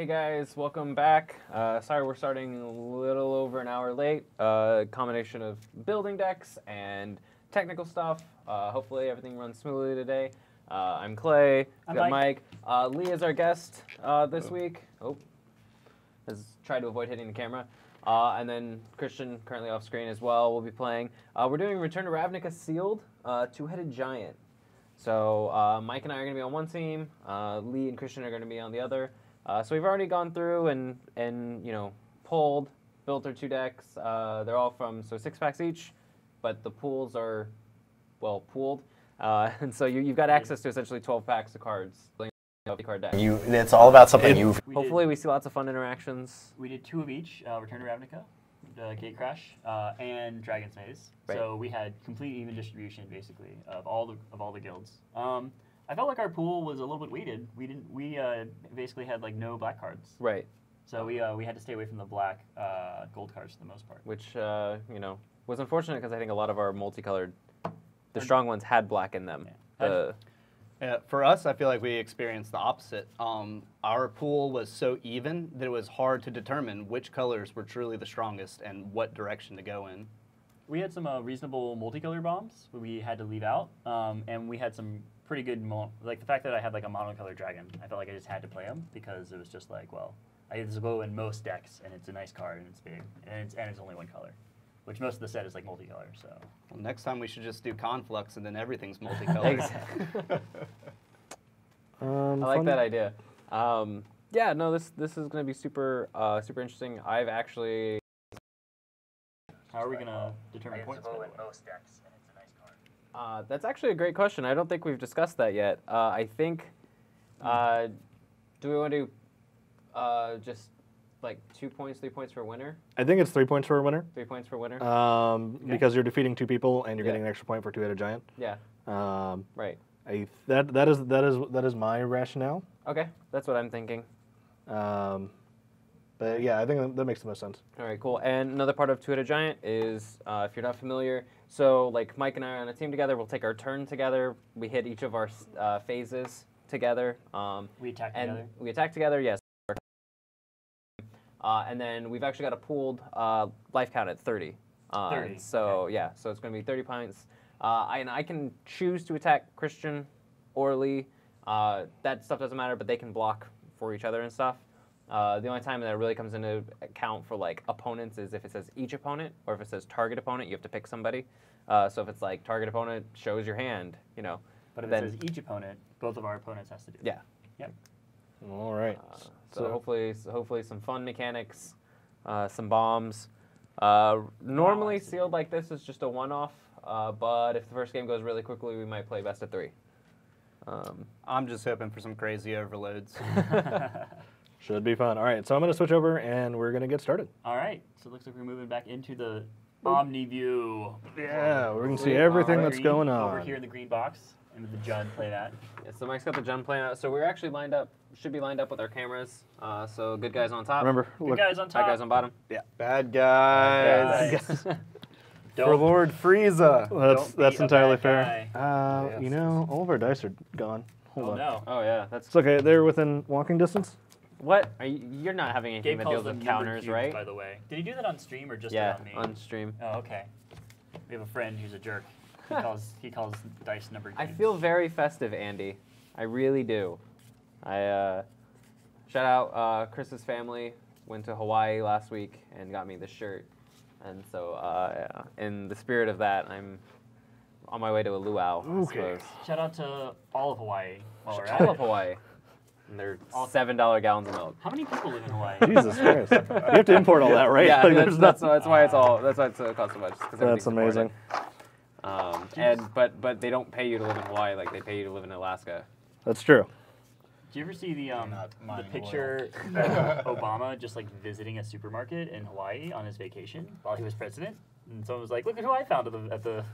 hey guys, welcome back. Sorry we're starting a little over an hour late. Combination of building decks and technical stuff. Hopefully everything runs smoothly today. I'm Clay, I'm got Mike. Lee is our guest this week. Oh, has tried to avoid hitting the camera. And then Christian, currently off screen as well, will be playing. We're doing Return to Ravnica Sealed, Two-Headed Giant. So Mike and I are going to be on one team. Lee and Christian are going to be on the other. So we've already gone through and you know, pulled, built our two decks. They're all from 6 packs each, but the pools are, well, pooled. And so you've got access to essentially 12 packs of cards. Card deck. It's all about something you. Hopefully we see lots of fun interactions. We did 2 of each, Return to Ravnica, Gate Crash, and Dragon's Maze. Right. So we had complete even distribution, basically, of all the guilds. I felt like our pool was a little bit weighted. We basically had like no black cards. Right. So we had to stay away from the black gold cards for the most part. Which you know, was unfortunate because I think a lot of our multicolored, the strong ones had black in them. Yeah. For us, I feel like we experienced the opposite. Our pool was so even that it was hard to determine which colors were truly the strongest and what direction to go in. We had some reasonable multicolor bombs we had to leave out, and we had some pretty good, like the fact that I had like a monocolor dragon, I felt like I just had to play them because it was just like, well, I just go in most decks and it's a nice card and it's big and it's only one color, which most of the set is like multicolor. So Well, next time we should just do Conflux and then everything's multicolored. Exactly. I like that idea. Yeah, no, this is going to be super super interesting. I've actually. how are we gonna determine points? By the way? most decks, and it's a nice card. That's actually a great question. I don't think we've discussed that yet. I think. Do we want to do just like 2 points, 3 points for winner? I think it's 3 points for a winner. 3 points for winner. Because you're defeating 2 people and you're Yeah. getting an extra point for Two-Headed Giant. Yeah. Right. That is my rationale. Okay, that's what I'm thinking. But yeah, I think that makes the most sense. All right, cool. And another part of Two-Headed Giant is, if you're not familiar, so like Mike and I are on a team together. We'll take our turn together. We hit each of our phases together. We attack and together. we attack together. Yes. And then we've actually got a pooled life count at 30. 30. So okay. yeah, so it's going to be 30 points. And I can choose to attack Christian or Lee. That stuff doesn't matter, but they can block for each other and stuff. The only time that it really comes into account for like opponents is if it says each opponent, or if it says target opponent, you have to pick somebody. So if it's like target opponent shows your hand, you know. But if then, it says each opponent, both of our opponents has to do it. yeah. Yep. All right. So hopefully some fun mechanics, some bombs. Normally sealed like this is just a one-off, but if the first game goes really quickly, we might play best of 3. I'm just hoping for some crazy overloads. Should be fun. All right, so I'm going to switch over and we're going to get started. All right. So it looks like we're moving back into the Omni view. Yeah, we're going to see everything that's going on. Over here in the green box, and with the Jund playing that. Yeah, so Mike's got the Jund playing out. So we're actually lined up, should be lined up with our cameras. So good guys on top. Remember, Good look, guys on top. Bad guys on bottom. Yeah. Bad guys. Guys. For Lord Frieza. that's be a entirely bad fair. Yes. You know, all of our dice are gone. Hold Oh on. no. Oh yeah, that's It's okay. They're within walking distance. what? You're not having anything Gabe that calls deals them with numbered counters, cubes, right? by the way. Did he do that on stream or just Yeah, on me? on stream. Oh, okay. We have a friend who's a jerk. He calls dice numbered I cubes. feel very festive, Andy. I really do. I shout out Chris's family. Went to Hawaii last week and got me this shirt, and so in the spirit of that, I'm on my way to a luau. I suppose. Shout out to all of Hawaii while we're at All of it. Hawaii. And they're $7 gallons of milk. How many people live in Hawaii? Jesus Christ. You have to import all that, right? Yeah, Like, that's, there's that's why it's all. That's why it costs so much. 'Cause That's everything's amazing. imported. But they don't pay you to live in Hawaii like they pay you to live in Alaska. That's true. Do you ever see the not mining picture of Obama just like visiting a supermarket in Hawaii on his vacation while he was president? And someone was like, "Look at who I found at the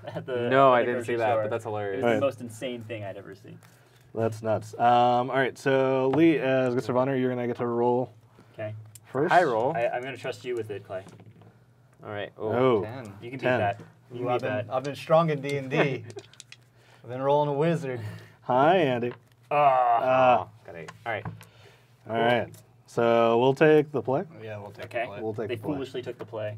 No, at I the didn't see grocery that, store." but that's It hilarious. was Right. the most insane thing I'd ever seen. That's nuts. All right, so Lee, as guest of honor, you're going to get to roll Okay. first. High roll. I'm gonna trust you with it, Clay. All right. Oh. 10. You can beat 10. that. You can Ooh, beat that. I've been strong in D&D. I've been rolling a wizard. Hi, Andy. Ah. Got 8. All right. All right. So we'll take the play. Yeah, we'll take Okay. the play. We'll take They the play. foolishly took the play.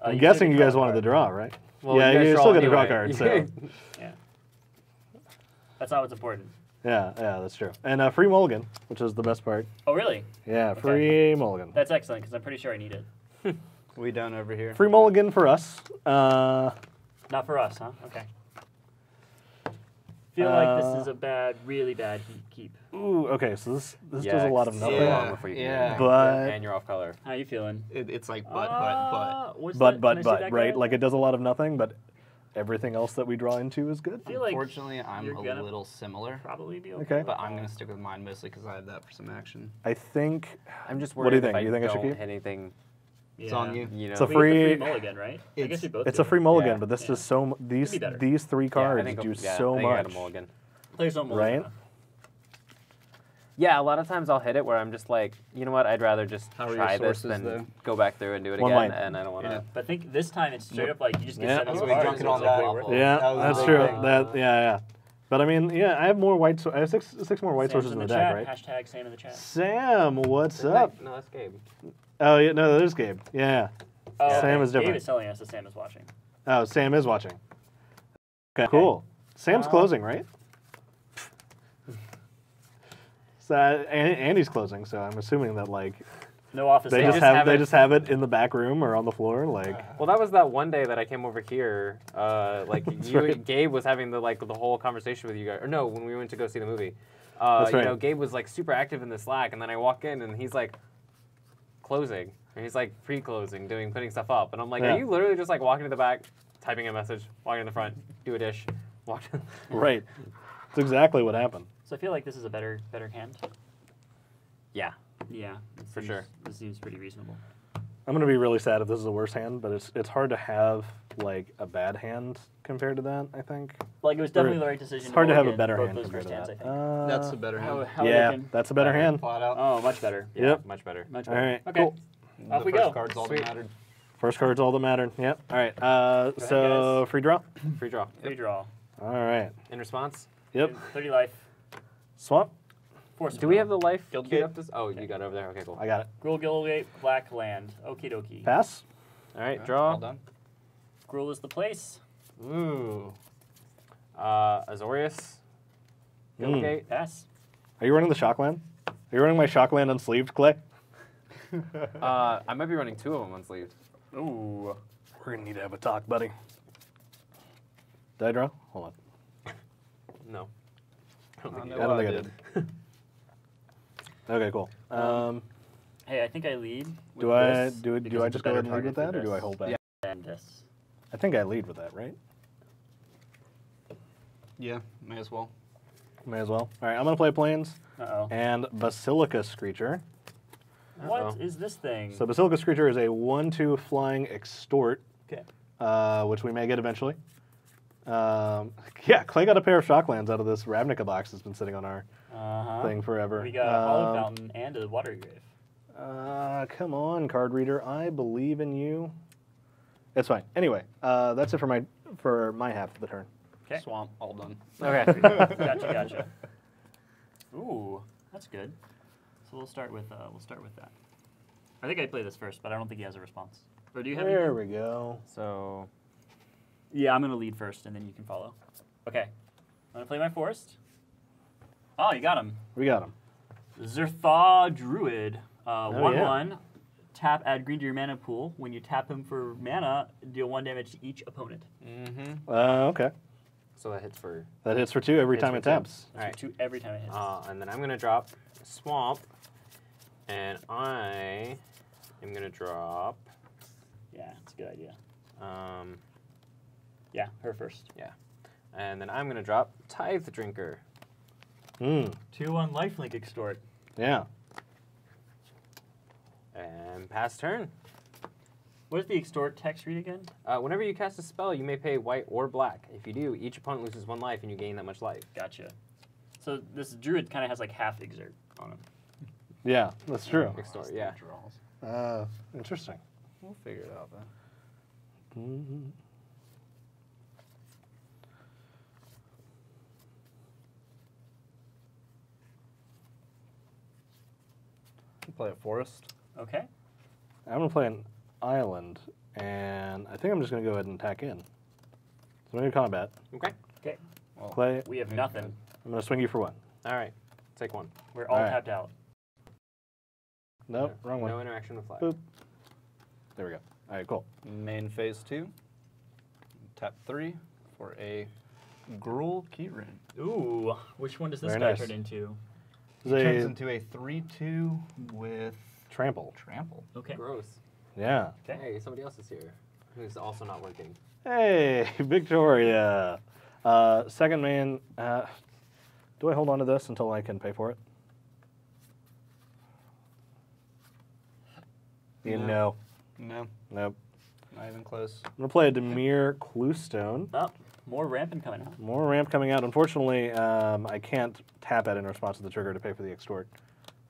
I'm guessing you guys wanted to the draw, right? Well, yeah, you guys you draw still get to draw anyway. cards. So Yeah. That's not what's important. yeah, that's true. And free mulligan, which is the best part. Oh, really? Yeah, free mulligan. That's excellent because I'm pretty sure I need it. We done over here. Free mulligan for us. Not for us, huh? Okay. Feel like this is a really bad keep. Ooh, okay, so this Yeah, does a lot of it's nothing. so long before you can Yeah. do it. But And you're off color. How you feeling? It's like What's but that? Can I see that right? guy? Like it does a lot of nothing, but everything else that we draw into is good. I feel like Unfortunately, I'm you're a gonna little similar, probably be Okay. but I'm gonna stick with mine mostly because I have that for some action. I think I'm just What do you worried if think? You think I should don't keep? hit anything, It's on you. you know. It's a We get the free- mulligan, right? I guess we both it's do. a free mulligan, Yeah. but this Yeah. does so these be better. these three Yeah, I cards think do yeah, so I think I got much. a mulligan. There's no mulligan. Right? Yeah, a lot of times I'll hit it where I'm just like, you know what, I'd rather just How are your try this sources, than though? go back through and do it One again, white. and I don't want to. Yeah. But I think this time it's straight up like you just get Yeah. 7 That's cards. what we drunk so it on it's like that. way worth it. Yeah, That was that's the true. big thing. Yeah. But I mean, yeah, I have more white. I have six more white Sam's sources in the the deck, chat. right? Hashtag Sam in the chat. Sam, what's up? No, that's Gabe. Oh yeah, no, that is Gabe. Yeah. Oh, Sam okay. is different. Dave is telling us that Sam is watching. Oh, Sam is watching. Okay, cool. Sam's closing, right? So Andy's closing, so I'm assuming that like No office. they staff. just just have have they it- just have it in the back room or on the floor, like. Well, that was that one day that I came over here. Like you, right. Gabe was having the whole conversation with you guys. Or no, when we went to go see the movie. That's You right. know, Gabe was like super active in the Slack, and then I walk in and he's like closing, and he's like pre-closing, putting stuff up, and I'm like, Yeah. are you literally just like walking to the back, typing a message, walking to the front, do a dish, walk? Right. That's exactly what happened. So I feel like this is a better hand. Yeah. Yeah, it For seems- sure. This seems pretty reasonable. I'm gonna be really sad if this is a worse hand, but it's hard to have like a bad hand compared to that. I think Like it was definitely the right decision. it's hard to have a mulligan better both hand those compared first to hands, that. I think. That's the better hand. How yeah, looking? that's a better hand. Flat out. Oh, much better. Yeah, Yep. much better. Much All better. right, Okay. cool. Off the we first go. card's all Sweet. that mattered. First card's all that mattered. Yep. All right. So free draw. Free draw. Free draw. All right. In response, Yep. 30 life. Swap. Force do we have the life Guild queued Gate? up? This? Oh, you got it over there. Okay, cool. I got it. Gruul Gilgate, black land. Okie dokie. Pass. All right, Well draw. done. Gruul is the place. Ooh. Azorius. Gilgate. Pass. Are you running the Shockland? Are you running my Shockland unsleeved, Clay? I might be running 2 of them unsleeved. Ooh. We're gonna need to have a talk, buddy. Did I draw? Hold on. No. I don't think you No, did. I don't I think I did. Okay, cool. Hey, I think I lead. With Do I this do because I it's a just go ahead and better lead with target that, or for do I this hold back? Yeah. than this. I think I lead with that, right? Yeah, may as well. May as well. All right, I'm gonna play Plains Uh-oh. and Basilica Screecher. What is this thing? So Basilica Screecher is a 1/2 flying extort, Okay. which we may get eventually. Yeah, Clay got a pair of Shocklands out of this Ravnica box that's been sitting on our Uh-huh. thing forever. We got a Hollow Fountain and a Water Grave. Come on, card reader. I believe in you. It's fine. Anyway, that's it for my half of the turn. Okay. Swamp, all done. Okay. Gotcha. Ooh, that's good. So we'll start with that. I think I play this first, but I don't think he has a response. Or do you have? There anything? we go. So, Yeah, I'm gonna lead first, and then you can follow. Okay. I'm gonna play my forest. Oh, you got him. We got him. Zerthaw Druid. 1/1. yeah. Tap, add green to your mana pool. When you tap him for mana, deal 1 damage to each opponent. mm-hmm. Okay. So that hits for. That hits for 2 every Hits time for it 2. taps. All right. 2 every time it hits. And then I'm gonna drop Swamp, and I am gonna drop. Yeah, it's a good idea. Um, Yeah, her first. yeah, and then I'm gonna drop Tithe Drinker. 2/1 lifelink extort. Yeah. And pass turn. What does the extort text read again? Whenever you cast a spell, you may pay white or black. If you do, each opponent loses 1 life, and you gain that much life. Gotcha. So this druid kind of has like half exert on him. Yeah, that's true. Extort, yeah. Interesting. We'll figure it out then. Mhm. Play a forest. Okay. I'm going to play an island, and I think I'm just going to go ahead and attack in. So I'm going to combat. Okay. Okay. Well, Play. We have nothing. I'm going to swing you for 1. All right. Take 1. We're all Alright. tapped out. Nope, wrong one. No interaction with flag. Boop. There we go. All right, cool. Main phase 2. Tap 3 for a Gruul keyring. Ooh, which one does this Very guy nice. turn into? This Turns is a into a 3/2 with trample. trample. Okay. Gross. Yeah. Okay. Hey, somebody else is here who's also not working. Hey, Victoria. Second man. Do I hold on to this until I can pay for it? No. No, Nope. not even close. I'm going to play a Demir Cluestone. Oh, more ramping coming out. More ramp coming out. Unfortunately, I can't tap it in response to the trigger to pay for the extort.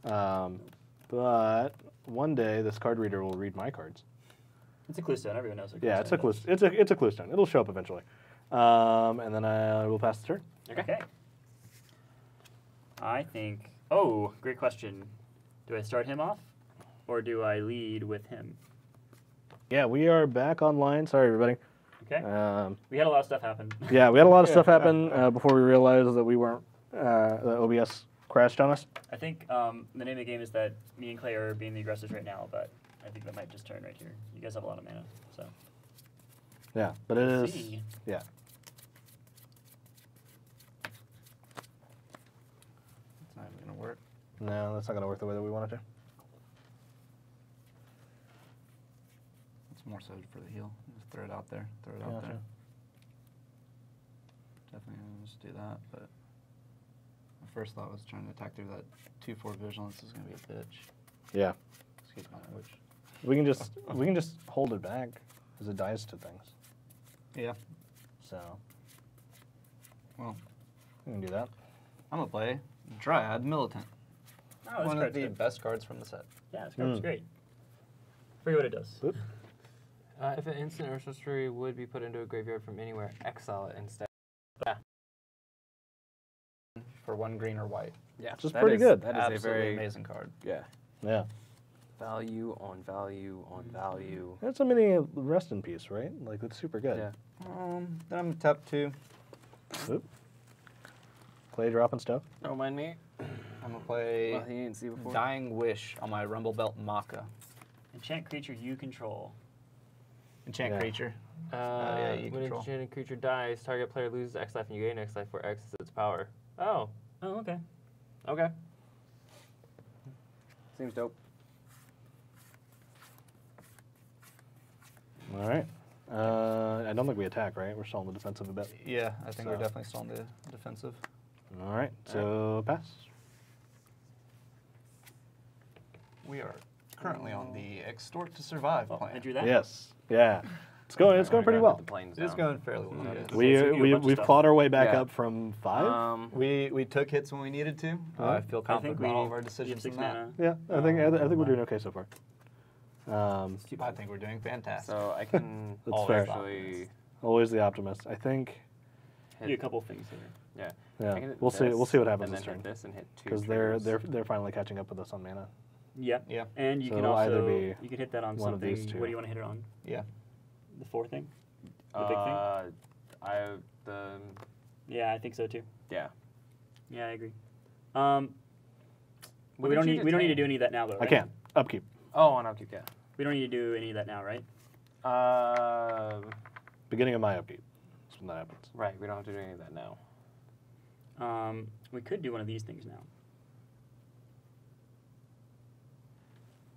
But one day, this card reader will read my cards. It's a clue stone. Everyone knows what Yeah, it's a clue clue. It's a Cluestone. It'll show up eventually. And then I will pass the turn. Okay. I think. Oh, great question. Do I start him off, or do I lead with him? Yeah, we are back online. Sorry, everybody. Okay. Um, We had a lot of stuff happen. yeah, we had a lot of stuff happen before we realized that we weren't. That OBS crashed on us. I think the name of the game is that me and Clay are being the aggressors right now, but I think that might just turn right here. You guys have a lot of mana, so. Yeah, but it is. See. Yeah. It's not even gonna work. No, that's not going to work the way that we want it to. It's more so for the heal. Just throw it out there. Throw it out Gotcha. there. Definitely gonna just do that, but my first thought was trying to attack through that 2/4 vigilance is gonna be a bitch. Yeah. Excuse my language. We can just hold it back as it dies to things. Yeah. So Well, we can do that. I'm gonna play Dryad Militant. Oh, this One of card's the good. best cards from the set. Yeah, this card's Mm. great. Forget what it does. Boop. If an instant or sorcery would be put into a graveyard from anywhere, exile it instead. For 1 green or white. Yeah, Which is pretty good. That is Absolutely a very amazing card. yeah. Yeah. Value on value on value. That's a mini rest in peace, right? Like, it's super good. Yeah. Then I'm gonna tap 2. Oop. Clay dropping stuff. Don't mind me. I'm gonna play Well, he didn't see before. Dying Wish on my Rumble Belt Maka. Enchant creature you control. Enchant Yeah. creature. Yeah, you when an control. enchanted creature dies, target player loses X life and you gain X life where X is its power. Oh, Oh, okay. okay. Seems dope. All right. I don't think we attack, right? We're still on the defensive a bit. Yeah, I think we're So- definitely still on the defensive. All right. So pass. We are currently on the Extort to Survive Oh, plan. I drew that. Yes. Yeah. It's going pretty well. It is going fairly well. Okay. yes. So you do a bunch of We've stuff. clawed our way back Yeah. up from 5. We took hits when we needed to. I feel I confident think about all of our we have decisions 6 in that. mana. Yeah, I think we're doing okay so far. I think we're doing fantastic. So I can That's fair. actually Always the optimist. I think. Do a couple things here. yeah. Yeah. I can hit We'll see. We'll this, see what happens and this then turn. hit this and hit 2 Because they're finally catching up with us on mana. Yeah. Yeah. And you So can it'll either also be you can hit that on one of something. these two. What do you want to hit it on? Yeah. The 4 thing? The big thing? Yeah, I think so too. Yeah. Yeah, I agree. What we did don't you need to detain? do any of that now though. I Right? can't. Upkeep. Oh, on upkeep, yeah. We don't need to do any of that now, right? Beginning of my upkeep. That's when that happens. Right, we don't have to do any of that now. We could do one of these things now.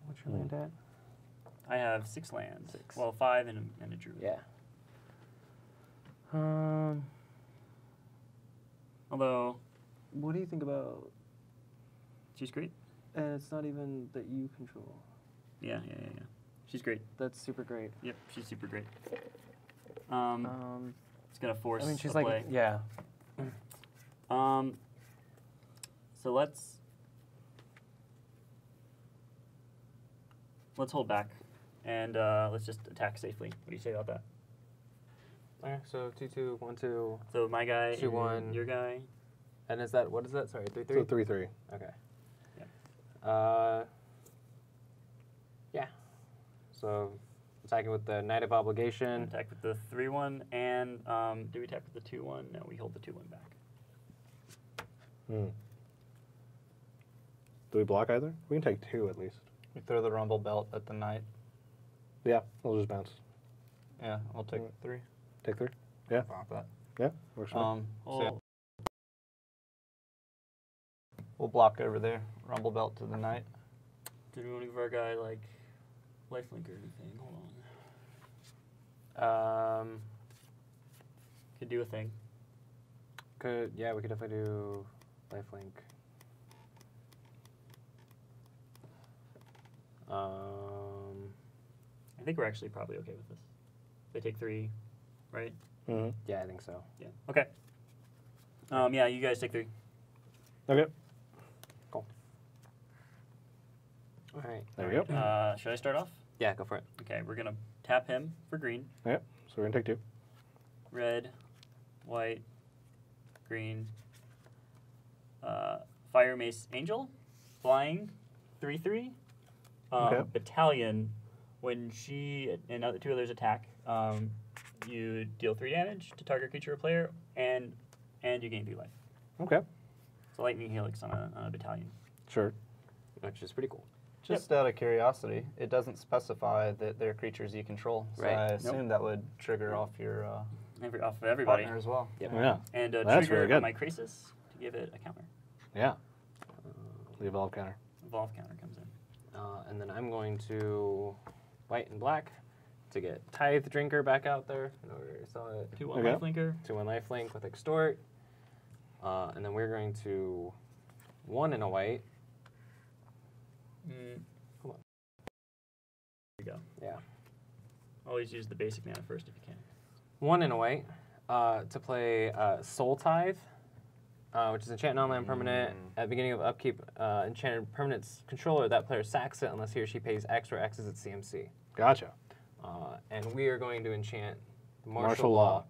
What's your land at? I have 6 lands. 6. Well, 5 and a druid. Yeah. Although What do you think about? she's great. And it's not even that you control. Yeah. She's great. That's super great. Yep, she's super great. It's gonna force I mean, she's a like, play. yeah. So let's hold back, and let's just attack safely. What do you say about that? Okay, so 2/2, 1/2, So my guy, 2/1. and your guy. and is that what is that? Sorry, 3/3. So 3/3. Okay. Yeah. Yeah. So attacking with the Knight of Obligation. Attack with the 3/1, and do we attack with the 2/1? No, we hold the 2/1 back. Hmm. Do we block either? We can take 2 at least. We throw the rumble belt at the knight. Yeah, we'll just bounce. Yeah, I'll take 3. Take 3? Yeah. Fuck that. Yeah, works for me. So yeah, we'll block over there. Rumble belt to the knight. Did we want to give our guy like lifelink or anything? Hold on. Could do a thing. Yeah, we could definitely do lifelink. I think we're actually probably okay with this. They take 3, right? Mm-hmm. Yeah, I think so. Yeah. Okay. Yeah, you guys take 3. Okay. Cool. All right. There we go. Should I start off? Yeah, go for it. Okay, we're gonna tap him for green. Yep. So we're gonna take 2. Red, white, green. Fire Mace Angel, flying, 3/3. Okay. Battalion, when she and 2 others attack, you deal 3 damage to target creature or player, and you gain 3 life. Okay. It's a lightning helix on a battalion. Sure. Which is pretty cool. Just out of curiosity, it doesn't specify that they're creatures you control. So Right. I assume that would trigger off your Off of everybody. partner as well. Yep. Yeah. And That's trigger really good. on my Krasis to give it a counter. Yeah. The evolve counter. Evolve counter comes in. And then I'm going to white and black to get Tithe Drinker back out there in order to sell it. 2/1 Okay. lifelinker. 2/1 lifelink with Extort. And then we're going to 1 and a white. Hold on. There you go. Yeah. Always use the basic mana first if you can. 1 and a white to play Soul Tithe, which is enchant non-land permanent. At the beginning of upkeep, enchanted permanent's controller, that player sacks it unless he or she pays X, where X is its CMC. Gotcha. And we are going to enchant Martial Law.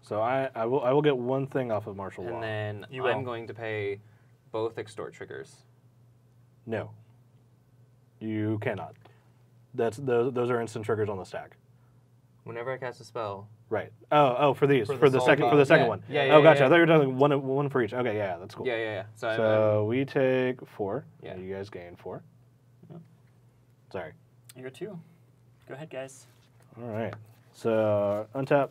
So I will get 1 thing off of Martial Law. And then You I'm will. going to pay both Extort triggers. No. You cannot. Those are instant triggers on the stack. Whenever I cast a spell. Right. Oh, for these, For for the the soul second, bot. for the second Yeah. one. Yeah, Oh, yeah, gotcha. yeah. I thought you were talking one for each. Okay, yeah, that's cool. Yeah. So, So we take 4. Yeah. You guys gain 4. Yep. Sorry. You're 2. Go ahead, guys. All right. So untap,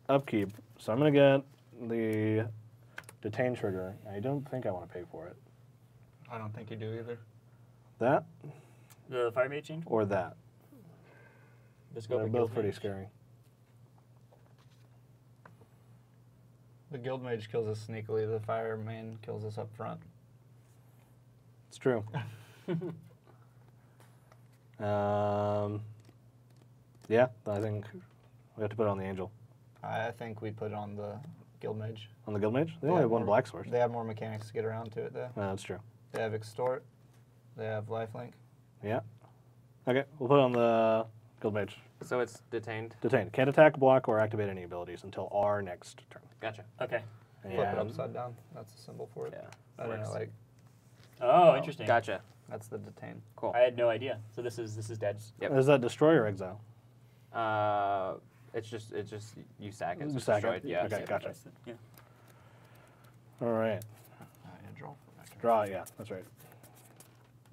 upkeep. So I'm gonna get the detain trigger. I don't think I want to pay for it. I don't think you do either. That The Fire Mage change? or that. Let's go They're for both Guild pretty Mage. scary. The guild mage kills us sneakily. The fire main kills us up front. It's true. Yeah, I think we have to put it on the angel. I think we put it on the guild mage. On the guild mage? They They only have have 1 more- black source. They have more mechanics to get around to it, though. No, that's true. They have extort. They have lifelink. Yeah. Okay, we'll put it on the guild mage. So it's detained. Detain. Can't attack, block, or activate any abilities until our next turn. Gotcha. Okay. Flip it And- upside down. That's a symbol for it. Yeah. I don't know, Works. like, Oh, interesting. Gotcha. that's the detain. Cool. I had no idea. So this is dead. Yep. Is that destroy or exile? It's just you sack it. So You it's sack it? destroyed. Yeah. Okay, gotcha. Yeah. All right. Yeah, draw from that turn. Draw, yeah, that's right.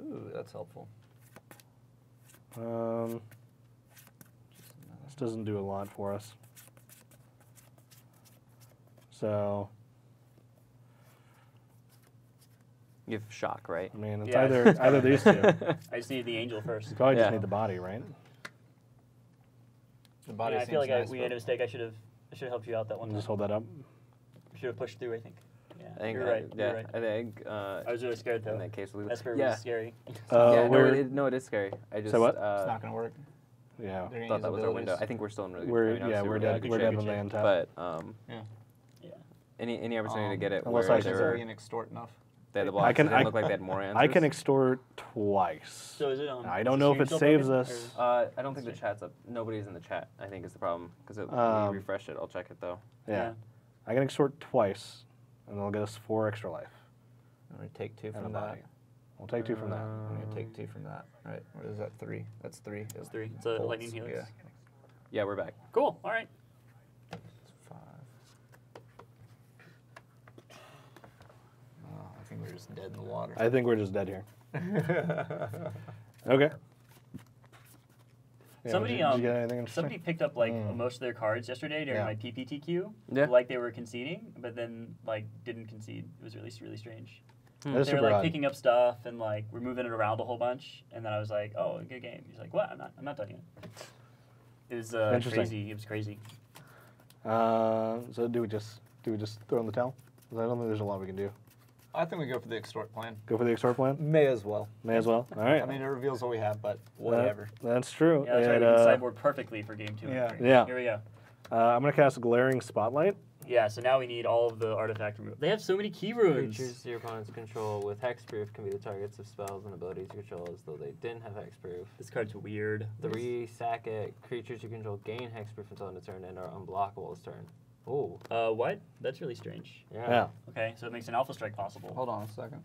Ooh, that's helpful. This doesn't do a lot for us. So, You have shock, right? I mean, it's Yeah. either these two. I just need the angel first. You probably Yeah. just need the body, right? The body Yeah, I feel seems like nice, we made a but- mistake. I should have helped you out that one And time. just hold that up. We should have pushed through. I think. Yeah. I think you're right. Yeah, You're right. I think. I was really scared though. in that case, we Esper yeah. was scary. Yeah, we're, no, it is scary. I just Say what? It's not going to work. yeah, They're gonna thought use that was our window. abilities. I think we're still in really good. we're I mean, yeah obviously we're really dead. good We're shape, dead good on the shape. end tap. But Yeah. any opportunity to get it unless where I they can- were, Are you extort enough? they had the I blocks. can- It didn't I- look like they had more answers. I can extort twice. So is it on? I is don't the know if stream it still saves broken, us. or- I don't think the chat's up. Nobody's in the chat, I think, is the problem. Because when Um, you refresh it, I'll check it though. Yeah. I can extort twice, and they'll get us 4 extra life. I'm going to take 2 And a from that. body. We'll take 2 from that. I'm gonna take 2 from that. Right? Or is that 3? That's 3. It's 3. It's a lightning helix. Yeah. Yeah, we're back. Cool. All right. It's 5. Oh, I think we're just dead in the water. I think we're just dead here. Okay. Yeah, Somebody, did you get anything interesting? somebody picked up like most of their cards yesterday during Yeah. my PPTQ. Yeah. Like they were conceding, but then like didn't concede. It was really strange. That's They were super like odd. picking up stuff and like we're moving it around a whole bunch, and then I was like, "Oh, good game." He's like, "What? I'm not done yet." It was Interesting. crazy. It was crazy. So do we just throw in the towel? 'Cause I don't think there's a lot we can do. I think we go for the extort plan. Go for the extort plan? May as well. May as well. All right. I mean, it reveals what we have, but whatever. That's true. Yeah, that's right. And, We can sideboard perfectly for game 2. Yeah. And 3. Yeah. Here we go. I'm gonna cast Glaring Spotlight. Yeah. So now we need all of the artifact removal. They have so many key runes. Creatures your opponents control with hexproof can be the targets of spells and abilities you control as though they didn't have hexproof. This card's weird. 3 sack it. Creatures you control gain hexproof until end of turn and are unblockable this turn. Ooh. What? That's really strange. Yeah. Okay, so it makes an alpha strike possible. Hold on a second.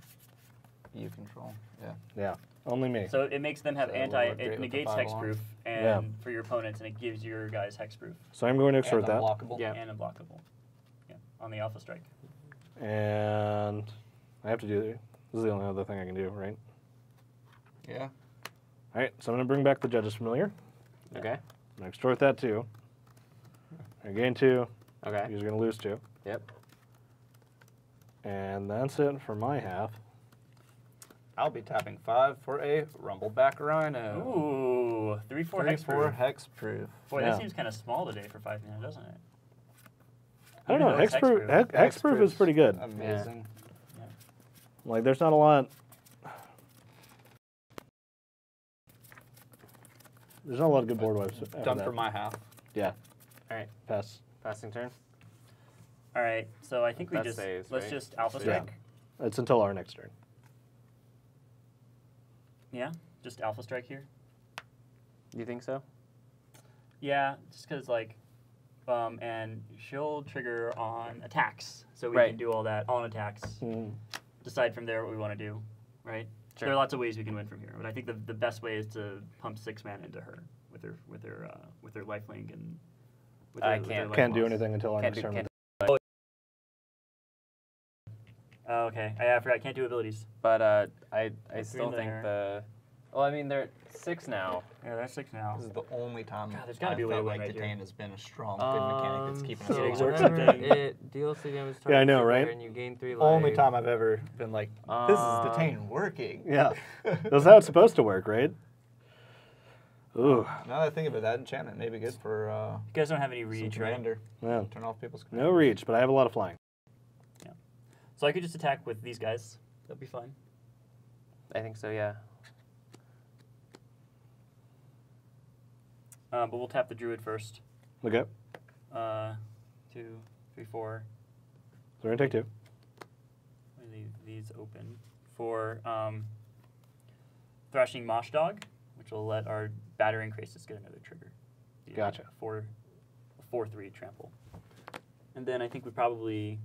You control. Yeah. Yeah. Only me. So it makes them have So it anti. would work great It with the negates 5 hexproof and Yeah. for your opponents, and it gives your guys hexproof So I'm going to extort And that. unblockable. Yeah. and unblockable. Yeah, on the alpha strike. And I have to do. This is the only other thing I can do, right? Yeah. All right. So I'm gonna bring back the Judge's Familiar. Okay. I'm gonna extort that too. I gain 2. Okay. You're gonna lose 2. Yep. And that's it for my half. I'll be tapping 5 for a Rumbleback Rhino. Ooh, 3/4 3 hexproof. 4 hexproof. Boy, Yeah. that seems kind of small today for 5 mana, doesn't it? I don't Even know. though it's Hexproof is pretty good. Amazing. Like, there's not a lot. There's not a lot of good board wipes. after Done that. for my half. Yeah. All right. Pass. Passing turn. All right, so I think we That just saves, let's right? just alpha Yeah. strike. It's until our next turn. Yeah, just alpha strike here. You think so? Yeah, just because like, and she'll trigger on attacks, so we Right. can do all that on attacks. Mm. Decide from there what we want to do, right? Sure. There are lots of ways we can win from here, but I think the best way is to pump 6 mana into her with her lifelink and. With I her, with her can't- life Can't do loss. anything until our Can't next do- turn. can't Oh, okay. I forgot. Can't do abilities. But I What's still in think there? the. Well, I mean, they're at 6 now. Yeah, that's 6 now. This is the only time God, there's gotta be a way to felt win like right here. Detain has been a strong, good mechanic that's keeping us so alive. exhort whenever something. It deals 3 damage to Yeah, I know, target right? trigger And you gain 3 life. Only time I've ever been like, this is Detain working. Yeah. That's how it's supposed to work, right? Ooh. Now that I think of it, that enchantment may be good for You guys don't have any some reach, right? commander. Yeah. Turn off people's No commanders. reach, but I have a lot of flying. So I could just attack with these guys. That'd be fine. I think so, yeah. But we'll tap the druid first. Okay. 2, 3, 4. So we're gonna take 2. Let me leave these open for Thrashing Mosh Dog, which will let our Battering Krasis get another trigger. The, Gotcha. 4/3 trample. And then I think we probably.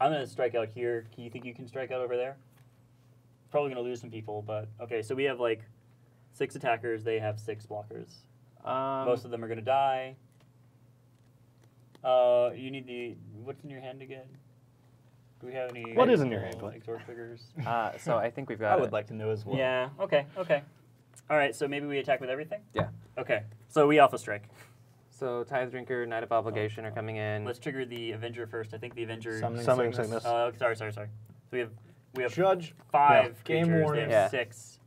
I'm going to strike out here. Do you think you can strike out over there? Probably going to lose some people, but okay. So we have like 6 attackers. They have 6 blockers. Most of them are going to die. You need the. What's in your hand again? Do we have any? What is in your hand, Clint? Exort triggers. So I think we've got I it. would like to know as well. Yeah. Okay. Okay. All right. So maybe we attack with everything. Yeah. Okay. So we alpha strike. So Tithe Drinker, Knight of Obligation are coming in. Let's trigger the Avenger first. I think the Avenger. Summoning Sickness. Sorry. So we have Judge. 5 Game creatures. warning. They have Yeah. 6,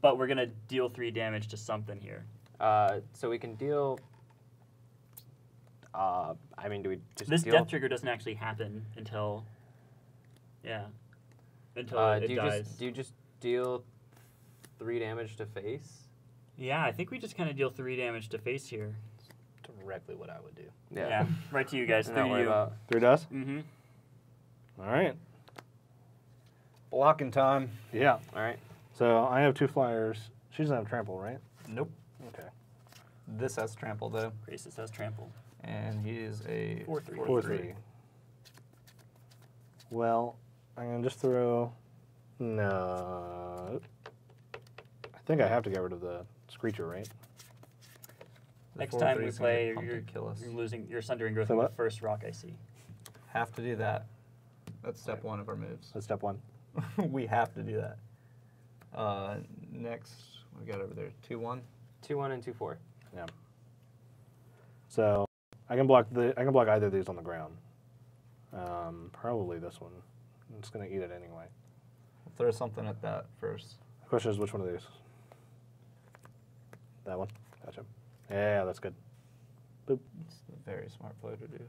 but we're gonna deal 3 damage to something here. So we can deal. I mean, do we just This deal? death trigger doesn't actually happen until. Yeah. Until it dies. Do you just deal 3 damage to face? Yeah, I think we just kind of deal 3 damage to face here. Directly what I would do. Yeah. Right to you guys. Not 3 to worry you. about. 3 dice? Mm-hmm. All right. Blocking time. Yeah. All right. So I have 2 flyers. She doesn't have trample, right? Nope. Okay. This has trample though, Krasis has trample. and he is a 4/3. 4/3. Well, I'm gonna just throw. No. think I have to get rid of the Screecher, right? Next 4/3 time we is gonna play, get pumped you're and kill us. losing. You're sundering growth Say on the what? first rock I see. Have to do that. That's step one of our moves. That's step one. We have to do that. Next, we got over there 2-1. 2-1 and 2-4. Yeah. So I can block either of these on the ground. Probably this one. I'm just gonna eat it anyway. We'll throw something at that first. The question is which one of these? That one. Gotcha. Yeah, that's good. Boop. It's a very smart play to do.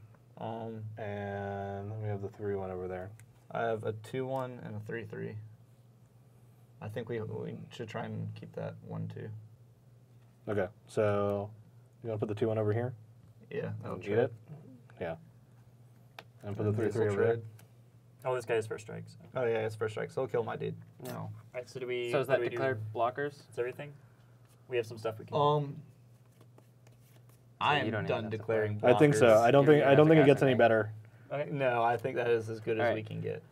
And we have the 3-1 over there. I have a 2-1 and a 3-3. I think we should try and keep that 1-2. Okay, so you want to put the 2-1 over here? Yeah, that'll Eat it? Yeah. And put the 3-3 over there? Oh, this guy has first strike. So. Oh yeah, it's first strike, so he'll kill my dude. No. All right, so do we? So is what that do we declared blockers? Is everything? We have some stuff we can. I you don't am even done have to declaring. I think so. blockers. I don't think it cast gets any anything. better. Okay. No, I think that is as good as Alright. we can get.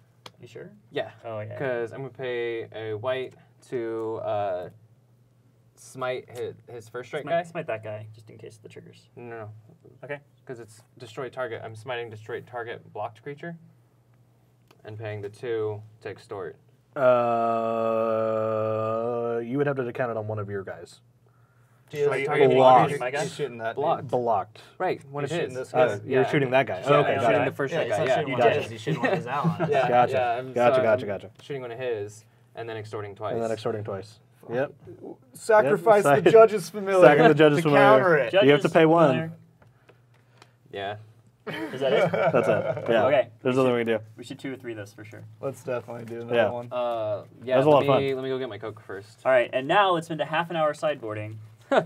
You sure? Yeah. Oh yeah. Because I'm going to pay a white to smite his first strike guy. Smite that guy, just in case the triggers. No. Okay. Because it's destroy target. I'm smiting destroy target blocked creature. And paying the 2 to extort. You would have to count it on one of your guys. Are you target hitting blocked. my guy? He's shooting that. Blocked. Blocked. Right, one of He's his. shooting this guy. You're shooting that guy. Yeah, Oh, I'm okay, got shooting it. the first Yeah, strike he's guy. not Yeah, shooting you one of did. his, he's shooting one of his allies. Yeah, Gotcha. yeah, I'm Gotcha. shooting one of his, and then extorting twice. And then extorting twice. Yep. Sacrifice Yep. the judge's familiar. Sacking the judge's to familiar. counter it. You have to pay one. Familiar. Yeah. Is that it? That's it. Yeah. Okay. There's nothing we can do. We should 2 or 3 this for sure. Let's definitely do another Yeah. one. Yeah. That was a lot of fun. Let me go get my Coke first. All right, and now let's spend a half an hour sideboarding. I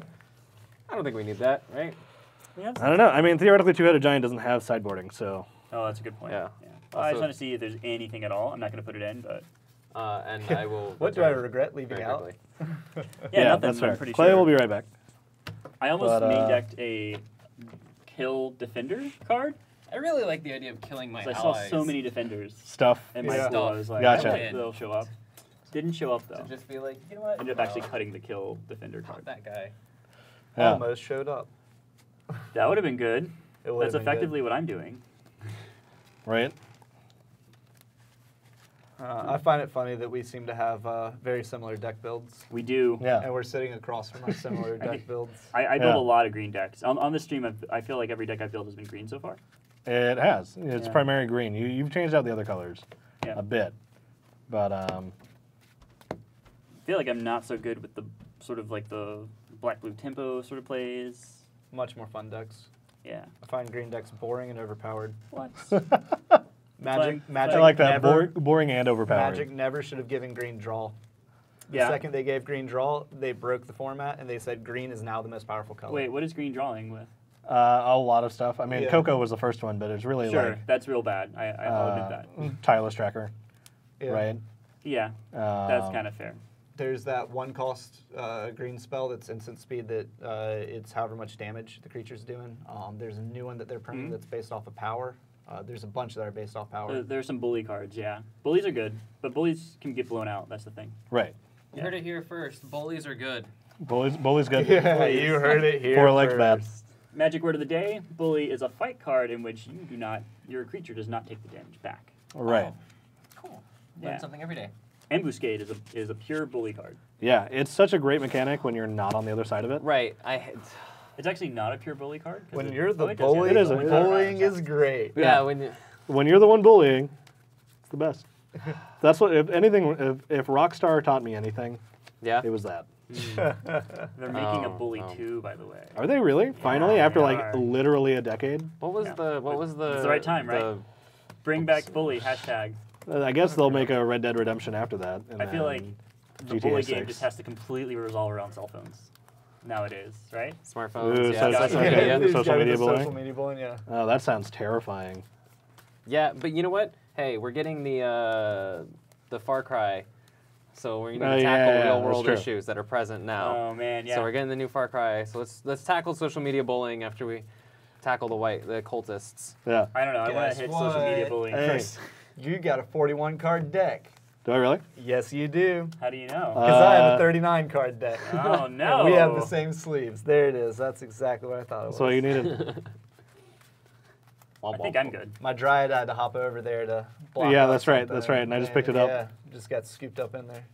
don't think we need that, right? Yeah. I don't know. I mean, theoretically, Two-Headed Giant doesn't have sideboarding, so. Oh, that's a good point. Yeah. Well, I just Also- want to see if there's anything at all. I'm not going to put it in, but And I will. What do I return regret leaving very out? quickly. yeah, nothing. that's fair. I'm pretty Clay sure. will be right back. I almost but, main decked a kill defender card. I really like the idea of killing my 'Cause I saw so many defenders Stuff. in my Yeah. pool. I was like, Gotcha. I hope they'll show up. Didn't show up though. To just be like, you know what? Ended up actually cutting the kill defender Pop card. that guy. Yeah. Almost showed up. That would have been good. It would've That's been good. effectively what I'm doing. Right? I find it funny that we seem to have very similar deck builds. We do. Yeah. And we're sitting across from our similar deck builds. I build Yeah. a lot of green decks. On this stream, I feel like every deck I build has been green so far. It has. It's Yeah. primary green. You've changed out the other colors Yeah. a bit. But, I feel like I'm not so good with the sort of like the black-blue tempo sort of plays. Much more fun decks. Yeah. I find green decks boring and overpowered. What? Magic, Fun. Magic I like that. never, Boring and overpowered. Magic never should have given green draw. The Yeah. second they gave green draw, they broke the format and they said green is now the most powerful color. Wait, what is green drawing with? A lot of stuff. I mean, Yeah. Coco was the first one, but it's really Sure, like that's real bad. I'll admit that. Tireless Tracker, Yeah. right? Yeah, that's kind of fair. There's that one cost green spell that's instant speed that it's however much damage the creature's doing. There's a new one that they're printing that's based off of power. There's a bunch that are based off power. There's some bully cards, yeah. Bullies are good, but bullies can get blown out. That's the thing. Right. You heard it here first. Bullies are good. Bully's good. Yeah, you heard it here. Four legs bad. first. Magic word of the day: bully is a fight card in which your creature does not take the damage back. Right. Cool. Yeah. Learn something every day. Ambuscade is a pure bully card. Yeah, it's such a great mechanic when you're not on the other side of it. Right. It's actually not a pure bully card. 'cause When it- you're the it does, yeah. bully, It is, bullying is great. Yeah. When you. When you're the one bullying, it's the best. That's what, if anything, if Rockstar taught me anything, Yeah. it was that. They're making a Oh, bully oh. 2, by the way. Are they really? Finally, after they like are. literally a decade? What was Yeah. the? It's the right time, right? Bring back bully, hashtag. I guess they'll make a Red Dead Redemption after that. And I feel like then the GTA bully 6. game just has to completely resolve around cell phones nowadays, right? Smartphones. Ooh, yeah. so- Social okay. media. There's Social gotta be media bullying? Social media bullying, yeah. Oh, that sounds terrifying. Yeah, but you know what? Hey, we're getting the Far Cry, so we're going to tackle yeah, real world that's true. issues that are present now. Oh man, yeah. So we're getting the new Far Cry. So let's tackle social media bullying after we tackle the cultists. Yeah. I don't know. I want Guess to hit social media what? bullying Hey. first. You got a 41 card deck. Do I really? Yes, you do. How do you know? Because I have a 39 card deck. Oh no! And we have the same sleeves. There it is. That's exactly what I thought it was. That's what you needed. I think I'm good. My Dryad had to hop over there to block Yeah, out that's right, something, that's right, and I just picked it up. Yeah, just got scooped up in there.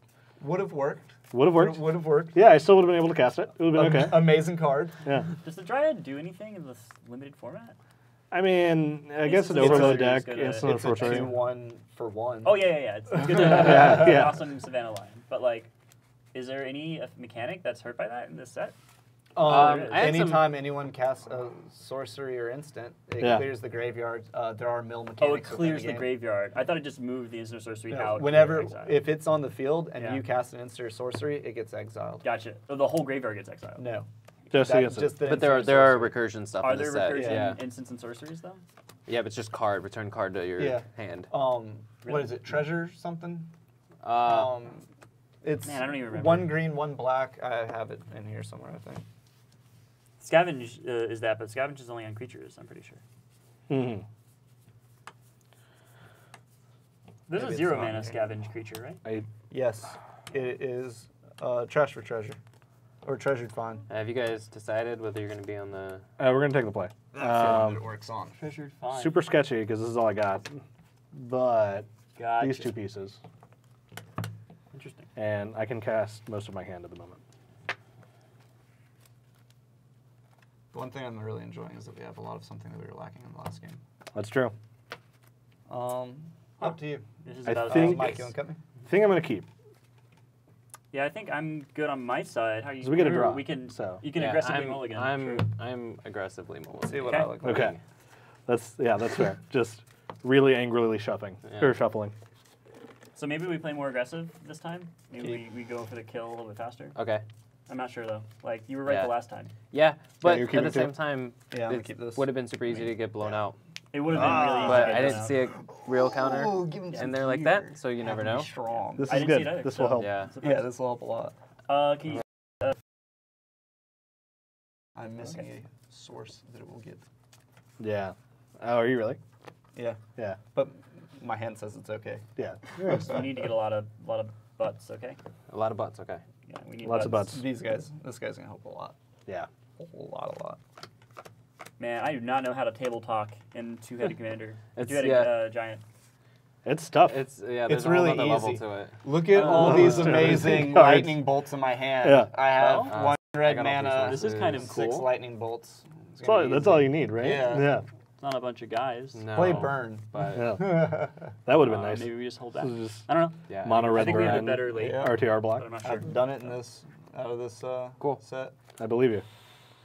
Would have worked. Would have worked. Would have worked. Yeah, I still would have been able to cast it. It would have been okay. Amazing card. Yeah. Does the Dryad do anything in this limited format? I mean, I guess an It's a overload sorcery, it's deck, good at- instant It's a sorcery. 2-1 for 1. Oh yeah. It's good to Yeah, yeah. awesome Savannah Lion. But like, is there any mechanic that's hurt by that in this set? I had Anytime anyone casts a sorcery or instant, it Yeah. clears the graveyard. There are mill Oh, mechanics. it clears within the game. graveyard. I thought it just moved the instant sorcery No, out. whenever, exile. if it's on the field and Yeah. you cast an instant or sorcery, it gets exiled. Gotcha. So the whole graveyard gets exiled. No. Just That- against it. just the But there are instant or sorcery. recursion stuff Are in the there set. recursion Yeah. instants and sorceries though? Yeah, but it's just card. Return card to your Yeah. hand. What Really? is it? Treasure something? Uh, It's Man, I don't even remember. 1 green, 1 black. I have it in here somewhere, I think. Scavenge is that, but Scavenge is only on creatures, I'm pretty sure. Mhm. There's Maybe a it's 0 not mana here. Scavenge creature, right? Yes, it is trash for treasure, or treasured find. have you guys decided whether you're going to be on the? We're going to take the play. it works on. Treasured fine. Super sketchy, because this is all I got. But Gotcha. these 2 pieces. Interesting. And I can cast most of my hand at the moment. The one thing I'm really enjoying is that we have a lot of something that we were lacking in the last game. That's true. Up to you. This is I about think- Mike, you want to cut me? I think I'm going to keep. Yeah, I think I'm good on my side. How you? So we get a you're- draw, We can. so. You can Yeah, aggressively I'm, mulligan. I'm sure. I'm aggressively mulligan. See what Okay. I look like. Okay. That's fair. Just really angrily shuffling. Yeah. Or shuffling. So maybe we play more aggressive this time. Maybe we go for the kill a little bit faster. Okay. I'm not sure though. Like you were right Yeah. the last time. Yeah, but you're at keeping the two? same time, Yeah, I'm gonna it keep this. would have been super easy to get blown out. It would have been really easy. But to get I this didn't out. see a real counter in there like that, so you never know. Strong. This I is didn't see good. it either, This so- will help. Yeah. Yeah, this will help a lot. Can you? I'm missing a source that it will get. Yeah. Oh, are you really? Yeah, Yeah. but my hand says it's okay. Yeah. We need to get a lot of butts. Okay. A lot of butts. Okay. Yeah, we need Lots of butts. This guy's gonna help a lot. Yeah. A whole lot. Man, I do not know how to table talk in two-headed commander. It's- Two-headed yeah. giant. It's tough. It's There's It's a really whole other level easy. to it. Look at all these Amazing amazing cards. lightning bolts in my hand. Yeah. I have Well, 1 red I got all these mana, This is kind of 6 cool. lightning bolts. It's That's gonna all, be that's easy. all you need, right? Yeah. Yeah. It's not a bunch of guys. No. Play burn. But Yeah. That would have been nice. Maybe we just hold back. This is just I don't know. yeah. mono I red think we have it burn, better late, Yeah. RTR but block. I'm not sure. I've done it in this, out of this Cool. set. I believe you.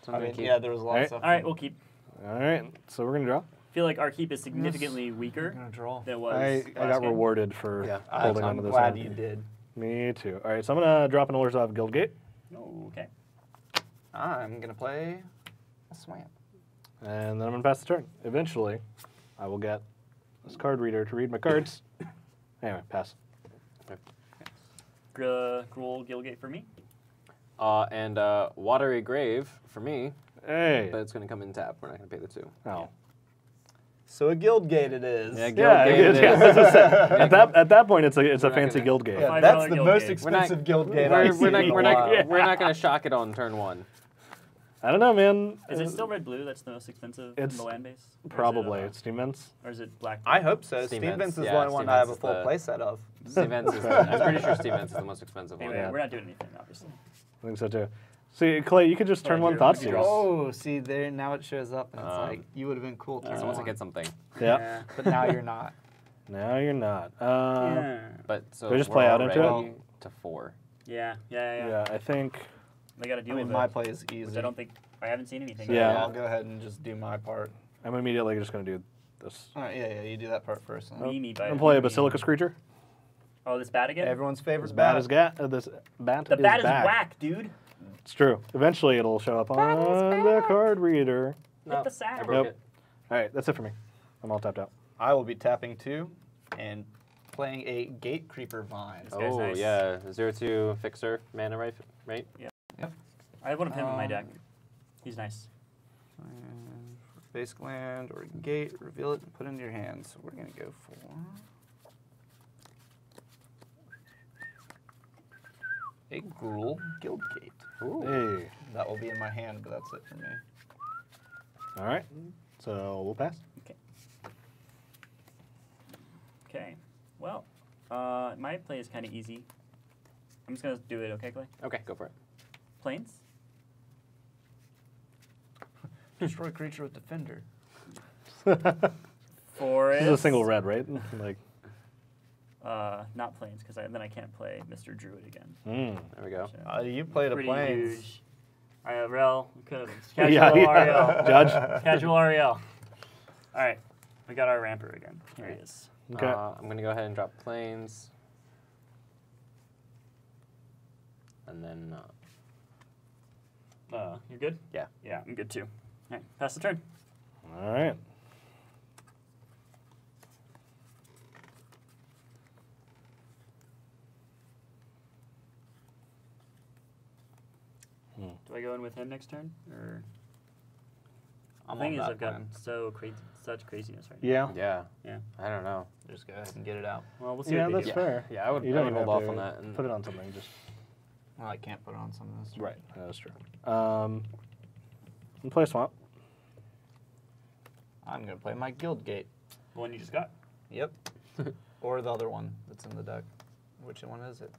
So I'm I gonna mean, keep- yeah, there was a lot Alright. of stuff. All right, we'll keep. All right. So we're gonna draw. I feel like our keep is significantly I'm weaker gonna draw. than it was. I last got game. rewarded for Yeah. holding I'm onto this glad hand. you did. Me too. All right. So I'm gonna drop an Orzhov Guildgate, Oh, okay. I'm gonna play a swamp. and then I'm gonna pass the turn. Eventually, I will get this card reader to read my cards. Anyway, pass. Gruul Gilgate for me. And Watery Grave for me, Hey. but it's gonna come in tap. We're not gonna pay the 2. Oh. So a guild gate it is. Yeah, Yeah, Guildgate it is. it Yeah, is. that's what I said. At that point, it's a not fancy gonna- guild gate. Yeah, $5 that's the guild most gate. expensive guild gate We're, I've we're seen not in a we're while. not we're not gonna shock it on turn 1. I don't know, man. Is it still red blue? That's the most expensive in It's the land base. Or is it, Probably. It's Steam Vents. or is it black? I hope so. Steam Steve Vents, Vince is yeah, the one Steve I have a Vents is full the- playset of. Steve Vance is I'm pretty sure Steve Vance is the most expensive one. Anyway, Yeah. we're not doing anything, obviously. I think so too. See, Clay, you could just turn Well, one here, Thought we can draw. Seers. Oh, see there now it shows up and it's like you would have been cool. So once I get something. Yeah. But now you're not. Now you're not. Yeah. But so Do I just we're play out into already it? to 4. Yeah. Yeah, I think. They got to I deal mean, with my it. play is easy. Which I don't think I haven't seen anything. Yeah. yet. I'll go ahead and just do my part. I'm immediately just going to do this. All right, yeah, you do that part first. Then. Me by I'm play a me. Basilicus creature. Oh, this bat again? Everyone's favorite As bad as this bat The is bat is back. whack, dude. It's true. Eventually, it'll show up on the card reader. Hit the sack. I broke Nope. it. All right, that's it for me. I'm all tapped out. I will be tapping 2 and playing a Gate Creeper Vine. This guy's Oh nice. yeah, 0/2 fixer mana right? I have one of him in my deck. He's nice. Basic land or gate, reveal it and put it into your hand. So we're gonna go for A Gruul Guildgate. Ooh. Hey. That will be in my hand, but that's it for me. All right. So we'll pass. Okay. Well, my play is kind of easy. I'm just gonna do it. Okay, Clay. Okay, go for it. Planes. Destroy creature with defender. Forest. This is a single red, right? Like. Not planes, because then I can't play Mr. Druid again. There we go. So, You played a pretty planes. huge. Rel, casual Yeah, Ariel. Judge. Casual Ariel. All right, we got our ramper again. Here he is. Okay. I'm going to go ahead and drop planes. And then... You're good? Yeah. Yeah, I'm good too. All right, pass the turn. All right. Do I go in with him next turn, or? I'm The thing on is, that I've got plan. such craziness right now. Yeah. Yeah. Yeah. I don't know. Just go ahead and get it out. Well, we'll see. Yeah, what that's they do. fair. Yeah, I would, You I don't would even hold have off to on that. And put it on something. Just Well, I can't put it on some of this. right. That's true. And play a swamp. I'm going to play my Guildgate. The one you just got. Yep. Or the other one that's in the deck. Which one is it?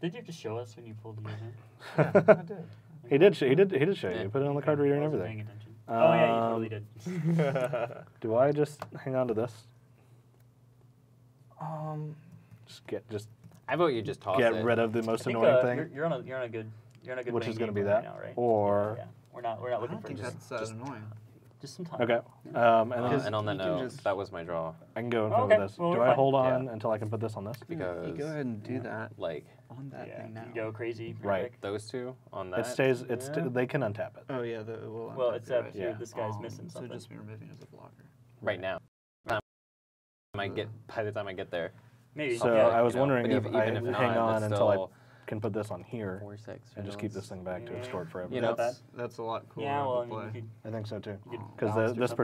Did you just show us when you pulled the in? Yeah, I did. He did. He did show Yeah. you. Put it on the card reader and I wasn't everything. paying attention. Oh yeah, you totally did. Do I just hang on to this? Um, Just I vote you just toss get it. rid of the I most think, annoying thing, You're on a good which winning is going to game be right that, now, right? or Yeah. We're not I looking don't for think just that's that annoying. just some time. okay. And then And on that you can note, just- that was my draw. I can go in Oh, front okay. of this. Well, Do we're I fine. hold on Yeah. until I can put this on this? Because You go ahead and do that like on that Yeah, thing now. you go crazy. real Right. quick. those two on that. It stays. It's yeah. they can untap it. Oh yeah, it will. Well, untap it's it, up right? to Yeah. this guy's missing something. So just be removing as a blocker. right now. By the time I get there. Maybe. So yeah. I was you know, wondering but if even I if not, hang on that's until I still can put this on here 4, 6, and just keep this thing back to Yeah. extort forever. You know, That's a lot cooler Yeah, well, I to mean, play. you could, I think so too. you could Because balance or this something.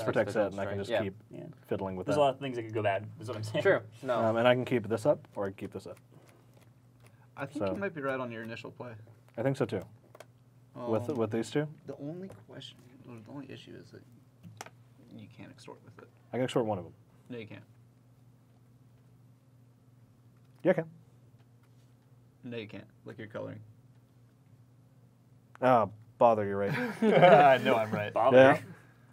protects it, and I can strike. just Yeah. keep Yeah. fiddling with There's that. a lot of things that could go bad. Is what I'm saying. True. No. And I can keep this up, or I can keep this up. I think So- you might be right on your initial play. I think so too. With these two, The only question, or the only issue is that you can't extort with it. I can extort one of them. No, you can't. Yeah, I can. No, you can't. Look, you're coloring. Ah, bother. You're right. I know I'm right. Bother. Yeah,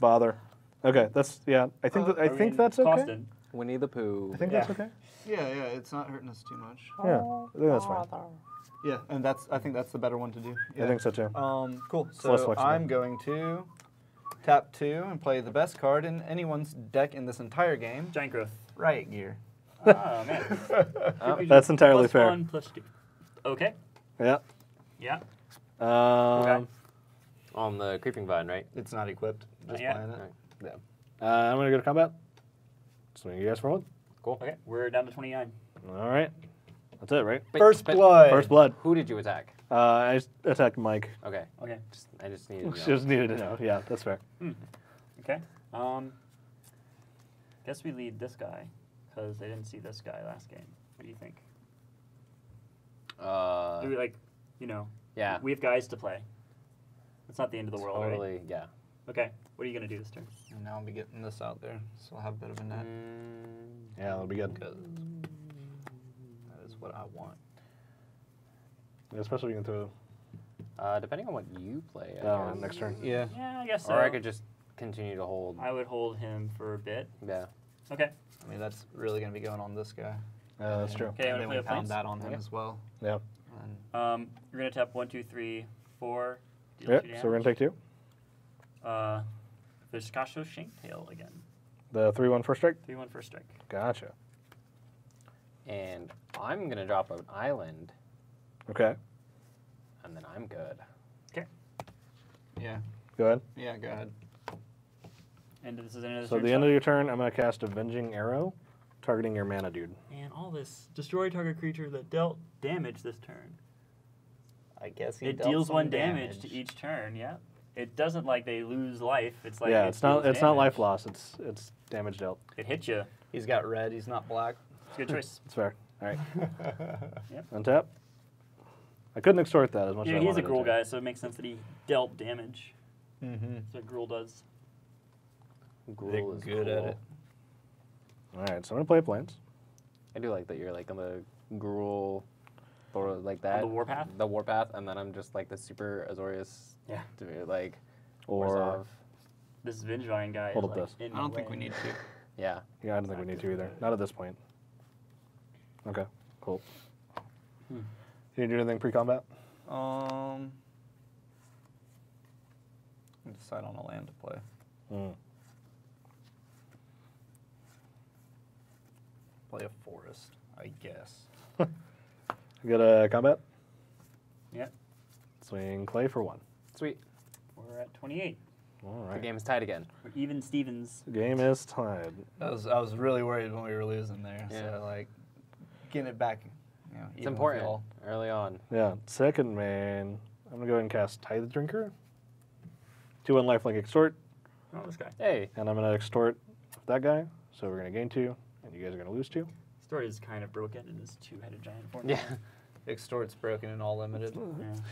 bother. Okay, that's yeah. I think Are we think in that's okay. Boston? Winnie the Pooh. I think Yeah. that's okay. Yeah, it's not hurting us too much. Yeah, I think that's fine. Yeah, and I think that's the better one to do. Yeah. I think so too. Cool. less So flexible. I'm going to tap 2 and play the best card in anyone's deck in this entire game, Giant growth. Riot Gear. Oh man. That's entirely Plus fair. 1, +2. Okay. Yeah. Yeah. Um, On the creeping vine, right? It's not equipped. Just yet. playing it. Alright. yeah. I'm gonna go to combat. Swing you guys forward. Okay. We're down to 29. All right. That's it, right? Wait, First but blood. First blood. Who did you attack? I just attacked Mike. Okay. Okay. I just needed to know. Just needed to know. Yeah, that's fair. Okay. Guess we lead this guy because they didn't see this guy last game. What do you think? Do we, like, you know, Yeah. we have guys to play. It's not the end of the world, right? Totally, yeah. Okay. What are you gonna do this turn? And now I'll be getting this out there, so I'll have a bit of a net. Yeah, that'll be good. Because that is what I want. Especially you can throw. Depending on what you play, I Oh, guess. next turn. Yeah. Yeah, I guess so. Or I could just continue to hold. I would hold him for a bit. Yeah. Okay. I mean, that's really going to be going on this guy. That's true. Okay, I'm And gonna then play we a planes. pound that on him Yeah. as well. Yeah. And You're gonna tap 1, 2, 3, 4. Deal Yep. 2 So we're gonna take two. There's Kasho Shanktail again. The 3/1 first strike. 3-1 first strike. Gotcha. And I'm going to drop an island, Okay. and then I'm good. Okay. yeah. Go ahead. Yeah, go ahead. And this is another So at the end of your turn, I'm gonna cast Avenging Arrow, targeting your mana dude. And all this destroy target creature that dealt damage this turn. I guess It deals 1 damage to each turn. Yeah. It doesn't like they lose life. It's like yeah, it it's not deals not life damage. loss. It's damage dealt. It hits you. He's got red. He's not black. It's a good choice. It's fair. All right. Yep. Untap. I couldn't extort that as much as I Yeah, he's a wanted Gruul to. guy, so it makes sense that he dealt damage. Mm-hmm. That's what Gruul does. Gruul is good at it. All right, so I'm gonna play Plains. I do like that you're like on the Gruul, or like that. the Warpath? The Warpath, and then I'm just like the super Azorius. Yeah. To be like, Or Orzhov. This Vengevine guy Hold is up like this. in I don't the think we way. need to. Yeah. yeah, I don't think we need to either. Not at this point. Okay, cool. Hmm. You need to do anything pre-combat? Decide on a land to play. Mm. Play a forest, I guess. You got a combat? Yep. Swing clay for 1. Sweet. We're at 28. All The right. game is tied again. We're even Stevens. The game is tied. I was really worried when we were losing there. Yeah. So like, getting it back. You know, It's even with important y'all. early on. Yeah, second main. I'm gonna go ahead and cast Tithe Drinker. 2-1 lifelink extort, Oh, this guy. Hey. and I'm gonna extort that guy. So we're gonna gain 2, and you guys are gonna lose 2. Story is kind of broken in this two-headed giant form. Yeah. Extort's broken and all limited.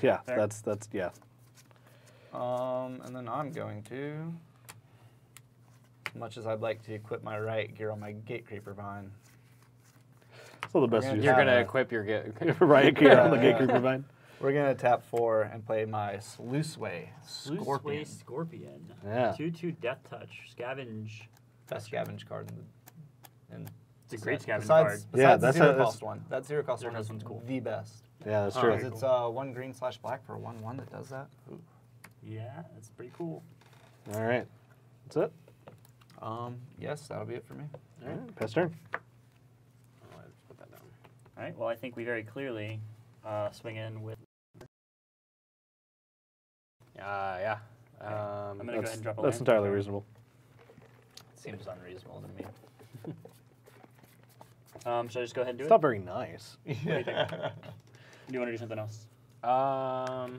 Yeah, Fair. that's yeah. And then I'm going to, as much as I'd like to equip my right gear on my Gatecreeper Vine, Still the best gonna use. You're Yeah, gonna that- equip your right here on the Gatecreeper Vine. we're going to tap 4 and play my Sluiceway Scorpion. Sluiceway Scorpion. Yeah. 2/2 Death Touch. Scavenge. Best scavenge card in It's a great scavenge besides, card. Besides Yeah, the that's zero a- cost one. That zero cost Zero one cost is one's cool. the best. Yeah, that's Oh, true. Because it's 1 green/black for a 1/1 that does that. Ooh. Yeah, that's pretty cool. All right, that's it. Yes, that'll be it for me. All right, pass turn. Oh, I just put that down. All right. Well, I think we very clearly swing in with. Yeah. I'm gonna go ahead and drop a That's land. entirely reasonable. Seems unreasonable to me. Should I just go ahead and do It's it? not very nice. What do you think? Do you want to do something else? Part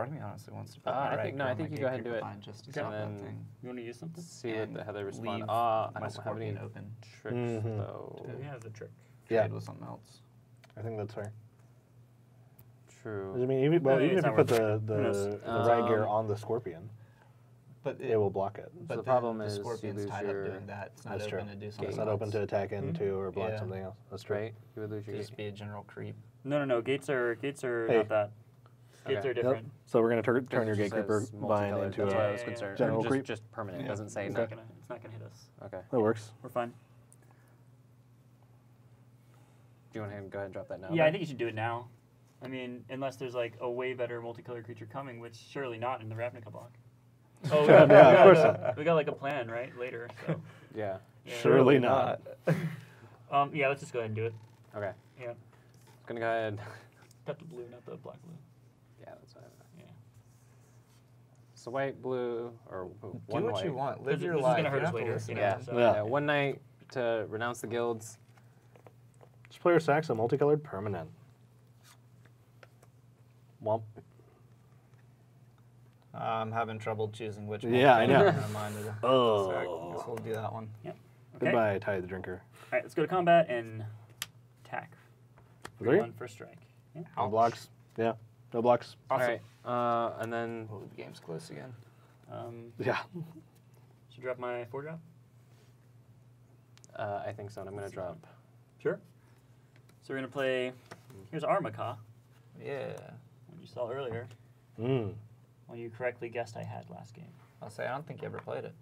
of me honestly wants to put I my right think- no, gear I on think my you go ahead and do Gatekeeper it. Vine just to Okay. stop that And then- thing. You want to use something? See And what how they respond. leave I my don't have any Scorpion open. tricks Mhm. though. We have the trick. Yeah. Trade with something else. I think that's fair. I True. mean, even, well, I mean, even it's if you not put worth the, Who knows? the right gear on the Scorpion, But it will block it. But the problem the is you Scorpion's lose tied your- up doing that. It's not That's open true. to do It's something not open else. to attack into or block Yeah. something else. That's true. Right? You would lose your Just be a general creep. No. Gates are Hey. not that. Gates Okay. are different. Yep. So we're going to turn your It just Gatekeeper says Vine multicolored, into that's why I a... was Yeah, concerned. General just, creep? Just permanent. It Yeah. doesn't say It's no. not gonna hit us. Okay. That works. We're fine. Do you want to go ahead and drop that now? Yeah, I then? think you should do it now. I mean, unless there's like a way better multicolored creature coming, which surely not in the Ravnica block. Oh, Yeah, of course not. We got like a plan, right? Later. So. Yeah. Yeah. Surely not. Yeah, let's just go ahead and do it. Okay. Yeah. Gonna go ahead. Got the blue, not the black blue. Yeah, that's fine. Yeah. So white, blue, or Do one what white. you want. Live This your is life. gonna hurt You us don't have to later, listen you to know, them. so- Yeah. Yeah, one night to renounce the guilds. This player sacks a multicolored permanent. Womp. I'm having trouble choosing which one. Yeah, I know. Mine is. Oh. So I guess we'll do that one. Okay. Goodbye, Tithe Drinker. All right, let's go to combat and attack. Three? 1 for strike. Yeah. No blocks. Yeah, no blocks. Awesome. All right. And then Oh, the game's close again. Yeah. Should drop my 4-drop? I think so. And I'm gonna drop. Sure. So we're gonna play. Here's Armaka, Yeah. one you saw earlier. Mm. One you correctly guessed I had last game. I'll say I don't think you ever played it.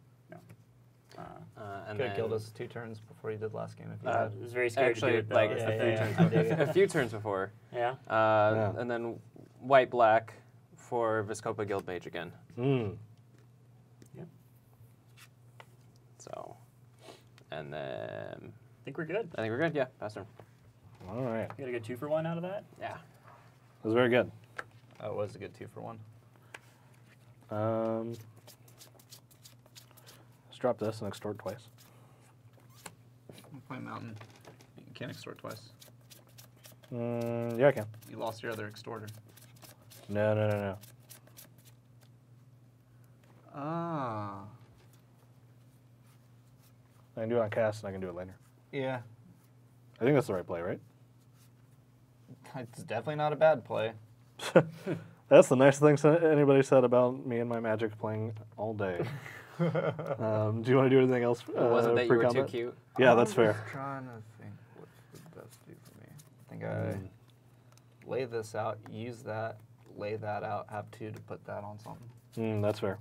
And Could have killed then- us 2 turns before you did last game if you It had. was very scary Actually, to do it though. like Yeah, a few yeah, turns yeah. before. A few turns before. Yeah. Yeah. And then white, black for Viscopa Guild Mage again. Mm. So, and then I think we're good. I think we're good. Yeah, pass turn. All right. We got a good 2-for-1 out of that. Yeah. That was very good. That was a good 2-for-1. Let's drop this and extort twice. I'll play Mountain. You can't extort twice. Yeah, I can. You lost your other extorter. No. Ah. I can do it on cast and I can do it later. Yeah. I think that's the right play, right? It's definitely not a bad play. That's the nicest thing anybody said about me and my Magic playing all day. Do you want to do anything else? Wasn't that you were too pre-combat? cute? Yeah, that's fair. I'm trying to think what's the best do for me. I think I lay this out, use that, lay that out, have 2 to put that on something. That's fair.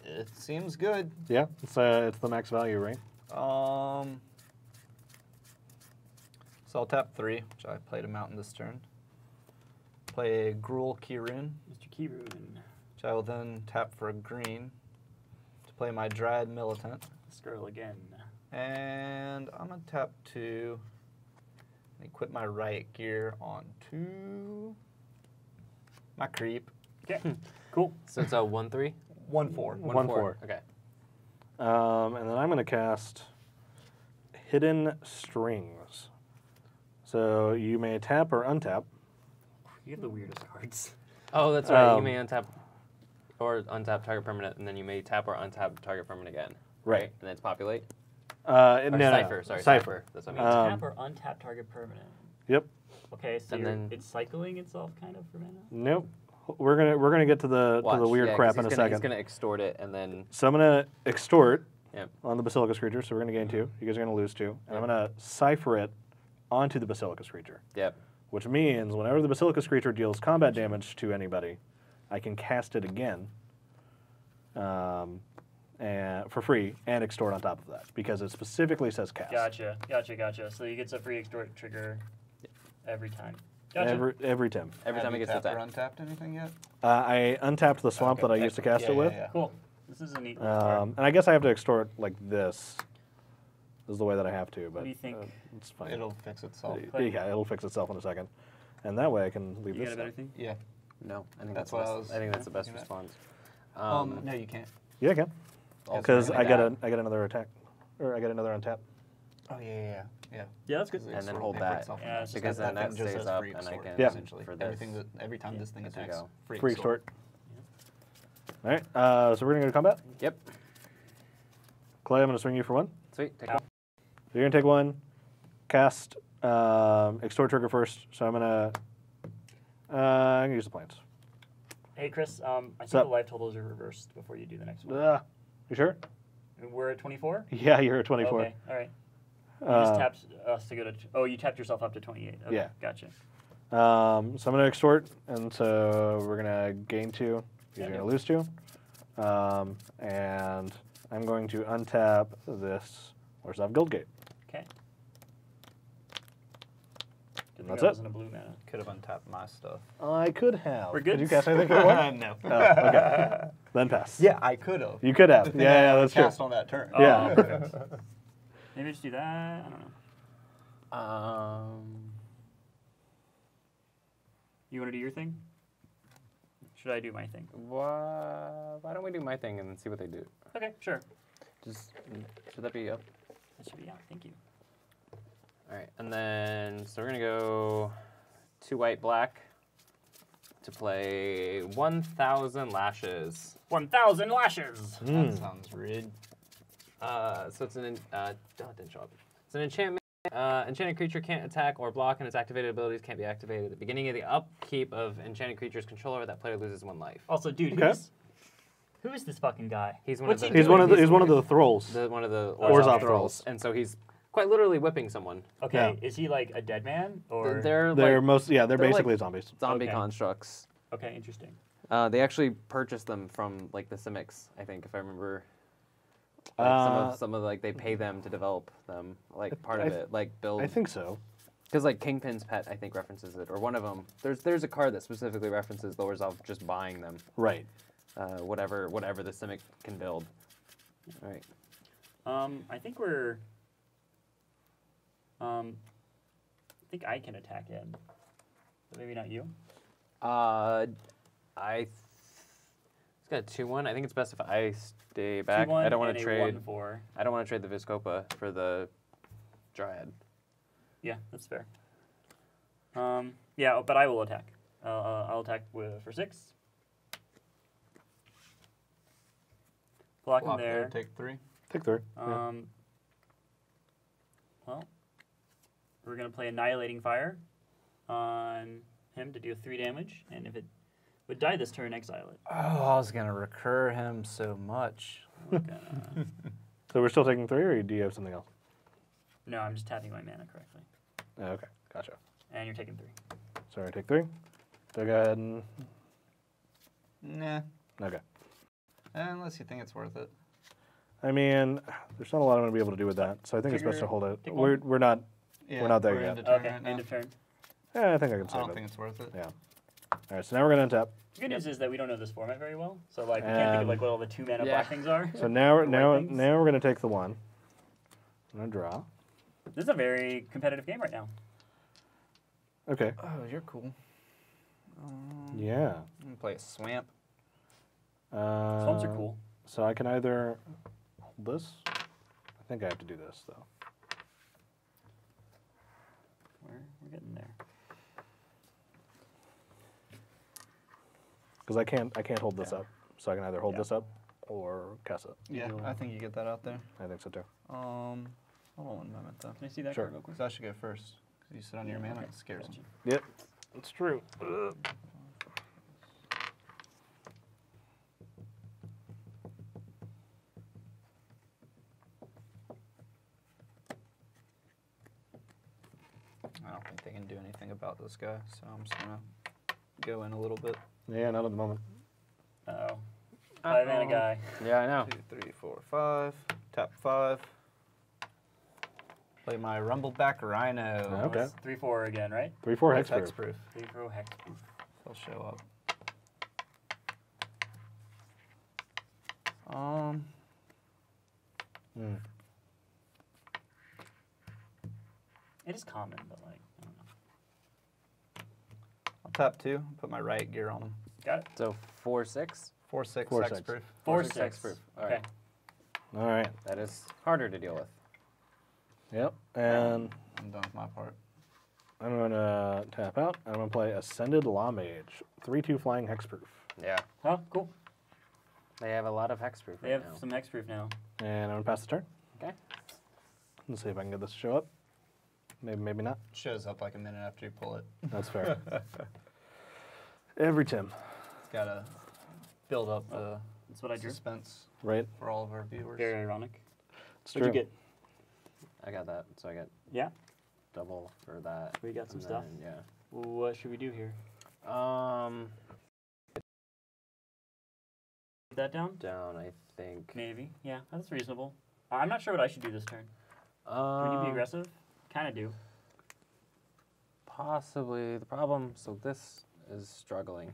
It seems good. Yeah, it's the max value, right? So I'll tap 3, which I played a mountain this turn. Play a Gruul Kirun, Mr. Kirun. which I will then tap for a green to play my Dryad Militant. Skirl again. And I'm going to tap 2 and equip my riot gear onto my creep. Okay, cool. So it's a 1/3? 1/4. 1/4. Okay. And then I'm going to cast Hidden Strings. So you may tap or untap. You have the weirdest cards. Oh, that's right. You Um, may untap or untap target permanent, and then you may tap or untap target permanent again. Right. And then it's populate. Or Cipher. Sorry, Cipher. That's what You I mean. tap or untap target permanent. Yep. Okay, so And then- it's cycling itself kind of for mana? Nope. We're gonna get to the Watch, weird yeah, 'cause crap he's in a gonna, second. He's gonna extort it, and then So I'm gonna extort Yep. on the Basilicus creature, so we're gonna gain 2. You guys are gonna lose 2, and I'm gonna cipher it onto the Basilicus creature. yep. Which means whenever the Basilicus creature deals combat damage to anybody, I can cast it again, and for free, and extort on top of that because it specifically says cast. Gotcha. So you get a free extort trigger every time. Gotcha. Every time. Every time it gets tapped or attacked. untapped anything yet? I untapped the swamp Okay, that I used to cast it with, Cool. This is a neat little card. and I guess I have to extort like this. This is the way that I have to, but What do you think? it's fine. It'll fix itself. Yeah, it'll fix itself in a second, and that way I can leave You this. got a better up. thing? Yeah. No, I think That's that's, what the I best. was I think that's the best thinking of. response. No, you can't. Yeah, I can, Also, because you're I gonna get another attack, or I get another untap. Oh, yeah. Yeah, that's good. And then hold that. Yeah, it's just Because then that stays up, and I can Yeah. essentially. for Everything this. every time this thing as we attacks, go. Free extort. All right, so we're gonna go to combat. Yep. Clay, I'm gonna swing you for 1. Sweet. Take Ow. one. So you're gonna take 1, cast extort trigger first. So I'm gonna use the planes. Hey, Chris, I think Sup? the life totals are reversed before you do the next one. You sure? We're at 24? Yeah, you're at 24. Okay, all right. You just Uh, tapped us to go to... Oh, you tapped yourself up to 28. Okay, Yeah. Gotcha. so I'm gonna extort, and so we're gonna gain 2. You're Yeah. gonna lose 2, and I'm going to untap this Orzhov Guildgate. Okay. Good thing That's that it. wasn't a blue mana. Could have untapped my stuff. I could have. We're good? Did you cast anything for 1? No. Oh, okay. Then pass. Yeah, I could have. You could have. The thing Yeah, I that's true. cast on that turn. Yeah. Oh, perfect. Maybe just do that. I don't know. You want to do your thing? Should I do my thing? Why don't we do my thing and then see what they do? Okay, sure. Just should that be up? That should be out. Thank you. All right, and then so we're gonna go 2 white black to play 1,000 lashes. 1,000 lashes! That sounds rid. So it's an it didn't show up. It's an enchantment. Enchanted creature can't attack or block, and its activated abilities can't be activated at the beginning of the upkeep of enchanted creature's controller. That player loses 1 life. Also, dude, Okay. who is this fucking guy? He's one What's of he the. He's doing? one of the thralls. One of the Orzhov Orzhov thralls. and so he's quite literally whipping someone. Okay, Yeah. Is he like a dead man? Or They're They're like they're they're basically like- zombies. zombie Okay. constructs. Okay, interesting. They actually purchased them from like the Simics, I think, if I remember. Like, some of like they pay them to develop them, like part of it, like build. I think so. Because like Kingpin's pet, I think references it, or one of them. There's a card that specifically references the Orzhov just buying them. Right. Whatever the Simic can build. All right. I think we're. I think I can attack him. But maybe not you. It's got a 2/1. I think it's best if I stay back. 2/1 I don't want and to a trade. 1/4. I don't want to trade the Viscopa for the Dryad. Yeah, that's fair. Yeah, but I will attack. I'll attack for 6. Block him there. Take 3. Take 3. Yeah. Well, we're gonna play Annihilating Fire. on him to deal 3 damage, and if it would die this turn, exile it. Oh, I was gonna recur him so much. We're gonna- So we're still taking 3, or do you have something else? no, I'm just tapping my mana correctly. Oh, okay, gotcha. And you're taking 3. So I take 3. So go ahead and Nah. okay. Unless you think it's worth it. I mean, there's not a lot I'm gonna be able to do with that, so I think it's best Trigger, to hold it. take We're one. not. Yeah, not there we're yet. into turn Okay, right now. end of turn. Yeah, I think I can I save don't it. think it's worth it. Yeah. All right, so now we're gonna untap. The good news is that we don't know this format very well, so like we can't think of like what all the 2 mana Yeah. black things are. So now we're The now white things. now we're gonna take the 1. I'm gonna draw. This is a very competitive game right now. Okay. Oh, you're cool. Yeah. I'm gonna play a swamp. Swamps are cool. So I can either hold this. I think I have to do this though. We're getting there. Because I can't hold this Yeah. up. So I can either hold Yeah. this up or cast it. Yeah, I think you get that out there. I think so too. Hold on 1 moment though. Can I see that Sure. card real quick? Because I should go first. Because you sit on your mana, okay. it scares Gotcha. them. Yep, it's true. I don't think they can do anything about this guy, so I'm just gonna go in a little bit. Yeah, not at the moment. Uh-oh. 5 mana guy. Yeah, I know. 2, 3, 4, 5. Tap 5. Play my Rumbleback Rhino. Okay. 3/4 again, right? 3/4 It's hexproof. hexproof. 3/4 hexproof. He'll show up. Mm. It is common, but like, I don't know. I'll tap 2. Put my riot gear on him. Got it. So 4/6. 4/6 4/6. hexproof. 4/6 hexproof. All Okay. right. All right. That is harder to deal with. Yep. And I'm done with my part. I'm gonna tap out. I'm gonna play Ascended Law Mage. 3/2 flying hexproof. Yeah. Oh, cool. They have a lot of hexproof They right have now. some hexproof now. And I'm gonna pass the turn. Okay. Let's see if I can get this to show up. Maybe, maybe not. Shows up like a minute after you pull it. That's fair. Every Tim, It's gotta build up the That's what I drew. suspense right? for all of our viewers. Very ironic. It's What'd true. you get? I got that. So I get Yeah. double for that. We got some and stuff. then, What should we do here? yeah. Put that down? Down, I think. Maybe. Yeah, that's reasonable. I'm not sure what I should do this turn. Do we need to be aggressive? Kind of do. Possibly. The problem, so this is struggling.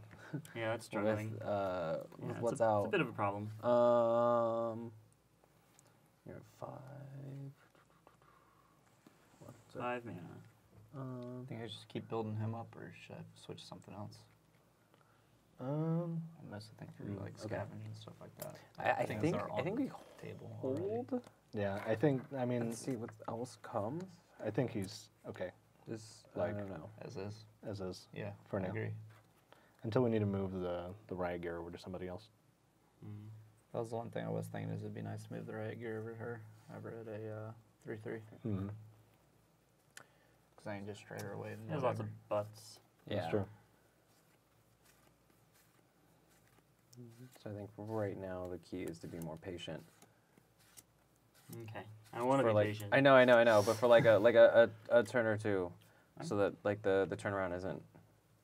Yeah, it's struggling. With, Yeah, with it's what's a, out. It's a bit of a problem. You're at 5. What's it? 5 mana. I think I just keep building him up, or should I switch to something else? I mostly think through like okay. scavenge and stuff like that. I Things think are on I think the we table already. hold Yeah, I think. I mean, and see what else comes. I think he's okay This Like- I don't know. As is. as is Yeah, for I now. agree. Until we need to move the riot gear over to somebody else. That was the one thing I was thinking, is it'd be nice to move the riot gear over to her, over at a 3/3. Mm-hmm. Because I can just trade her away. And There's lots whatever. of butts. Yeah. That's true. So I think right now the key is to be more patient. Okay. I want to For be like, patient. I know, but for like a turn or two, so that like the turnaround isn't.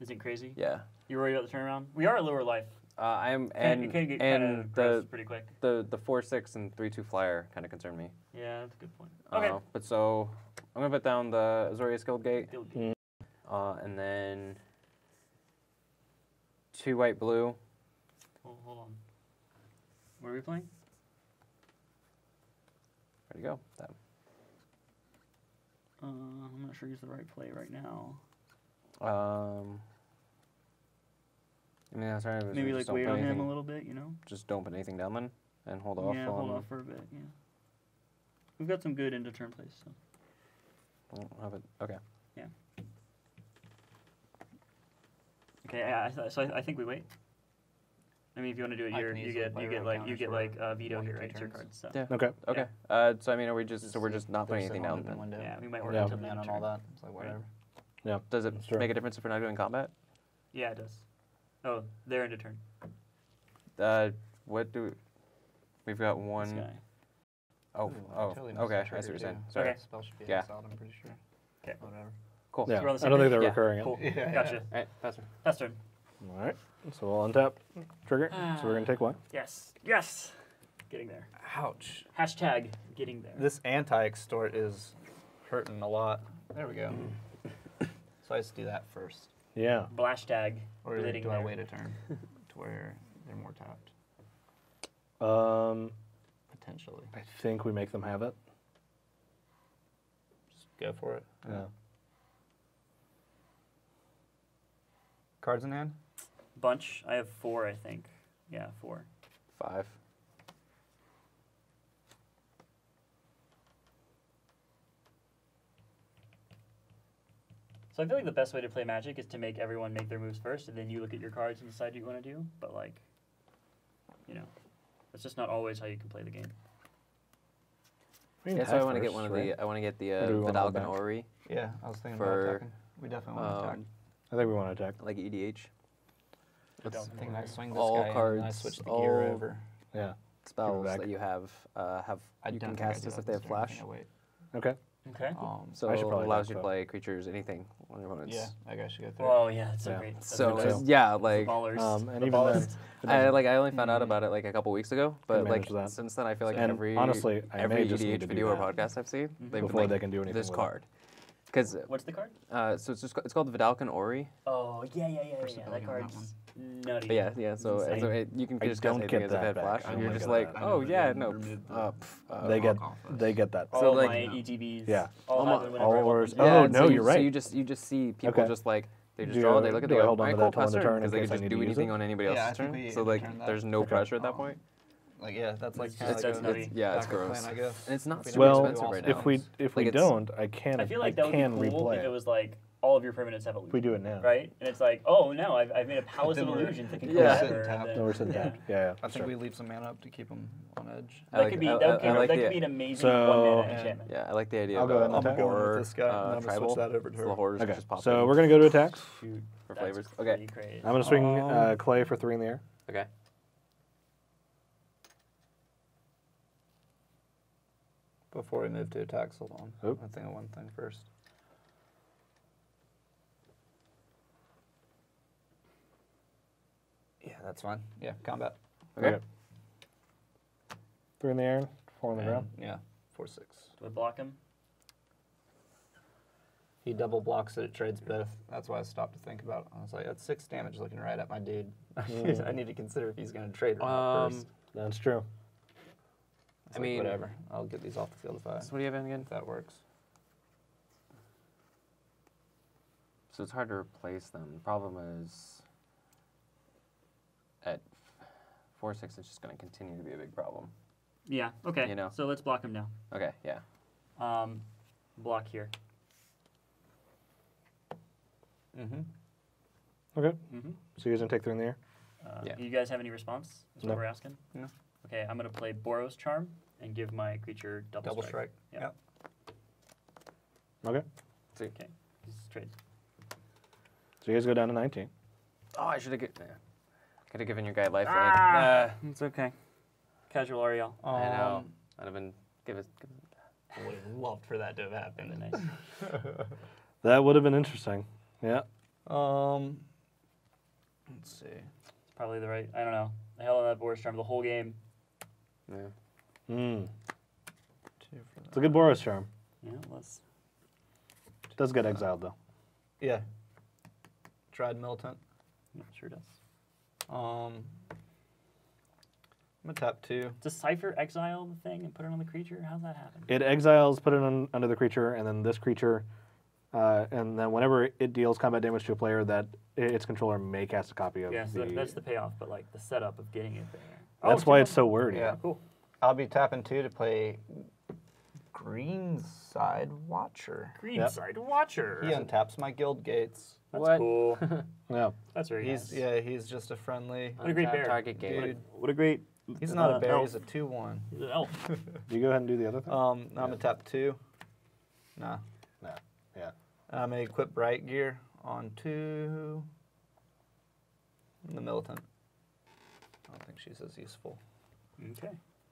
Isn't crazy? Yeah. You worried about the turnaround? We are at lower life. I'm It can get kind and of gross pretty quick. the 4/6 and 3/2 flyer kind of concern me. Yeah, that's a good point. Okay. But so I'm gonna put down the Azorius Guild Gate, Deal good. and then 2 white blue. Hold on. What are we playing? Ready to go. That. I'm not sure he's the right play right now. I mean, that's right. Maybe like wait on him a little bit, you know? Just don't put anything down then, and hold off Yeah, on. hold off for a bit, yeah. We've got some good end of turn plays, so. Don't have it. Okay. Okay, so I think we wait. I mean, if you want to do it I here, can you easily get play you get around like counters for veto 1 to here, 2 right? It's your turns. card, so. Yeah. Okay. Okay. So I mean, are we just so we're just not putting anything down then? Window. Yeah, we might Or work Yeah. into until the mana end of and all turn. that. It's like whatever. Yeah. Does it That's true. make a difference if we're not doing combat? Yeah, it does. Oh, they're into turn. What do we've got This one? guy. Oh, Totally missed okay. the I see what trigger, you're saying. too. Sorry. Okay. Spell should be Yeah. exiled, I'm pretty sure. Okay. Whatever. Cool. Yeah. we're on the I same don't think page? they're Yeah. recurring it. Cool. Yeah. Gotcha. All right, faster. Pass turn. All right. So we'll untap trigger. So we're gonna take one. Yes. Yes. Getting there. Ouch. Hashtag getting there. This anti-extort is hurting a lot. There we go. So I just do that first. Yeah. Blash tag. Or getting do I there. wait a turn to where they're more tapped? Potentially. I think we make them have it. Just go for it. Yeah. Cards in hand? Bunch. I have 4, I think. Yeah, 4. 5. So I feel like the best way to play Magic is to make everyone make their moves first, and then you look at your cards and decide what you want to do. But like, you know, that's just not always how you can play the game. We can Yeah, so attack I want to get first, one of right? the. I want to get the Or do we wanna hold Vidalcan back? Ori, Yeah, I was thinking For, about attacking. We definitely want to attack. I think we want to attack. like EDH. But don't I think I swing this all guy and I cards, switch the all- gear over. Yeah. Spells back. that you have I you don't can think I cast do this have if they have this turn. I flash. think I wait. Okay. Okay. So I should it probably allows attack, you to though. play creatures, anything on your opponent's. Yeah, I guess you go through. Oh yeah, that's so Yeah. great. That's So really so- cool. yeah, The like ballers. And the even ballers. then, it I doesn't- I only found out about it like a couple weeks ago, but like manage that. since then I feel like And every honestly, I every may just need EDH to do video or that podcast I've seen, they've been before like, they can do anything this with card. Because What's the card? so it's called the Vidalcan Ori. Oh yeah. First That ability on that card's nutty. But yeah. So, Insane. you can I just don't cast get anything as if it that had back. flash, I and you're don't just get like, that. oh yeah, no. they get Block off they get that. All like- my ETBs. Yeah. All happen whenever all I want orders- them to. Oh, Yeah, and no, so you're right. So you just see people Okay. just like they just Do draw, I- they look at do it, I go, hold on alright, to cool, that till pass end of turn, turn in because they case can I just need do to use anything it? on anybody Yeah, I else's think turn. we So end like turn that. there's no Okay. pressure at that point. Like, yeah, that's like That's kinda nutty. good Yeah, it's backup gross. plan, I guess. And it's not If we super don't Well, do expensive right all now. if we Like, it's- don't, I can I feel like that would can be cool replay if it it. was like all of your permanents have illusion. We do it now. Right? And it's like, oh no, I've made a palace of then we're- illusion thinking Yeah. forever. Sit tapped. and No, we're sitting then- down. Yeah. I think sure. we leave some mana up to keep them on edge. That could be that could be an amazing So- 1 mana Yeah. enchantment. Yeah, I like the idea I'll of go ahead and I'm attack. going horror with this guy, and I'm gonna tribal. switch that over to So the her. horrors Okay. just pop So in we're gonna go to attacks. Shoot, for that's flavors. pretty Okay. crazy. I'm gonna swing clay for 3 in the air. Okay. Before we move to attacks, hold on. Oop. I think of one thing first. Yeah, that's fine. Yeah, combat. Okay. 3 in the air, 4 on the ground. Yeah, 4/6. Do I block him? He double blocks it, it trades both. That's why I stopped to think about it. I was like, that's 6 damage looking right at my dude. I need to consider if he's going to trade or not first. That's true. It's I like, mean- whatever. I'll get these off the field So what do you have in again? if that works. So it's hard to replace them. The problem is at 4/6, it's just going to continue to be a big problem. Yeah. Okay. You know. So let's block him now. Okay, yeah. Block here. Mm-hmm. Okay. Mm-hmm. So you guys gonna take 3 in the air? Yeah. Do you guys have any response? Is No. what we're asking. No. Okay. I'm gonna play Boros Charm and give my creature double strike. Yeah. Okay. Okay. This is trade. So you guys go down to 19. Oh, I should have could have given your guy lifelink. It's okay. Casual Ariel. I know. I'd have been I would have loved for that to have happened. Nice. That would have been interesting. Yeah. Let's see. It's probably the right. I don't know. I held on that Boros Charm the whole game. yeah. Mm. 2 for It's that. a good Boros charm. Yeah, it was. Does get exiled though. Yeah. Tried Militant. Yeah, sure does. I'm gonna tap 2. Decipher exile the thing and put it on the creature? How's that happen? It exiles, put it under the creature, and then this creature, and then whenever it deals combat damage to a player, that its controller may cast a copy of Yeah, so the. that's the payoff, but like the setup of getting it there. That's why it's so wordy. Yeah. Cool. I'll be tapping 2 to play Greenside Watcher. Greenside Watcher. He untaps my guild gates. That's What? cool. Yeah. That's very He's nice. he's just a friendly What a great Untap bear. target game. dude. What a great. He's not a bear. elf. He's a 2/1. He's an elf. Do you go ahead and do the other thing? I'm gonna tap 2. Nah. No. Yeah. I'm going to equip Bright Gear onto the Militant. I don't think she's as useful. Okay.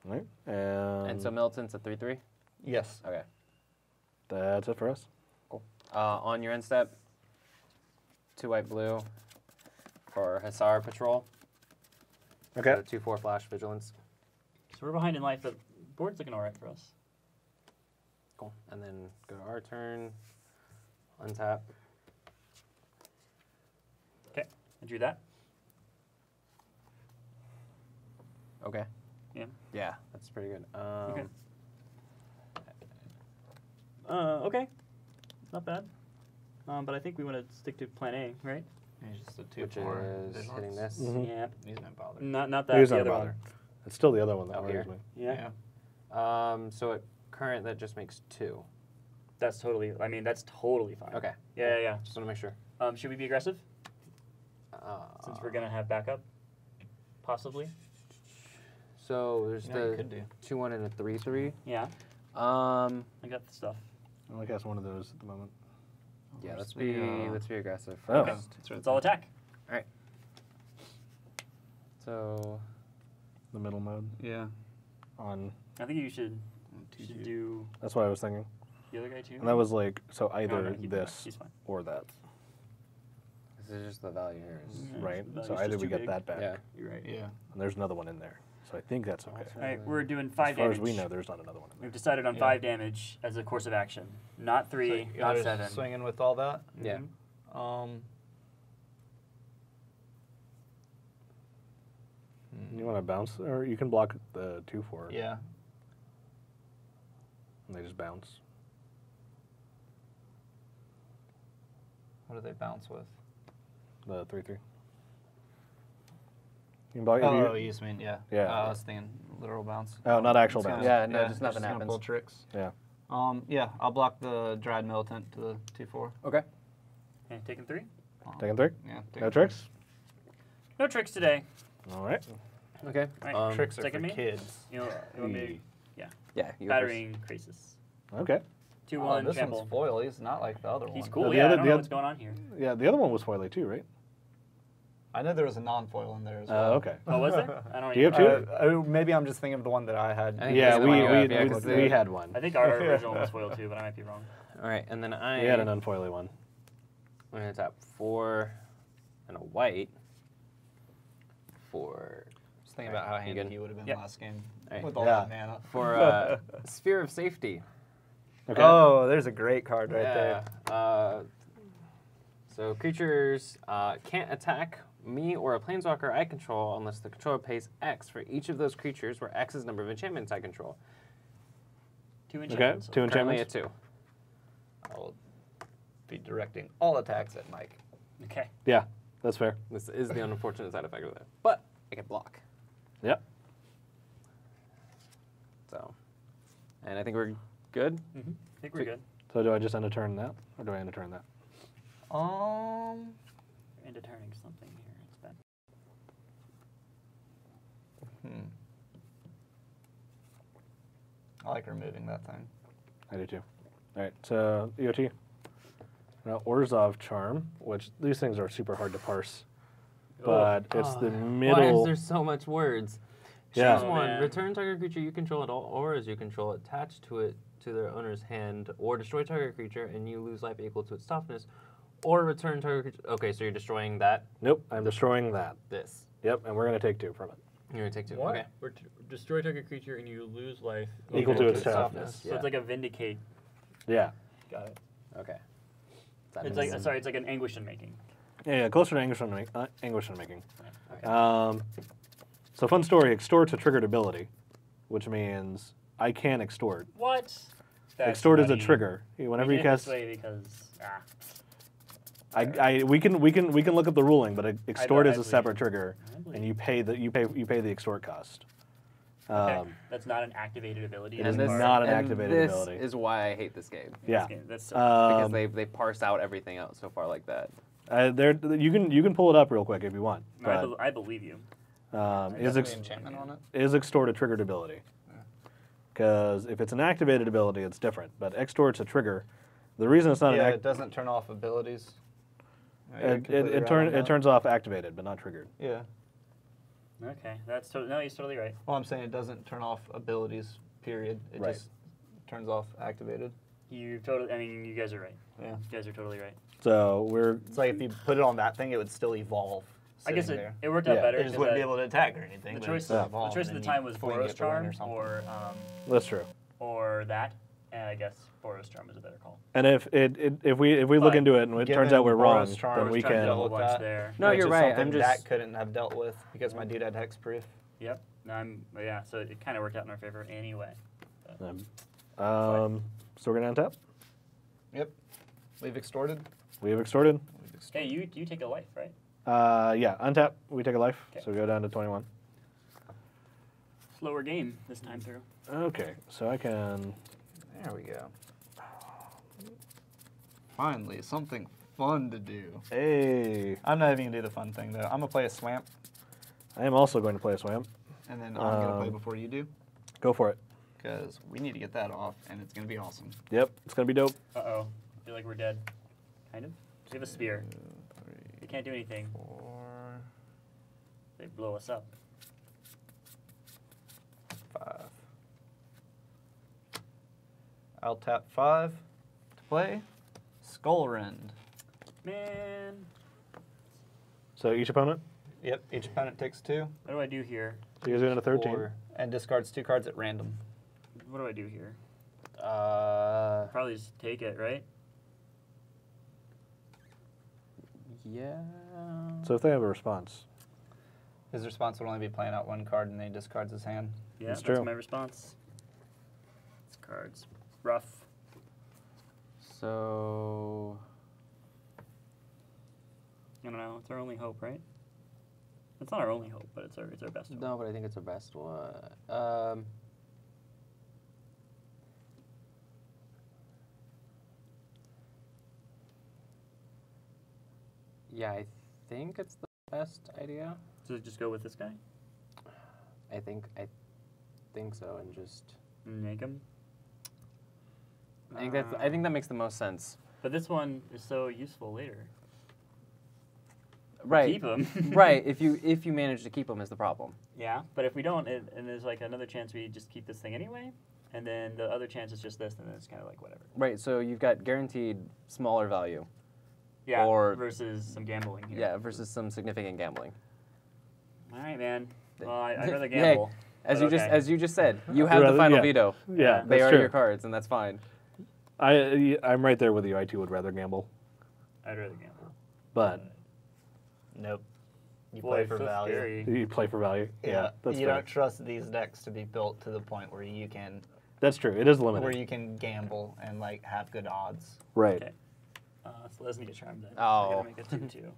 All right. And so Militant's a 3/3? Yes. Okay. That's it for us. Cool. On your end step, 2 white blue for Hussar Patrol. Okay. So 2/4 flash vigilance. So we're behind in life, but board's looking all right for us. Cool. And then go to our turn. Untap. Okay. I drew that. Okay. Yeah. Yeah, that's pretty good. Okay. Okay. Not bad. But I think we want to stick to plan A, right? He's just a Which 2/4 is hitting vigilance. this. Mhm. Yeah. He's not bothered. Not that. He's the not other bothered. one. It's still the other one that Oh, worries here? me. Yeah. So at current, that just makes 2. That's totally. I mean, that's totally fine. Okay. Yeah. Just want to make sure. Should we be aggressive since we're gonna have backup? Possibly. So there's You know what you the could do. 2/1 and a 3/3. Yeah. Um. I got the stuff. I only cast one of those at the moment. Yeah. Where's Let's be aggressive. Oh. First. It's all attack. So The middle mode Yeah. on. I think you should do That's what I was thinking. the other guy too. And that was like, so No, I'm either gonna keep him back. this He's fine. or that, this is just the value here. Yeah, right? the So value's either just we too get big. that back, Yeah. You're right. Yeah. and there's another one in there. So I think that's okay. All right, we're doing 5 As far damage. as we know, there's not another one in there. We've decided on Yeah. 5 damage as a course of action. Not 3, So not you're 7. swinging with all that. Yeah. Mhm. You want to bounce, or you can block the 2/4. Yeah. And they just bounce. What do they bounce with? The 3/3. You can block. Oh, you just mean, yeah. Yeah. I was thinking literal bounce. Oh, not actual It's gonna- bounce. Yeah, no, just it's nothing gonna happens. pull tricks. Yeah. Yeah, I'll block the Dried Militant to the 2/4. Okay. Okay, taking 3. Taking 3. Yeah. No tricks. No tricks today. All right. Okay. Right. Tricks are second for me? kids. You want me to Yeah. You go first. battering Crisis. Okay. 2/1 this trample. one's foil. He's not like the other one. He's cool. The Yeah, other- I don't the know oth- what's going on here. Yeah, the other one was foily too, right? I know there was a non-foil in there as well. Okay. Oh, was there? I don't Do you even have two? Maybe I'm just thinking of the one that I had. I think Yeah, this is the one you have, yeah, we 'cause we had one. I think our original was foil too, but I might be wrong. All right, and then I. We had an unfoily one. I'm gonna tap 4 and a white for Just thinking about how You handy good? he would have been Yep. last game Alright. with all Yeah. that mana. Sphere of Safety. Okay. Oh, there's a great card right Yeah. there. So creatures can't attack me or a planeswalker I control unless the controller pays X for each of those creatures, where X is the number of enchantments I control. 2 Okay. enchantments. 2 Currently enchantments. at 2. I'll be directing all attacks at Mike. Okay. Yeah, that's fair. This is the unfortunate side effect of that, but I can block. Yep. So, and I think we're good. I think we're good. So do I just end a turn that, or do I end a turn that? We're into turning something here. It's bad. I like removing that thing. I do too. All right, so EOT. Now, Orzhov Charm, which these things are super hard to parse, but it's the Why is middle. there so much words? Yeah. Choose Oh, one. man. Return target creature you control and all auras you control attached to it to their owner's hand, or destroy target creature and you lose life equal to its toughness, or return target creature. Okay, so you're destroying that. Nope, I'm destroying that. This. Yep, and we're gonna take 2 from it. You're gonna take 2. What? Okay. Destroy target creature and you lose life. Equal to its toughness. So it's like a vindicate. Yeah. Got it. Okay. That It's means- like sorry, it's like an anguish in making. Yeah, closer to anguish in making. Okay. So fun story, extort's a triggered ability, which means I can extort. What? Extort is a trigger. Whenever you cast, because we can look up the ruling, but extort I is a believe separate you. trigger, I believe and you pay the extort cost. okay. That's not an activated ability. It as is a card. not an and activated this ability. is why I hate this game. Yeah. That's so Because they parse out everything out so far like that. You can pull it up real quick if you want. No, But I believe you. is enchantment on it? is extort a triggered ability? Because if it's an activated ability, it's different. But extort's a trigger, The reason it's not Yeah, an it doesn't turn off abilities. it turns off activated, but not triggered. Yeah. Okay, that's no, he's totally right. Well, I'm saying it doesn't turn off abilities. Period. It Right. just turns off activated. You totally. I mean, you guys are right. Yeah. You guys are totally right. So we're It's like if you put it on that thing, it would still evolve. I guess sitting there. it worked out Yeah. better. It just 'cause wouldn't be able to attack or anything. The but choice, it'd still the evolve, choice and at the then time was fling Boros it to win Charm or something. or that's true. or that, and I guess Boros Charm is a better call. And if we look But into it and it turns Given out we're wrong, Boros Charm, then we trying to A can. deal whole with bunch that. there. No, Which you're is right. something I'm just. that couldn't have dealt with because my dude had hexproof. Yep. Yeah. So it kind of worked out in our favor anyway. So we're gonna untap. Yep. We've extorted. We have extorted. Hey, you take a life, right? Yeah, untap. We take a life, Okay. so we go down to 21. Slower game this time through. Okay, so I can. There we go. Finally, something fun to do. Hey, I'm not even gonna do the fun thing though. I'm gonna play a swamp, I am also going to play a swamp. and then I'm gonna play Um, before you do, Go for it. because we need to get that off, and it's gonna be awesome. Yep, it's gonna be dope. Uh-oh. I feel like we're dead. Kind of. We have a spear. 2, 3, We can't do anything. 4, They blow us up. 5. I'll tap 5 to play Skullrend. Man. So each opponent. Yep. Each opponent takes 2. What do I do here? So you guys doing a 13. 4, and discards 2 cards at random. What do I do here? Probably. Probably just take it, right? Yeah. So if they have a response, His response would only be playing out 1 card, and then he discards his hand. Yeah, That's that's true. my response. It's cards. Rough. So. I don't know. It's our only hope, right? It's not our only hope, but it's our best hope. No, but I think it's the best one. Yeah, I think it's the best idea. So just go with this guy? I think so, and just. Make him? I think that makes the most sense. But this one is so useful later. Right. Keep him. Right. If you manage to keep them is the problem. Yeah, but if we don't, and there's like another chance we just keep this thing anyway, and then the other chance is just this, and then it's kind of like whatever. Right. So you've got guaranteed smaller value. Yeah, Or- versus some gambling here. Yeah, versus some significant gambling. All right, man. Well, I'd rather Yeah, gamble. As but you okay. just said, you have the final yeah. veto. Yeah, They that's are true. your cards, and that's fine. I'm right there with you. I too would rather gamble, I'd rather gamble. but Nope. You Boy, play for so value. scary. you play for value. Yeah, that's you fair. don't trust these decks to be built to the point where you can That's true. It is limited. gamble and like have good odds. Right. Okay. So let's make a charm then. Oh. I gotta make a 2/2.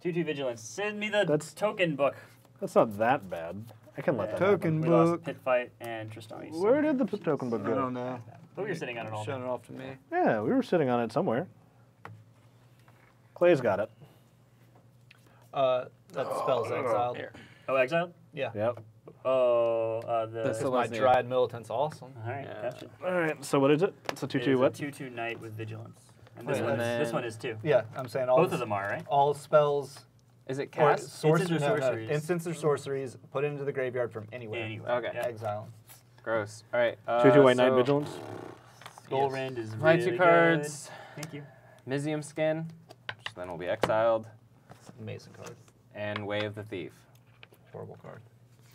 2/2 vigilance. Send me the That's- token book. That's not that bad. I can let that Token happen. We lost book. Pit Fight and Tristani. Where did the token book I go? don't know. But we were sitting on it all Showing day. it off to me. Yeah, we were sitting on it somewhere. Clay's got it. That spell's exiled. Here. Oh, exiled? Yeah. Yep. Oh, The Because Still my wasn't it. Dryad Militant's awesome. All right, Yeah. gotcha. All right. So what is it? It's a It 2/2. is What? a 2/2 knight with vigilance. And this, Wait, one, and this then- one is 2. Yeah, I'm saying all Both of them are, right? all spells Is it or cast? sorceries, Instants or sorceries. instants or sorceries put into the graveyard from anywhere. Anyway. Okay. Yeah. Exile. Gross. All right. 2/2 white knight so vigilance. Skullrend is Play really two cards. good. Thank you. Mizium Skin, which then will be exiled, It's an amazing card. and Wave the Thief. Horrible card.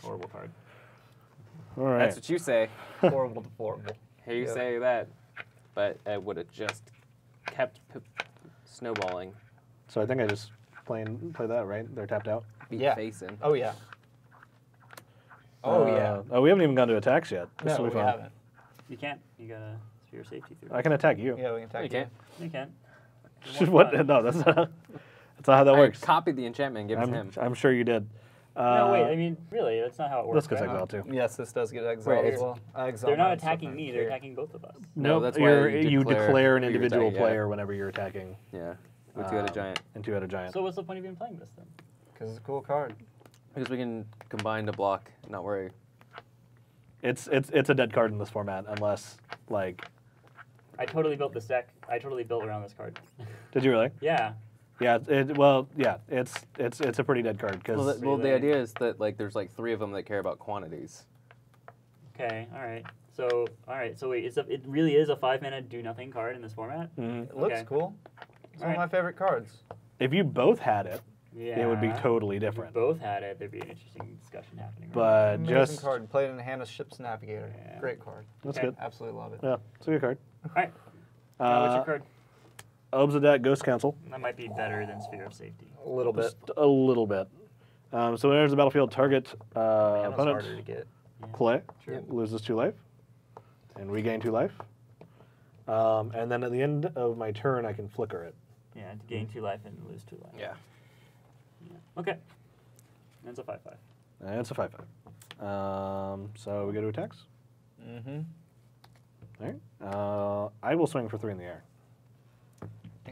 Horrible card. All right. That's what you say. Horrible to horrible. Here you Yeah. say that, but it would have just kept snowballing. So I think I just play that, right? They're tapped out. Be Yeah. facing. Oh yeah. Oh yeah. Oh, we haven't even gone to attacks yet. This No, will we be fun. haven't. You can't. You gotta sphere safety through. I can attack you. Yeah, we can attack You can't. You can. What? No, that's not how that works. I copied the enchantment and gave it to him. I'm sure you did. No, wait. I mean, really, that's not how it works. This gets right? exiled too. Yes, this does get exiled Wait, as well. I exile They're not mine, so attacking I'm me. here. They're attacking both of us. No, that's why you declare an who you're individual attacking, yeah. player whenever you're attacking. Yeah, with two-headed giant. And two-headed giant. So what's the point of even playing this then? Because it's a cool card. Because we can combine to block, not worry. It's a dead card in this format unless like I totally built this deck. I totally built around this card. Did you really? Yeah. Yeah. It's a pretty dead card because Well, the idea is that like there's like 3 of them that care about quantities. Okay. All right. So wait, it really is a 5-mana do nothing card in this format. It looks Okay. cool. It's one of Alright. my favorite cards. if you both had it, Yeah. it would be totally If we different. both had it, there'd be an interesting discussion happening. But Amazing just card. Played in the hand of Ship's Navigator. Yeah. Great card. that's Okay. good. Absolutely love it. Yeah, it's a good card. All right. What's your card? Obsidian Ghost Council. That might be better than Sphere of Safety. A little bit. Just a little bit. So when it enters the battlefield, target Mana opponent harder to get. play True. loses 2 life and regain 2 life. And then at the end of my turn, I can flicker it. Yeah, to gain 2 life and lose 2 life. Yeah. Okay. That's a 5/5. And it's a 5/5. So we go to attacks. Mm-hmm. All right. I will swing for 3 in the air.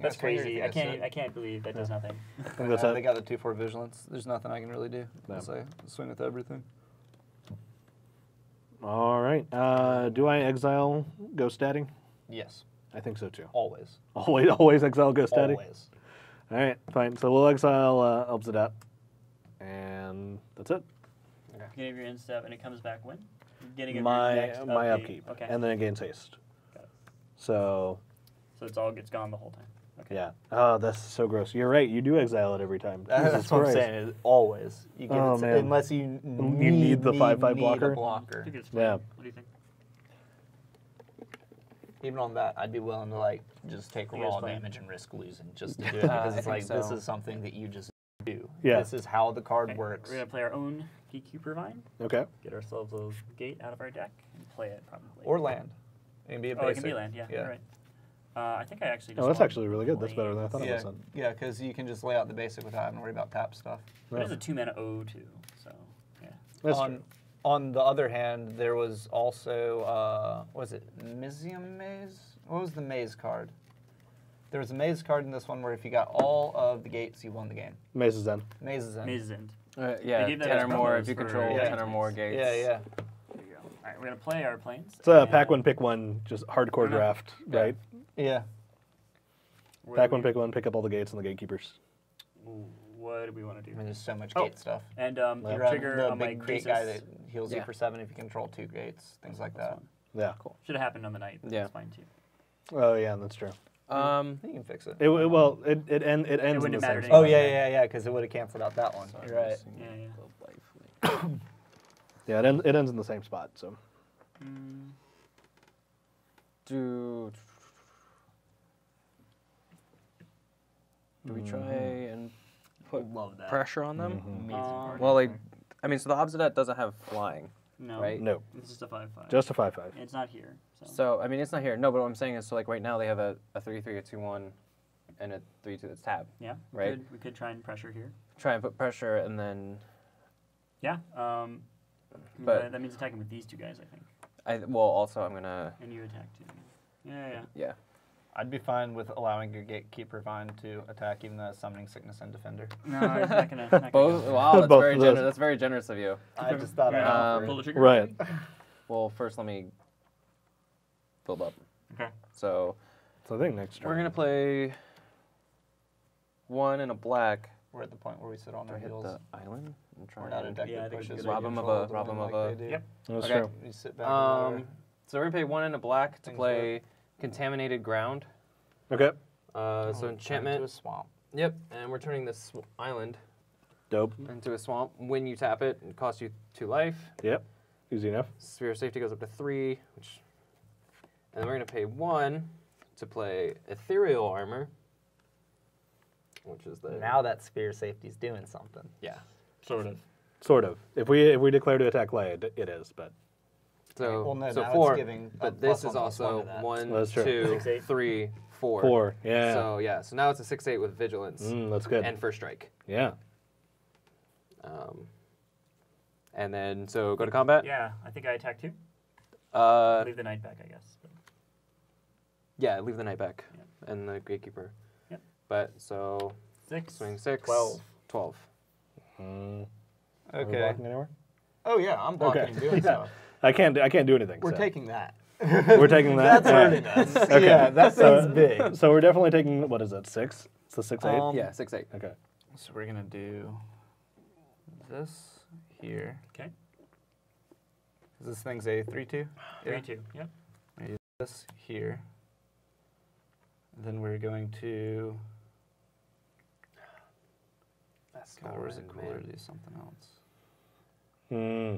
That's crazy. I can't believe that does nothing. I think that's They it. got the 2/4 vigilance. There's nothing I can really do. No. So swing with everything. All right. Do I exile Ghost Daddy? Yes. I think so too. Always. Always exile Ghost Daddy. Always. All right, fine. So we'll exile Obsidian, and that's it. Beginning of your end step, and it comes back when? Beginning of your My next upkeep, Okay. and then it gains haste. Got it. So So it's gone the whole time. Okay. yeah. Oh, that's so gross. You're right. You do exile it every time. Jesus That's what I'm Christ. saying. Is always. You give Oh, it man. unless you need the 5/5 blocker? a blocker. I think it's Yeah. fine. What do you think? Even on that, I'd be willing to like just take think it's raw fine. damage and risk losing just to do it because I it's think like this so. is something that you just do. Yeah. This is how the card Okay, works. We're gonna play our own Peacekeeper Vine. Okay. Get ourselves a gate out of our deck and play it probably. Or land. It can be a basic. Oh, it can be land. Yeah. Yeah. You're right. I think I actually. Oh, Just that's want actually really good. That's better than I thought it Yeah, was. Then. yeah, because you can just lay out the basic without having to worry about tap stuff. It Yeah. is a 2-mana O2, so yeah. That's on, true. on the other hand, there was also what was it Mizium Maze? What was the maze card? There was a maze card in this one where if you got all of the gates, you won the game. Maze is in. Maze is in. Maze's End. Yeah, gave that 10 as or more if promos you for- control Yeah. 10 or more gates. Yeah, yeah. There you go. All right, we're gonna play our planes. It's a and pack 1, pick 1, just hardcore Yeah. draft, Yeah. right? Yeah. what Pack do 1, we- pick 1, pick up all the gates and the gatekeepers. What do we want to do? I mean, there's so much Oh. gate stuff. And You have trigger the on my big gate Krasis. guy that heals you Yeah. for 7 if you control 2 gates, things like that. Yeah, cool. Should have happened on the night. But Yeah. That's fine too. Oh yeah, that's true. You can fix it. It ends in wouldn't the have same mattered spot. Oh yeah, because it would have canceled out that one. Sorry, You're right. missing Yeah, yeah. the life. Yeah, it ends in the same spot. So Do we try and put Love that. pressure on them? Amazing card. Well, like, I mean, so the Obsidian doesn't have flying, No. right? no, It's just a 5/5. just a 5/5. It's not here. So. So, I mean, it's not here. No, but what I'm saying is, so like right now they have a 3/3, a 2/1, and a 3/2 that's tab. Yeah. Right. We could try and pressure here. Try and put pressure, and then Yeah. But- that means attacking with these 2 guys, I think. well, also I'm gonna And you attack too. Yeah. yeah. I'd be fine with allowing your gatekeeper vine to attack even though it's summoning sickness and defender. No, it's not gonna. Not gonna Both. go. Wow, that's Both very of those. generous. That's very generous of you. I just thought I'd Yeah. offer Pull the it. trigger. Right. Well, first let me build up. Okay. So So I think next turn. we're gonna play 1 and a black. We're at the point where we sit on Do I our hit heels. the island and try We're not a and deck Yeah, I that think it's a pushes good rob him of control a- the rob win him of like a- they do. Yep. That's Okay. true. You sit back and lower. So we're gonna pay 1 and a black to Things play contaminated ground. Okay. So Turn enchantment. into a swamp. Yep, and we're turning this island Dope. into a swamp. When you tap it, it costs you 2 life. Yep. Easy enough. Sphere of Safety goes up to 3, which, and then we're gonna pay 1 to play Ethereal Armor, which is the Now that spear safety's doing something. yeah. Sort of. Sort of. If we declare to attack Leia, it is, but So Well, no, so now 4, it's giving a but this is +1/+1 also to that. 1, That's true. 2, 6, 8. 3, 4. 4. Yeah. So yeah, so now it's a 6/8 with vigilance That's good. and first strike. Yeah. And then so go to combat. Yeah, I think I attack too. Uh, Leave the knight back, I guess. But yeah, leave the knight back and the gatekeeper. Yep. But so 6. swing 6, 12. 12. Are we Okay. blocking anywhere? Oh yeah, I'm blocking Okay. and doing stuff. I can't do anything. We're so. taking that. We're taking that. That's hurting us. Okay. Yeah, that thing's big. So we're definitely taking, what is it, 6? It's a 6/8? Yeah, 6/8. Okay. So we're gonna do this here. Okay. This thing's a 3/2. 3-2. Yep. This here. And then we're going to. That's God, or is it cooler to do something else? Hmm.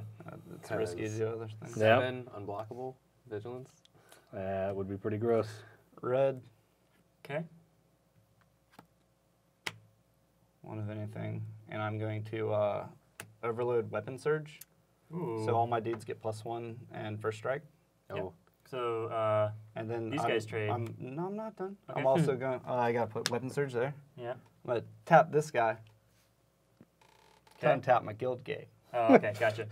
It's risky to do other things. Yeah. 7, unblockable, vigilance. That would be pretty gross. Red. Okay. One of anything, and I'm going to overload weapon surge. Ooh. So all my dudes get +1 and first strike. Yep. So, And then these guys trade. No, I'm not done. Okay. I'm also going. I gotta put weapon surge there. yeah. I'm gonna tap this guy. Okay. Untap my guild gate. Oh, okay, gotcha.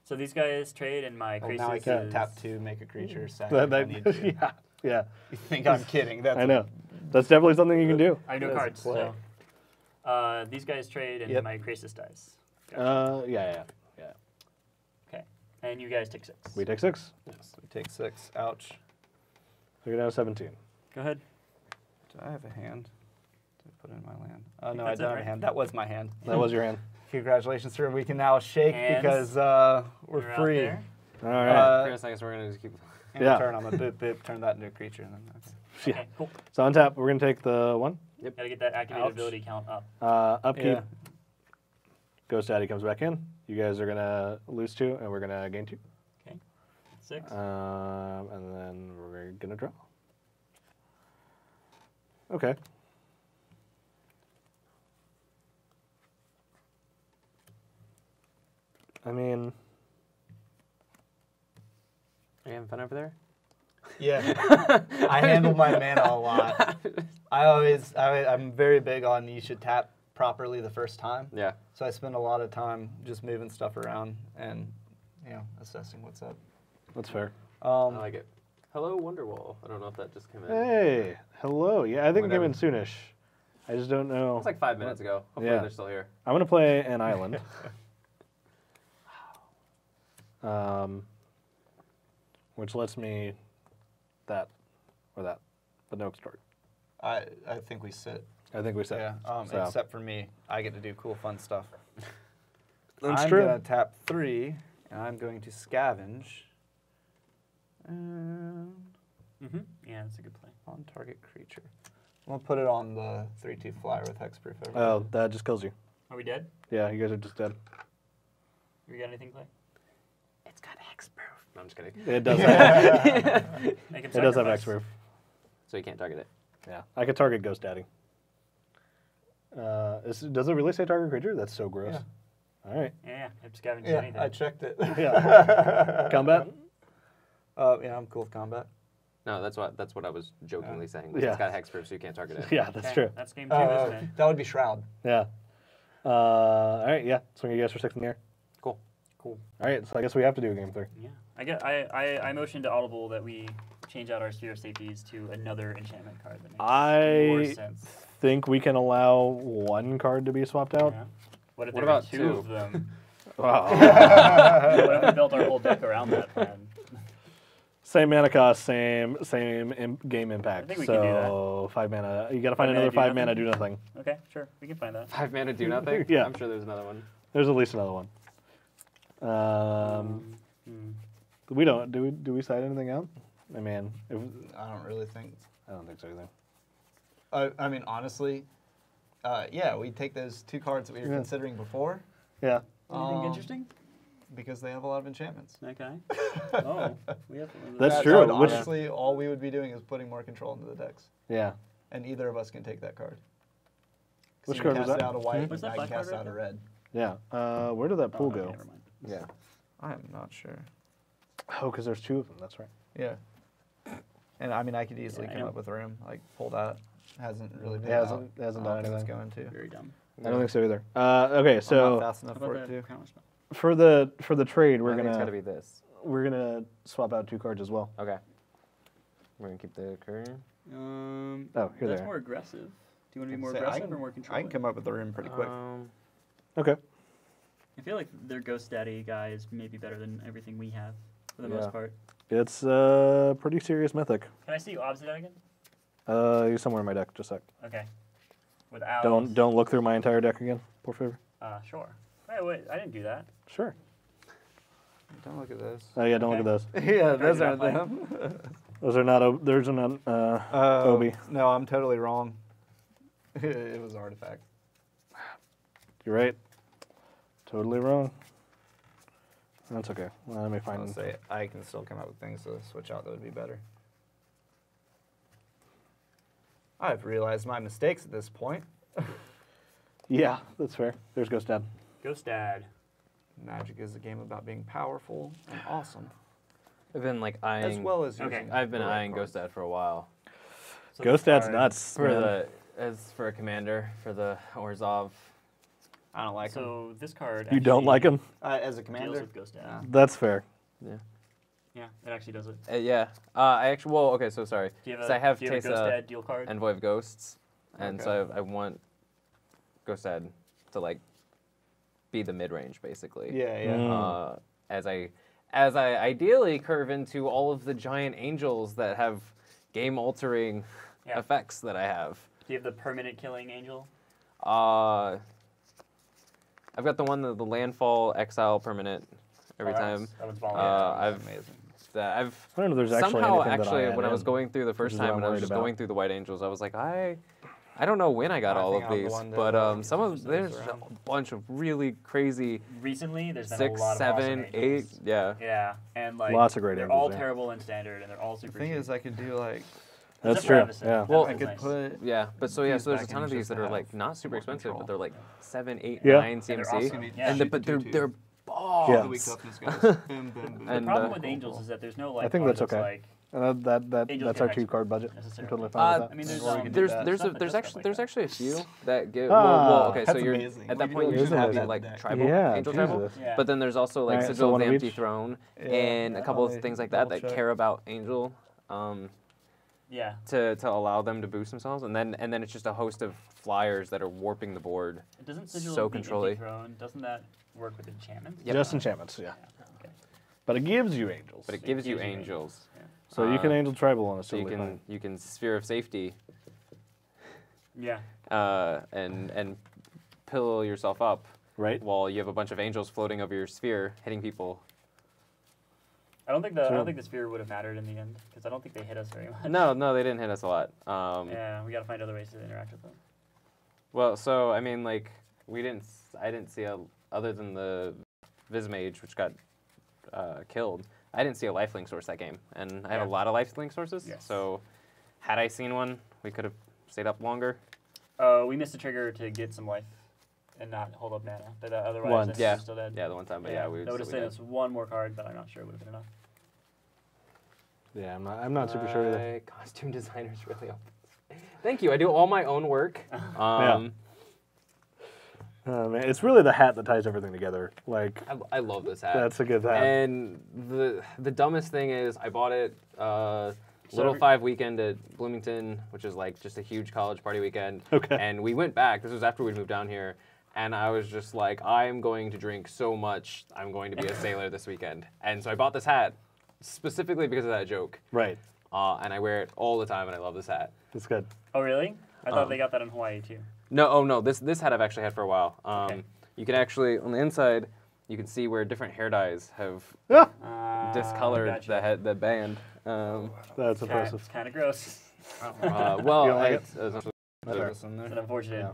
So these guys trade, and my Well, crisis now I can is tap 2, make a creature. Sack That- if I need to. yeah. Yeah. You think I'm kidding? That's I know. That's definitely something you can do. I have no That's cards. play. So, these guys trade, and Yep. my crisis dies. Gotcha. Yeah. Okay. And you guys take 6. We take 6. Yes, we take 6. Ouch. So you're down to 17. Go ahead. Do I have a hand to put in my land? Oh, think no, I that's it, don't have right? a hand. That was my hand. That was your hand. Congratulations, sir. We can now shake Hands. because we're You're out free. there. All right. For a second, so we're going to just keep. In Yeah. turn, I'm going to boop, boop, turn that into a creature. And then, okay. Yeah. Okay, cool. So on tap, we're going to take the 1. Gotta get that activated Ouch. ability count up. Upkeep. Yeah. Ghost Daddy comes back in. You guys are going to lose 2, and we're going to gain 2. Okay. 6. And then we're going to draw. Okay. I mean, Are you having fun over there? Yeah. I handle my mana a lot. I'm very big on you should tap properly the first time. Yeah. So I spend a lot of time just moving stuff around and, assessing what's up. that's fair. I like it. Hello, Wonderwall. I don't know if that just came in. Hey, hello. Yeah, I think it came Whenever. in soonish. I just don't know. It's like 5 minutes ago. Hopefully Yeah. they're still here. I'm going to play an island. Which lets me that or that, but no extort. I think we sit. I think we said. Yeah. So. Except for me, I get to do cool, fun stuff. That's I'm true. gonna tap 3, and I'm going to scavenge. Mm-hmm. Yeah, that's a good play. On target creature. I'm gonna put it on the 3/2 flyer with hexproof. Over Oh, that just kills you. Are we dead? Yeah, you guys are just dead. You got anything to play? It's got hexproof. No, I'm just kidding. It does have, Make him it does have sacrifice. X-proof. So you can't target it. Yeah, I could target Ghost Daddy. Does it really say target creature? That's so gross. Yeah. All right. Yeah, if scavenges Yeah, anything. I checked it. Yeah. Combat? Yeah, I'm cool with combat. No, that's what I was jokingly saying. Yeah. It's got hexproof, so you can't target it. Yeah, that's Okay, true. That's game 2, isn't it? That would be Shroud. Yeah. All right, yeah. Swing you guys for 6 in the air. Cool. Cool. All right, so I guess we have to do game 3. Yeah. I motioned to Audible that we change out our Sphere of Safeties to another enchantment card that makes more I sense. think we can allow 1 card to be swapped out. Yeah. What if What there were about 2 two? of them? Wow. What if we built our whole deck around that plan? Same mana cost, same game impact. I think we so can do that. 5 mana. You got to find 5 mana another do 5 mana nothing? do nothing. Okay, sure. We can find that. 5 mana do nothing? Yeah. I'm sure there's another one. There's at least another one. We don't. Do we side anything out? I mean, I don't really think. I don't think so either. I mean, honestly, yeah, we take those 2 cards that we were Yeah. considering before Yeah. Anything interesting? because they have a lot of enchantments. Okay. Oh, we have. That's That true. would Which- honestly, all we would be doing is putting more control into the decks, Yeah. and either of us can take that card. So Which you card can was cast that? it out a white, What's and that I can black cast card out a right red. Yeah. Where did that pool okay, go? never mind. Yeah. I'm not sure. Oh, because there's 2 of them. That's right. Yeah. And I mean, I could easily Yeah, I come know. up with room, like pull that. Hasn't really It been hasn't out. done I don't think anything. It's going to. Very dumb. I don't think so either. Okay, I'm so not fast enough How for about it that too. counter spell? for the trade, I think it's got to be this. we're gonna swap out 2 cards as well. Okay. We're going to keep the courier. Oh, here they That's are. more aggressive. Do you want to be more Say, aggressive or more I controlling? can come up with the room pretty quick. Okay. I feel like their Ghost Daddy guy is maybe better than everything we have for the Yeah. most part. It's a pretty serious mythic. Can I see you opposite that again? He's somewhere in my deck. Just a sec. Okay. Without. Don't look through my entire deck again, por favor. Sure. Wait, I didn't do that. Sure. Don't look at those. Oh yeah, don't look at those. Yeah, those do aren't that them. Those are not. Those are not Obi. No, I'm totally wrong. It was Artifact. You're right. Totally wrong. That's okay. Well, let me I'll find. say I can still come up with things to switch out that would be better. I've realized my mistakes at this point. Yeah, that's fair. There's Ghost Dad. Ghost Dad. Magic is a game about being powerful and awesome, I've been like as eyeing. well as Okay. using I've been the right eyeing cards. Ghost Dad for a while. So Ghost this Dad's card- nuts. For man. for a commander for the Orzhov. I don't like them. So this card. You don't actually like him? As a Deals commander. with Ghost Dad. Yeah. That's fair. Yeah, it actually does it. Yeah. I actually. Well, okay. So sorry. Do you have 'Cause a, I have do you have a Teysa Ghost Dad deal card? Envoy of Ghosts, and Okay. so I want Ghost Dad to like be the mid range basically. Yeah, yeah. Mm. As I ideally curve into all of the giant angels that have game altering Yeah. effects that I have. Do you have the permanent killing angel? I've got the one the landfall exile permanent every Oh, time. That one's volatile. I've Amazing. I've I don't know if there's actually somehow anything actually that I when I was add going through the which first is what time I'm when I was worried just about. going through the white angels, I was like I don't know when I got I all think of I'm the these, one that, but some of uses there's those a around. bunch of really crazy Recently, there's been 6, a lot of 7, awesome 8, angels. yeah. Yeah, and like Lots of great they're angels, all yeah. terrible in standard, and they're all super. The thing cheap. is, I could do like. That's Except for true. Avacyn. Yeah. Well, I Avacyn's could nice. put. Yeah, but so These there's a back ton of and these just that are have like not super more expensive, but control. they're like 7, 8, Yeah. 9 And they're CMC, awesome. Yeah. and but they're balls. Yeah. The weak toughness guys. Boom, boom, boom. The And, problem uh, with angels is that there's no like. I think card that's okay. Like, That's Angels get our hexed 2-card budget. I'm necessarily. totally fine with I mean, that. there's Or we could do There's that. there's Stuff that there's does actually stuff there's like actually a few that give okay, that's so you're amazing. at that We point do- you're just we should having have like that. tribal Yeah, angel tribal, Jesus. Yeah. but then there's also like Alright, so Sigil of one the of Empty each? Throne Yeah, and a couple of I things like that double check. care about angel yeah. to allow them to boost themselves, and then it's just a host of flyers that are warping the board. It doesn't sigil So of the empty control-y. throne. Doesn't that work with enchantments? Yep. Just enchantments, yeah. Okay. But it gives you angels. But it So it gives you gives you angels, So you can angel tribal on a so you totally can fine. you can sphere of safety Yeah. and pillow yourself up Right? while you have a bunch of angels floating over your sphere hitting people. I don't think the True. sphere would have mattered in the end because I don't think they hit us very much. No, they didn't hit us a lot. Yeah, we got to find other ways to interact with them. Well, so I mean, like I didn't see other than the Vismage, which got killed. I didn't see a lifelink source that game, and I have Yeah. a lot of lifelink sources. Yes. So, had I seen one, we could have stayed up longer. We missed a trigger to get some life and not hold up mana. But otherwise, Once. I think Yeah. we're still dead. Yeah, the one time, but yeah, we that would have so saved we us one more card, but I'm not sure it would have been enough. Yeah, I'm not super sure either. My costume designer's really up. Thank you. I do all my own work. Man, it's really the hat that ties everything together. Like, I love this hat. that's a good hat. And the dumbest thing is, I bought it Little every- 5 weekend at Bloomington, which is like just a huge college party weekend. Okay. And we went back. This was after we moved down here. And I was just like, I'm going to drink so much. I'm going to be a sailor this weekend. And so I bought this hat specifically because of that joke. Right. And I wear it all the time, and I love this hat. It's good. Oh, really? I thought they got that in Hawaii too. No, this hat I've actually had for a while. Okay. You can actually, on the inside, you can see where different hair dyes have Ah, discolored gotcha. the band. that's impressive. It's kind of gross. Well, You don't like it's essentially Fair. It's an unfortunate.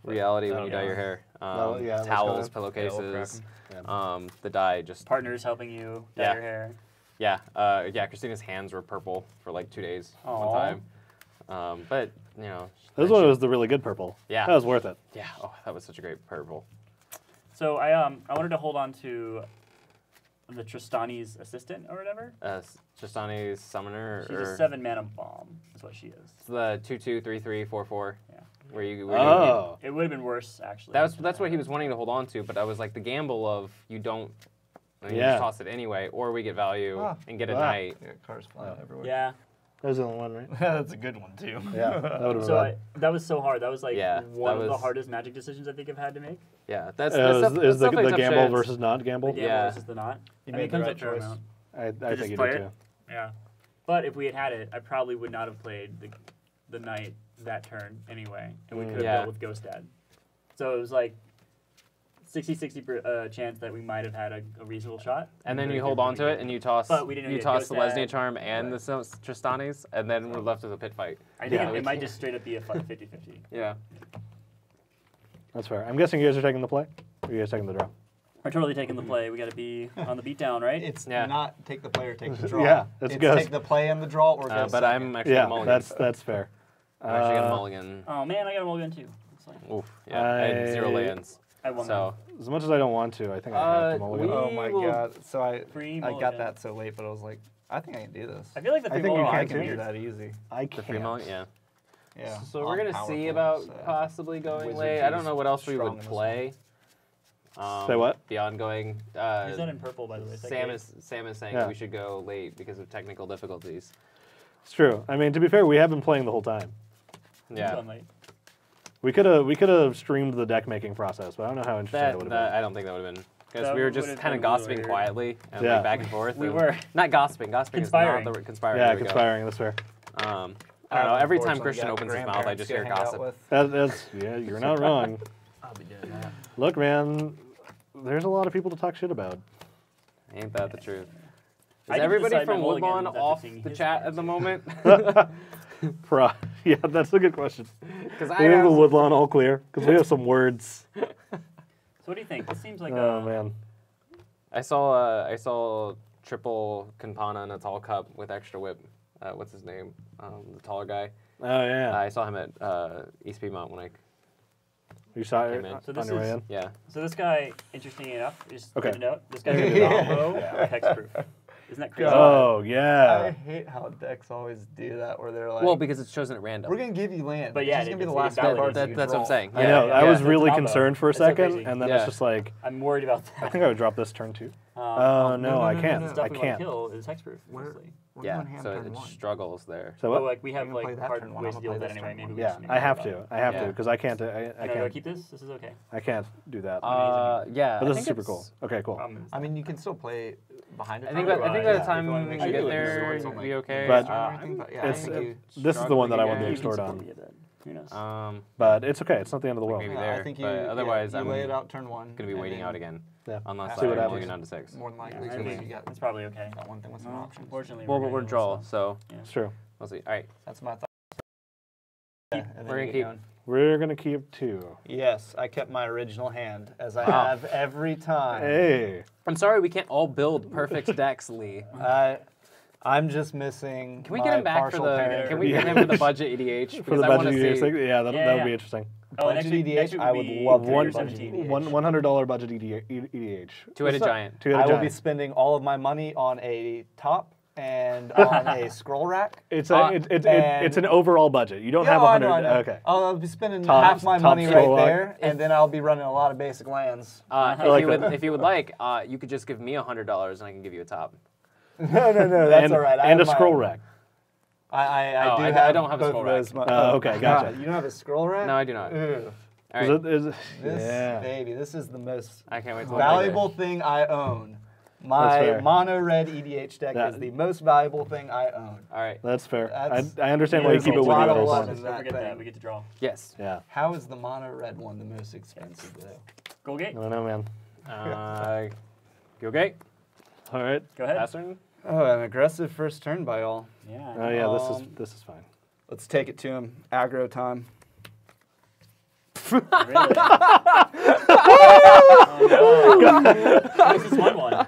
reality when Oh, you dye yeah. your hair. Well, yeah, that's Towels, kinda- pillowcases, Yeah. the dye just... Partners helping you dye Yeah. your hair. Yeah, Christina's hands were purple for like 2 days Aw. one time. But, you know... This one was the really good purple. Yeah. That was worth it. Yeah, oh, that was such a great purple. So I wanted to hold on to the Tristani's assistant or whatever. Tristani's summoner, She's or... a 7-mana bomb, is what she is. It's the 2/2, 3/3, 4/4. Yeah. Where you Oh. It would have been worse, actually. that's what he was wanting to hold on to, but I was like, the gamble of you don't, I mean, you Yeah. just toss it anyway, or we get value and get a Ah. knight. Yeah, cars flying everywhere. Yeah. That was the only one, right? That's a good one too. Yeah. That would have So been that was so hard. That was like Yeah, one that of the was- hardest Magic decisions I think I've had to make. Yeah, that's Is stuff the like gamble tough versus not The gamble? gamble Yeah. versus the not. You I mean, made it comes the at right fair choice. amount. I just think you play do it? too. Yeah. But if we had had it, I probably would not have played the knight that turn anyway, and we could have Yeah. dealt with Ghost Dad. So it was like 60-60 chance that we might have had a reasonable shot. And then you hold on to it, and you toss. But we didn't you get toss Ghost the Lesnia Dad. charm and the Tristanis, and then we're left with a pit fight. I think Yeah. it might just straight up be a 50-50. Yeah. That's fair. I'm guessing you guys are taking the play? Or are you guys taking the draw? We're totally taking the play. We got to be on the beatdown, right? It's Yeah. not take the play or take the draw. Yeah, that's it's good. take the play and the draw or go But second. I'm actually gonna Yeah, mulligan. that's fair. I'm actually gonna mulligan. Oh man, I got a mulligan too. It's fine. Oof. Yeah. I had 0 lands. I won So. As much as I don't want to, I think I have to mulligan. we- Oh my will- god! So I Free got mulligan. that so late, but I was like, I think I can do this. I feel like the I free think mulligan I is can do weird. that easy. I The free can't. mulligan, yeah. Yeah. So we're I'm gonna powerful, see about so- possibly going Wizard late. I don't G's know what else we strong would in this play. Say what? Beyond going. Is that in purple, by the way? Sam is saying Yeah. we should go late because of technical difficulties. It's true. I mean, to be fair, we have been playing the whole time. Yeah. We could have streamed the deck making process, but I don't know how interesting it would have been. I don't think that would have been because That we were would've just kind been of gossiping weird. quietly and Yeah. like back and forth. We and- were. not gossiping. Gossiping Conspiring. is not the conspiring. Yeah, there we go. conspiring. That's fair. I don't know. Every time Unfortunately, Christian got opens his mouth, I grandparents just to hear hang out gossip. with. That's yeah. You're not wrong. I'll be doing that. Look, man, there's a lot of people to talk shit about. Ain't that the truth? I Is can everybody decide my from mulligans Woodlawn after off seeing the his chat cards. at the moment? Yeah, that's a good question. Because We have the Woodlawn all clear because we have some words. So what do you think? This seems like Oh man. I saw triple Campana in a tall cup with extra whip. What's his name? The taller guy. Oh yeah. I saw him at East Piedmont when I. You saw it Came in. So on this your way is- in. Yeah. So this guy, interesting enough, is Okay. good to note. This guy's a combo hexproof. Isn't that crazy? Oh I yeah. hate how decks always do that, where they're like, Well, because it's chosen at random. we're gonna give you land. But It's yeah, just gonna be the it's last invalid. card that you That's what I'm draw." saying. I know. I yeah. was that's really a combo. concerned for a That's so second, crazy. and then Yeah. it's just like, I'm worried about that. I think I would drop this turn too. Um, Oh no, I no, can't. no, The stuff I we want can't. to kill is hexproof. Where- Mostly. We're Yeah. going hand So turn it one. struggles there. So But what? like we have I'm gonna play like that hard turn one, ways I'm to deal with gonna that play anyway. this Maybe we Yeah, just need I have worry to. about I have Yeah. to because I can't. I it. Do I can't. keep this? This is okay. I can't do that. Yeah. But I this is think super cool. it's- Okay, cool. I mean, you can still play behind it. I think by the time Yeah, we if you wanna make get sure you there, swords it'll on, be like, okay. But I think that- yeah, I it's think you- this is the one that I want to struggling extort Even on. still be a dead. Who knows? But it's okay. It's not the end of the world. Maybe yeah, there, I think but you, otherwise you I'm lay it out turn one. gonna be and waiting then out again. Yeah. Unless See I what mulligan happens. down to 6. More than likely, Yeah, I because think you got that's probably okay. that one thing with some No, options. unfortunately, Well, but we're gonna draw, go so It's true. we'll see. All right. That's my thought. Keep- and then we're you gonna get keep- going. We're gonna keep 2. Yes, I kept my original hand, as I Wow. have every time. Hey. I'm sorry we can't all build perfect decks, Lee. I'm just missing. Can we get him back for the? Can we get him for the budget EDH? For Because the I want budget to EDH see. thing? Yeah, that Yeah, would be yeah. interesting. Oh, Budget next week, EDH, next week I will would be love to One, do budget EDH. $100 budget EDH. Two-headed What's up? giant. Two-headed I will be giant. spending all of my money on a top and on a scroll rack. It's and- it's an overall budget. You don't have I 100. know, I know. Okay. I'll be spending Top- half my top money right scroll rack. there, and then I'll be running a lot of basic lands. If you would like, you could just give me $100 and I can give you a top. No, that's and, all right. I And a have my scroll own. rack. I Oh, do I have don't have a both scroll of those rack. Okay, gotcha. You don't have a scroll rack? No, I do not. Ooh. All right. Is it, This yeah. baby, this is the most I can't wait till valuable thing I own. That's My fair. mono red EDH deck That- is the most valuable thing I own. All right. That's fair. That's- I understand why you there's keep a it with you lot at of all love times. in Don't that forget that. thing. We get to draw. Yes. Yeah. How is the mono red one the most expensive though? Go gate. I don't know, man. Go gate. All right. Go ahead. Pass turn. Oh, an aggressive first turn by all. Yeah. Oh yeah, Um, this is fine. Let's take it to him. Aggro time. Really? Oh, no. This is one.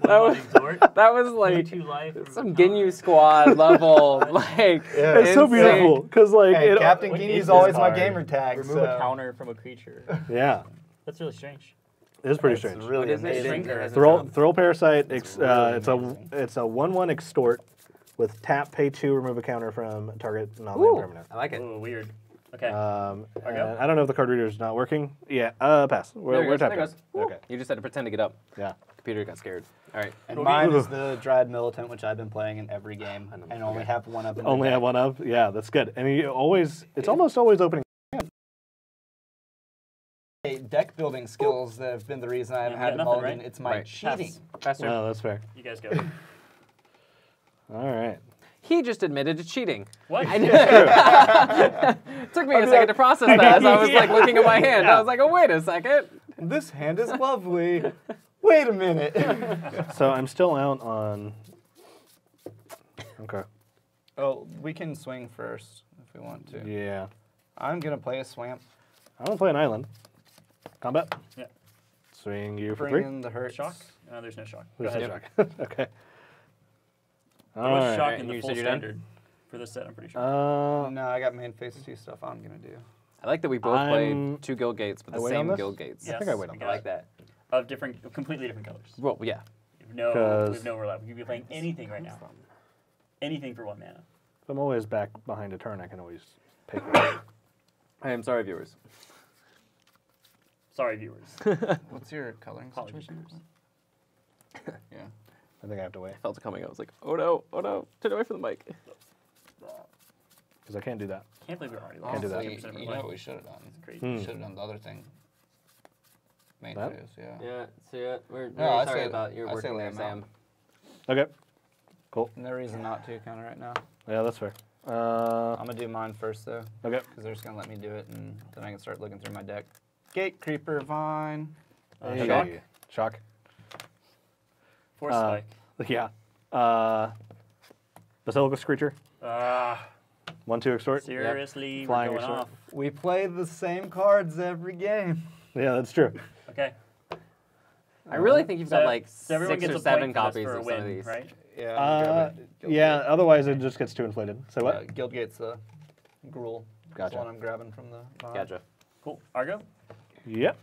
That was like Two life. some Ginyu squad level, like It's so insane. beautiful because like Hey, it, Captain what Guinea is is this always my card? gamer tag. Remove so. a counter from a creature. yeah, That's really strange. it's pretty It's strange. really What is it? amazing. Shrink or has it Thrill Parasite. It's It's really it's a 1/1 extort with tap, pay 2, remove a counter from target non-land permanent. I like it. Ooh, weird. Okay. And go. I don't know if the card reader is not working. Yeah, pass. There We're it goes, tapped there it out. goes. Woo. Okay. You just had to pretend to get up. Yeah. Computer got scared. All right. And Okay. mine is the Dryad Militant, which I've been playing in every game, I know. and only Okay. have one of them. Only have one of. Yeah, that's good. And it's almost always opening. Hey, deck deck building skills that have been the reason I haven't we had got a nothing, mulligan. right? It's my Right. cheating. Faster. No, that's fair. You guys go. All right. He just admitted to cheating. What? Took me a second to process that as I was like looking at my hand. I was like, oh, wait a second. This hand is lovely. Wait a minute. So I'm still out on. Okay. Oh, we can swing first if we want to. Yeah. I'm gonna play a swamp. I want to play an island. Combat. Yeah. Swing you for Bring 3. in the hurt. Shock? There's no shock. Go There's ahead. no shock. Okay. There All was right. shock And in the you full said you're done? standard for this set, I'm pretty sure. No, I got main phase 2 stuff I'm gonna do. I like that we both I'm- played 2 guild gates, but I the wait on same this? guild gates. Yes, think I wait on we that. I got like that. Of different, completely different colors. Well, yeah. We have no 'Cause- overlap. We could be playing anything right now. Anything for 1 mana. If I'm always back behind a turn, I can always pick it. I am sorry, viewers. Sorry, viewers. What's your coloring Apologies, situation? viewers. Yeah. I think I have to wait I felt it coming. I was like, oh no, turn away from the mic. because I can't do that. Can't believe we're already Can't do that. Honestly, 10% of our you know life. what we should have done? It's crazy. Hmm. We should have done the other thing. Main That? phase, yeah. Yeah, so yeah, we're No, I sorry say- about your I say working lay there, 'em out. Sam. Okay. Cool. No reason not to kind of right now. Yeah, that's fair. I'm gonna do mine first though, Okay. because they're just gonna let me do it, and then I can start looking through my deck. Gate Creeper Vine. Hey. Shock? Shock. Force Uh, spike. Yeah. Basilica Screecher. 1/2 extort. Seriously, Flying we're going extort. off. We play the same cards every game. Yeah, that's true. Okay. I really think you've got like so everyone 6 gets or a 7 point for this copies for a of some of win, these. right? Yeah. Yeah. Otherwise, it just gets too inflated. So what? Guildgate's the gruel. That's Gotcha. the one I'm grabbing from the behind. Gotcha. Cool. Argo? Yep.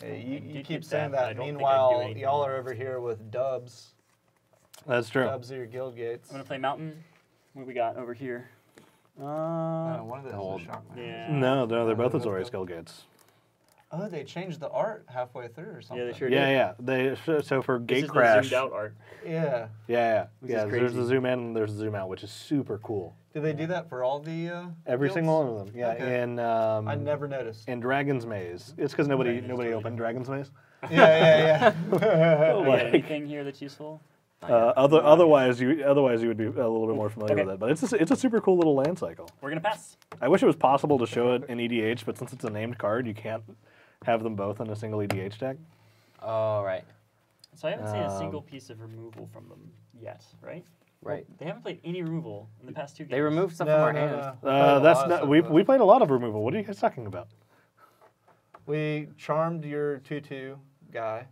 Hey, I you did keep get saying that, but I that. don't think I'd do Meanwhile, anything y'all with are it. over here with dubs. That's true. Dubs are your guild gates. I'm going to play Mountain. What we got over here? One of those Hold. is a shock. Yeah. No, they're both both Azorius go- Guild Gates. Oh, they changed the art halfway through or something. Yeah, they sure Yeah, did. yeah. So for This Gate is Crash. the zoomed out art. Yeah. Yeah, Which yeah. is There's the crazy. zoom in and there's the zoom out, which is super cool. Did they do that for all the Every guilds? single one of them. Yeah, Okay. in I never noticed. in Dragon's Maze. It's because nobody Dragon's nobody Maze. opened Dragon's Maze. Yeah. Do we got Like, anything here that's useful? otherwise you would be a little bit more familiar Okay. with it. But it's a super cool little land cycle. We're going to pass. I wish it was possible to show it in EDH, but since it's a named card, you can't have them both in a single EDH deck. Oh, right. So I haven't seen a single piece of removal from them yet, right? Right. They haven't played any removal in the past 2 games. They removed stuff from our hand. That's not. We played a lot of removal. What are you guys talking about? We charmed your 2/2 guy.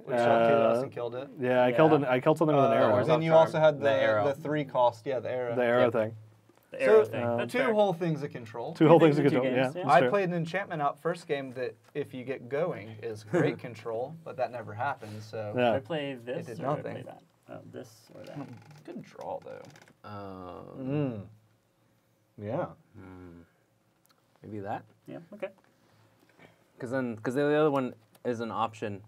We Uh, shot 2 us and killed it. Yeah, I Yeah. killed something with an arrow. Where's Then that you charm? also had The arrow. the 3 cost. Yeah, the arrow. The arrow Yep. thing. The arrow So, thing. That's 2 fair. whole things of control. Two whole things things in you two could do. games, Yeah, yeah. that's I true. played an enchantment out first game that if you get going is great control, but that never happened. So Yeah. Do I play this did or do I nothing. play that? This or that? good draw though. Yeah. Maybe that? Yeah, okay. Because the other one is an option.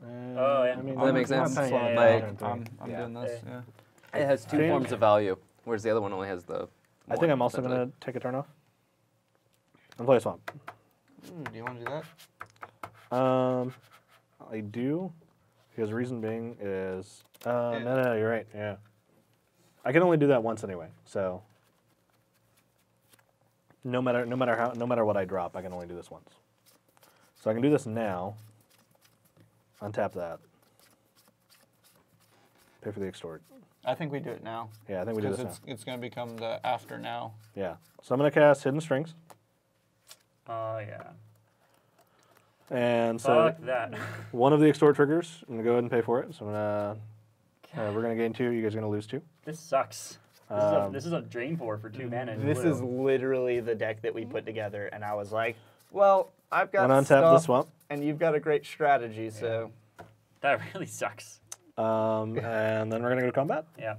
Oh, yeah. I mean, Does that make sense? I'm fine with Yeah, that. yeah, I'm Yeah. doing this. Yeah. It has 2 think- forms of value, whereas the other one only has the. I think one, I'm also essentially. gonna take a turn off and play a swamp. Do you want to do that? I do, because reason being is no, you're right. Yeah, I can only do that once anyway. So no matter what I drop, I can only do this once. So I can do this now. Untap that. Pay for the extort. I think we do it now. Yeah, I think we do Because this now. it's going to become the after now. Yeah. So I'm gonna cast Hidden Strings, Oh, yeah. and so Fuck that. one of the extort triggers. I'm gonna go ahead and pay for it. So I'm gonna. We're gonna gain 2. You guys are gonna lose 2. This sucks. This is a drain for 2 mana. in This blue. is literally the deck that we put together, and I was like, well, I've got I'm gonna untap stuff, the swamp. and you've got a great strategy, so That really sucks. And then we're gonna go to combat. Yeah. I'm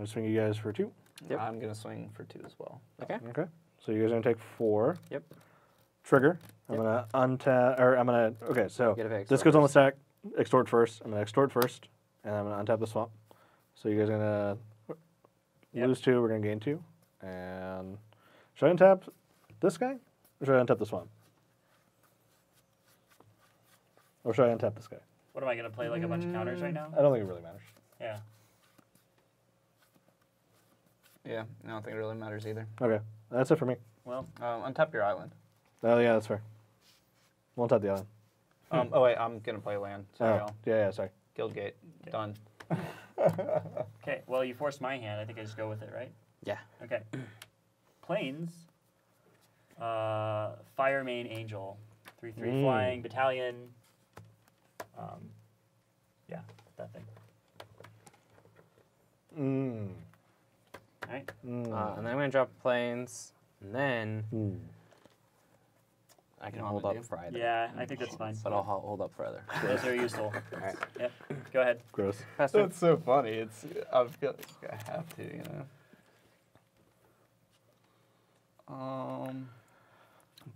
gonna swing you guys for 2. Yep. I'm going to swing for 2 as well. Okay. Okay. So you guys are gonna take 4. Yep. Trigger. I'm Yep. gonna untap, or I'm gonna. Okay, so You gotta pay this extort goes on the first. stack. Extort first. I'm gonna extort first, and I'm gonna untap the swamp. So you guys are gonna Yep. lose 2. We're gonna gain 2. And should I untap this guy, or should I untap the swamp? Or should I untap this guy? What am I gonna play? Like a bunch of counters right now? I don't think it really matters. Yeah. Yeah, I don't think it really matters either. Okay, that's it for me. Well, Untap your island. Oh yeah, that's fair. We'll untap the island. Oh wait, I'm gonna play land. Sorry, Oh, yeah, sorry. Guildgate. Done. okay. Well, you forced my hand. I think I just go with it, right? Yeah. Okay. Planes. Fire Main Angel. 3/3 flying battalion. Yeah, that thing. All right. And then I'm gonna drop planes, and then I can hold up for either. Yeah, I think that's fine. But I'll hold up for either. Those are useful. All right. Yep. Go ahead. Gross. Pass turn. That's so funny. It's I feel like I have to, you know.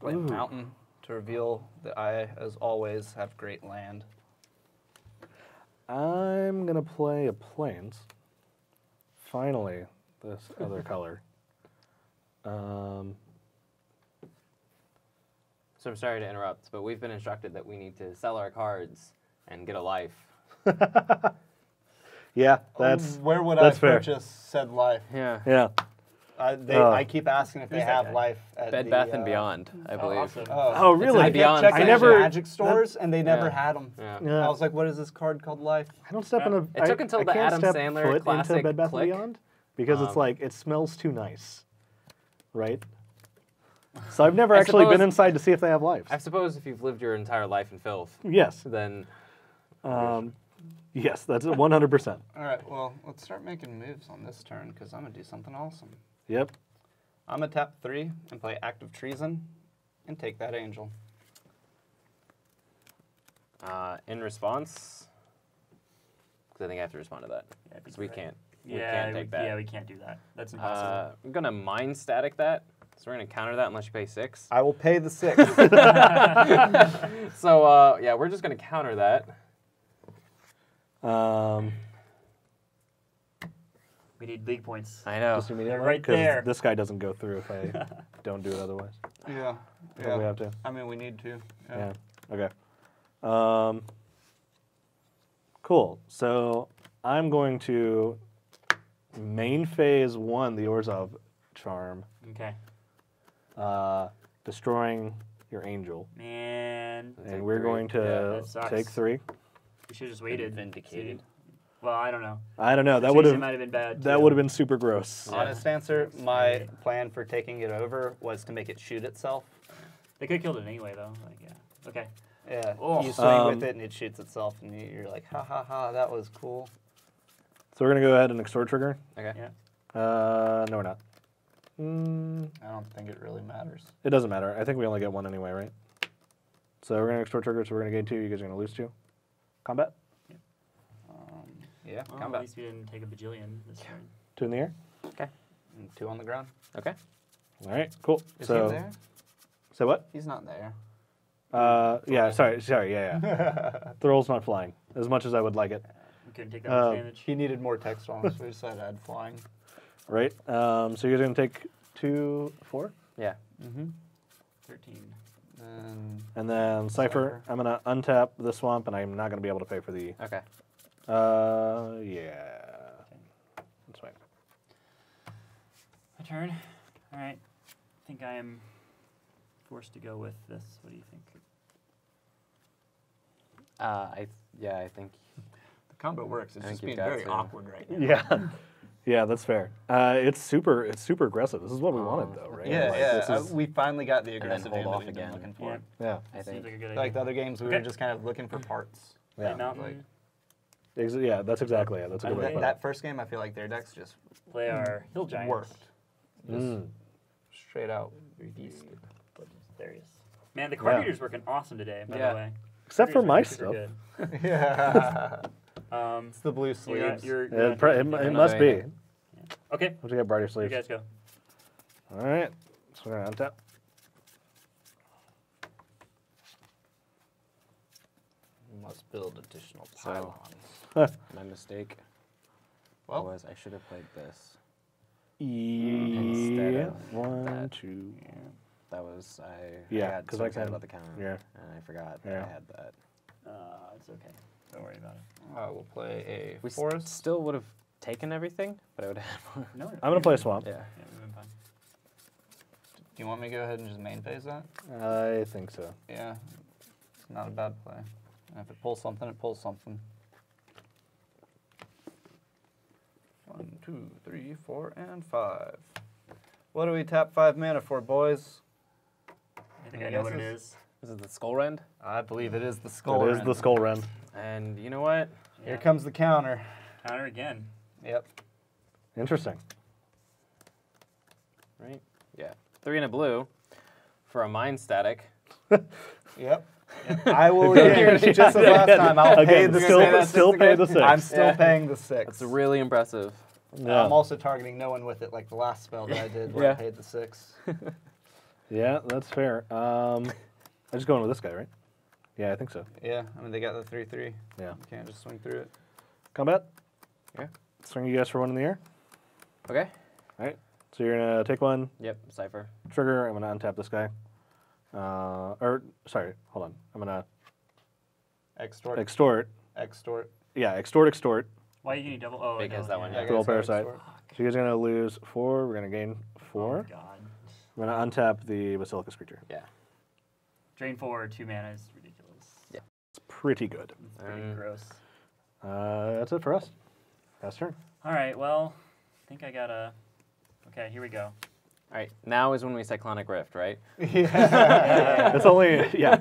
Play Ooh. mountain to reveal that I, as always, have great land. I'm gonna play a plains. Finally, this other color. So I'm sorry to interrupt, but we've been instructed that we need to sell our cards and get a life. Yeah, that's Where would that's I fair. purchase said life? Yeah. yeah. I keep asking if they Who's that have guy? life at Bed the, Bath and Beyond, I believe. Awesome. Oh, really? I It's Beyond. kept checking I never- Magic stores, and they never Yeah. had them. Yeah. Yeah. I was like, what is this card called Life? I don't step in a. It took until I the can't Adam step Sandler foot into classic Bed Bath Click. and Beyond because it's Um, like it smells too nice, right? So I've never I actually been suppose- inside to see if they have lives. I suppose if you've lived your entire life in filth, Yes. then Yes, that's 100%. All right, well, let's start making moves on this turn, because I'm going to do something awesome. Yep. I'm going to tap 3 and play Act of Treason and take that angel. in response, because I think I have to respond to that. Yeah, Because we can't. We Yeah, can't take that. Yeah, we can't do that. That's impossible. I'm gonna mind static that. So we're gonna counter that unless you pay 6. I will pay the 6. So yeah, we're just gonna counter that. We need league points. I know. Just immediately, right 'cause there. this guy doesn't go through if I don't do it otherwise. Yeah. But we have to. I mean, we need to. Yeah. Okay. Cool. So I'm going to main phase 1, the Orzhov charm, Okay. destroying your angel, Man, and Take we're 3. going Yeah, to that sucks. take 3. we should have just waited. Vindicated. See? Well, I don't know. I don't know. That Treason would have might have been bad. that too. would have been super gross. Honest answer, my plan for taking it over was to make it shoot itself. They could have killed it anyway, though. Like, yeah. Okay. Yeah, Oh. you swing with it and it shoots itself, and you're like, ha ha ha, that was cool. So we're gonna go ahead and extort trigger. Okay. Yeah. No, we're not. I don't think it really matters. It doesn't matter. I think we only get 1 anyway, right? So we're gonna extort trigger. So we're gonna gain 2. You guys are gonna lose 2. Combat. Yeah, Well, combat. at least we didn't take a bajillion this turn. 2 in the air. And 2 on the ground. Okay. All right. Cool. Is so he there? say what? He's not there. Yeah. Sorry. Yeah. The roll's not flying as much as I would like it. We couldn't take that much Um, damage. He needed more text on us, so we decided to add flying. Right. So you're gonna take 2, 4, Yeah. 13. and then Cipher. I'm gonna untap the swamp, and I'm not gonna be able to pay for the. Okay. Yeah. That's fine. My turn. All right. I think I am forced to go with this. What do you think? I think. The combo works. It's I just think being you've got very to. awkward right now. Yeah. Yeah, that's fair. It's super aggressive. This is what we wanted, though, right? Yeah, Like, yeah. this is- we finally got the then aggressive hold hand that off we've been again. looking for. Yeah. yeah. I Seems think. like a good Like idea. the other games, we Okay. were just kind of looking for parts. Yeah. Light Mountain. Yeah, that's exactly it. That's a good way to put That it. first game, I feel like their decks just Play our Hill Giants. worked. Just straight out. Beast. There he is. Man, the card Yeah. reader's working awesome today, by Yeah. the way. Except for Card my reader's super stuff. good. Yeah. Um, It's the blue you got sleeves. your, It must be. okay, Once you get brighter you sleeves. guys go. All right. So we're gonna untap. Must build additional So- pylons. My mistake Well, was I should have played this. Yeah. of 1, that. 2. That was I. Yeah, I got 'cause so I excited can- about the counter. yeah. And I forgot Yeah. that I had that. It's okay. Don't worry about it. We'll play a We forest. still would have taken everything, but I would have had more. No, I'm gonna play a swamp. Yeah. Yeah, we've been fine. Do you want me to go ahead and just main phase that? I think so. Yeah, it's not a bad play. And if it pulls something, it pulls something. 1, 2, 3, 4, and 5. What do we tap 5 mana for, boys? I think I know what it is. Is it the Skull Rend? I believe it is the Skull It is the Skull Rend. And you know what? Here comes the counter. Counter again. Yep. Interesting. Right? Yeah. 3 and a blue for a Mind Static. Yep. I will again, just as last time, I'll pay the Still pay the 6. I'm still paying the 6. That's really impressive. Yeah. I'm also targeting no one with it, like the last spell that I did where I Yeah. paid the 6. Yeah, that's fair. I'm just going with this guy, right? Yeah, I think so. Yeah, I mean, they got the 3/3. Yeah. You can't just swing through it. Combat? Yeah. Swing you guys for 1 in the air. Okay. All right. So you're going to take 1, Yep. Cipher. trigger. I'm going to untap this guy. Sorry, hold on. I'm going to Extort. extort. Extort. Yeah, extort. Why are you getting double? Oh, Big no, has that one, yeah. yeah. Dual guys have parasite. extort. So you guys are going to lose 4. We're going to gain 4. Oh, God. I'm going to untap the Basilicus creature. Yeah. Drain 4, 2 mana is ridiculous. Yeah. It's pretty good. It's pretty gross. That's it for us. Last turn. All right, well, I think I got a... Okay, here we go. All right. Now is when we Cyclonic Rift, right? Yeah. It's only, yeah.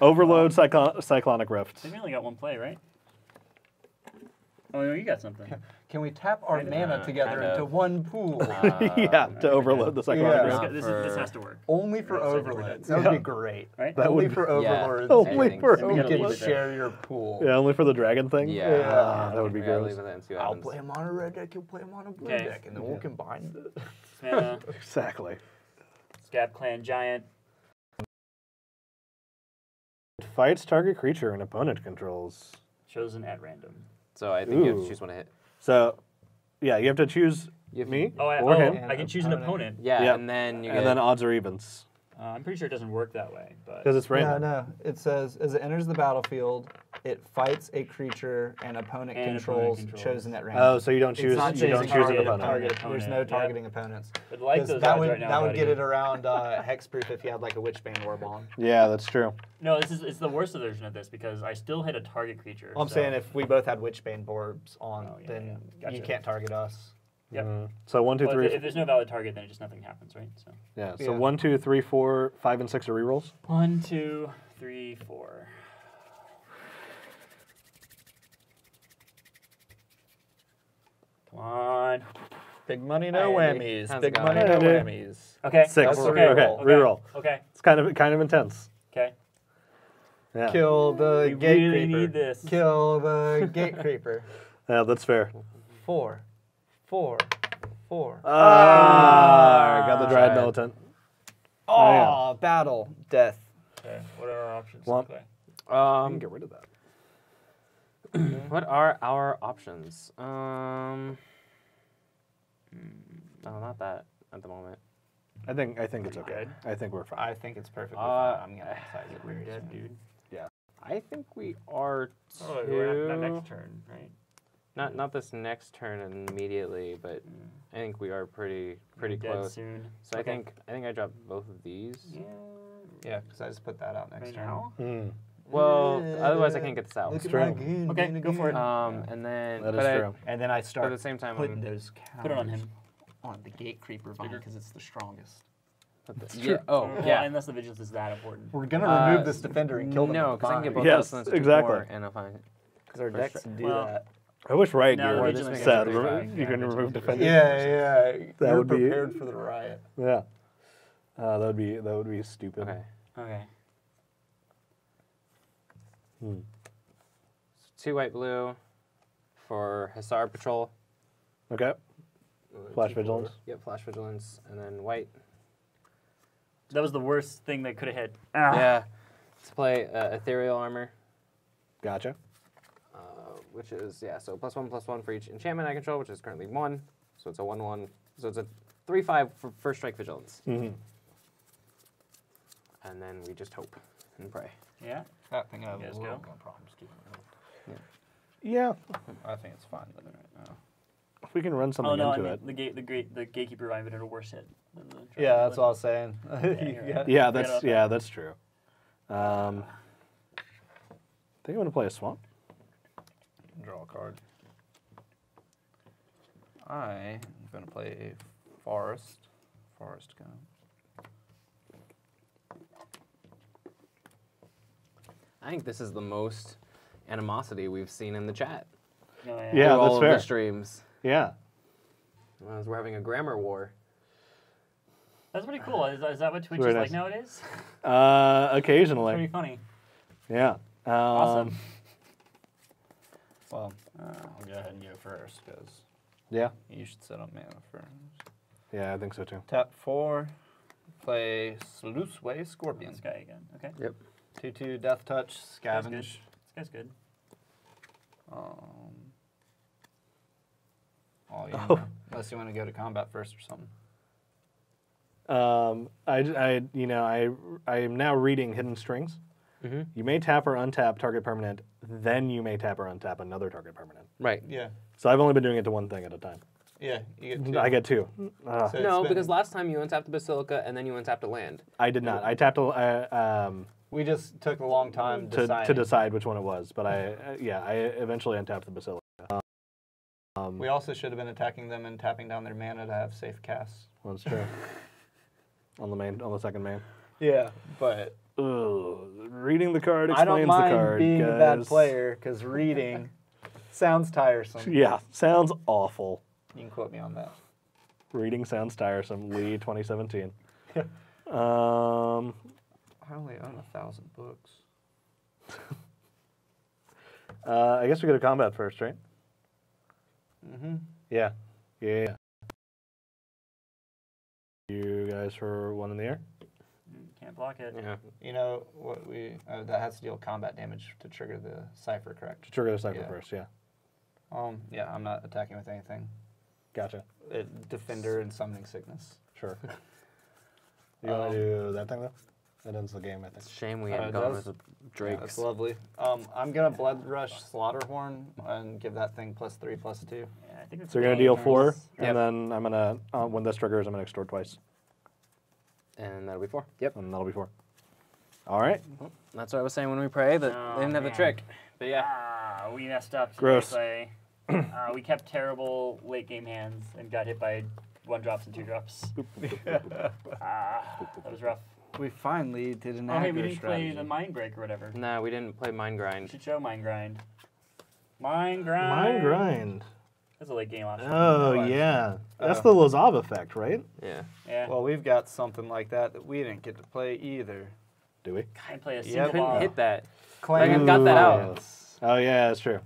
Overload Cyclonic Rift. I think we only got 1 play, right? Oh, no, you got something. Can we tap our mana together kind of. into one pool? Yeah, to overload the Cyclonic Yeah. Rift. This has to work. Only for Right, so we're overlords. done. That would be great. Right? That Only would for Yeah. overlords. Only for Then we You gotta can leave it there. share your pool. Yeah, only for the dragon thing? Yeah. That would be We gotta gross. leave it there and see what I'll happens. play him on a red deck, you'll play him on a blue Okay. deck, and then we'll combine it. Mana, Exactly. Scab Clan Giant. Fights target creature and opponent controls. Chosen at random. So I think you have Ooh. to choose one to hit. So, yeah, you have to choose You have me Oh, or him, I can choose an opponent. Yeah, Yeah. and then you and get then odds or evens. I'm pretty sure it doesn't work that way, but... Because it's Yeah, random. no. It says, as it enters the battlefield, it fights a creature and opponent And controls opponent controls. chosen at random. Oh, so you don't choose. not You don't choosing choose an target opponent. target. There's no Opponent, targeting opponents. But like 'Cause those that odds would, right now, that would buddy. get it around hexproof if you had like a Witchbane Orb on. Yeah, that's true. No, it's the worst version of this because I still hit a target creature. I'm so- saying if we both had Witchbane Orbs on, Oh, yeah, then yeah. Gotcha. you can't target us. Yep. So 1, 2, Well, 3. if there's no valid target, then just nothing happens, right? So Yeah. So Yeah. 1, 2, 3, 4, 5, and 6 are rerolls. 1, 2, 3, 4. Come on. Big money, no Hey, whammies. how's Big it money, going? no Hey, whammies. Okay. 6. That's okay. a Okay. reroll. Reroll. Okay. It's kind of intense. Okay. Yeah. Kill the We gate really creeper. need this. Kill the gate creeper. Yeah, that's fair. 4, 4, 4. Got the Dryad Dryad. Militant. Oh, yeah. battle, death. Okay. What are our options? Well- Okay. You can get rid of that. What are our options? No, not that at the moment. I think it's okay. Good. I think we're fine. I think it's perfectly fine. I'm gonna size it We're very dead, soon. dude. I think we are too. Oh, we're not next turn, right? Not this next turn immediately, but I think we are pretty We're dead close. soon. So Okay. I think I dropped both of these. Yeah. Yeah, because I just put that out next Right turn. now. Well, otherwise I can't get this out. Look at true. my game, Okay, game go for it. again. And then That is but true. And then I at start the same time, putting I'm, those counters Put it on him. on the gate creeper vine Bigger. because it's the strongest. yeah. Oh, Well, yeah. unless the vigilance is that important. We're gonna remove Uh, this defender and kill them. No, because I can get both Yes, those ones to do exactly. more, and if I because our decks do Well, that. I wish Riot No, Gear Vigilance makes said it you pretty bad. can Yeah, remove Vigilance defenders. Yeah, That You're would be- prepared for the riot. Yeah. That would be stupid. okay. Okay. 2 white blue for Hussar Patrol. Okay. Flash Vigilance. Yep, Flash Vigilance, and then white. That was the worst thing that could have hit. Yeah, to play Ethereal Armor, Gotcha. which is, yeah, so +1/+1 for each enchantment I control, which is currently 1. So it's a 1/1. So it's a 3/5 for first strike Vigilance. Mm-hmm. And then we just hope. and pray. Yeah. That thing I have You a guys little go? more problems keeping it. Yeah, I think it's fine with it right now. if we can run something Oh no, I into mean it. the gatekeeper might have been a worse hit. Than the Yeah, dragon. that's what I was saying. you're right. Yeah, Forget about that. that's true. I think I'm gonna play a swamp. Draw a card. I am going to play a forest. Forest go. I think this is the most animosity we've seen in the chat. Oh, Yeah, Through that's all of fair. the streams. Yeah. As we're having a grammar war. That's pretty cool. Is that what Twitch Very is nice. like nowadays? Occasionally. Pretty funny. Yeah. Awesome. Well, I'll go ahead and go first because Yeah. you should set up mana first. Yeah, I think so too. Tap 4. Play Sluiceway Scorpion. This guy again. Okay. Yep. 2/2 Death Touch. This guy's good. Scavenge. This guy's good. Unless you want to go to combat first or something. I am now reading Hidden Strings. Mm-hmm. You may tap or untap target permanent, then you may tap or untap another target permanent. Right. Yeah. So I've only been doing it to one thing at a time. Yeah, you get 2. I get 2. So No, it's because been- last time you untapped the Basilica and then you untapped a land. I did not. I tapped we just took a long time to decide which one it was, but I eventually untapped the Basilica. We also should have been attacking them and tapping down their mana to have safe casts. Well, that's true. on the second main. Yeah, but Ugh, reading the card I don't explains mind the card. being a bad guys. player because reading sounds tiresome. Yeah, sounds awful. You can quote me on that. Reading sounds tiresome. Lee 2017. I only own 1,000 books. I guess we go to combat first, right? Mm-hmm. Yeah. Yeah. You guys for one in the air? Can't block it. Yeah. You know what that has to deal combat damage to trigger the cipher, correct? To trigger the cycle Yeah. first, yeah. Yeah, I'm not attacking with anything. Gotcha. Defender and summoning sickness. Sure. You want to do that thing though? That ends the game, I think. It's a shame we Oh, hadn't it gone does? with the Yeah, Drakes. that's lovely. I'm gonna Blood Rush Slaughterhorn and give that thing +3/+2. Yeah, I think that's So you're going to good. deal 4, Yep. and then I'm going to, when this triggers, I'm going to extort twice. And that'll be 4. Yep. And that'll be 4. All right. That's what I was saying when we pray, that Oh, they didn't have the man. trick. But yeah. We messed up. Gross. Play. We kept terrible late game hands and got hit by 1-drops and 2-drops. That was rough. We finally did an Oh, hey, aggro we didn't strategy. play the Mind Break or whatever. Nah, we didn't play Mind We Grind. should show Mind Grind. Mind Grind. Mind grind. That's a late game option. Oh, No, yeah. That's Oh. the Lazav effect, right? Yeah. Yeah. Well, we've got something like that we didn't get to play either. Do we? Can't play a Yeah, single Couldn't ball. hit that. Claim I've got that out. Yes. Oh, yeah, that's true.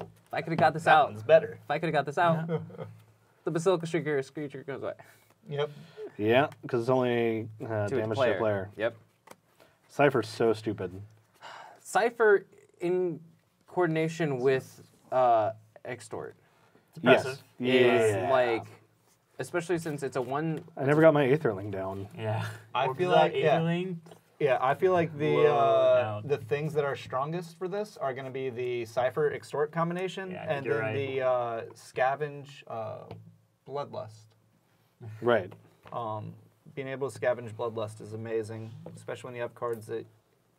If I could have got this That out. one's better. If I could have got this out, the Basilica Screecher goes away. Yep. Yeah, because it's only To damage its to the player. Yep. Cypher's so stupid. Cypher in coordination with Extort It's impressive. is Yeah. like, especially since it's a one. I never got my Aetherling down. Yeah. I Or feel was that like, yeah. Aetherling? Yeah, I feel like Blown out. the things that are strongest for this are going to be the Cipher Extort combination Yeah I and think then you're right. the Scavenge Bloodlust. Right. Being able to scavenge Bloodlust is amazing, especially when you have cards that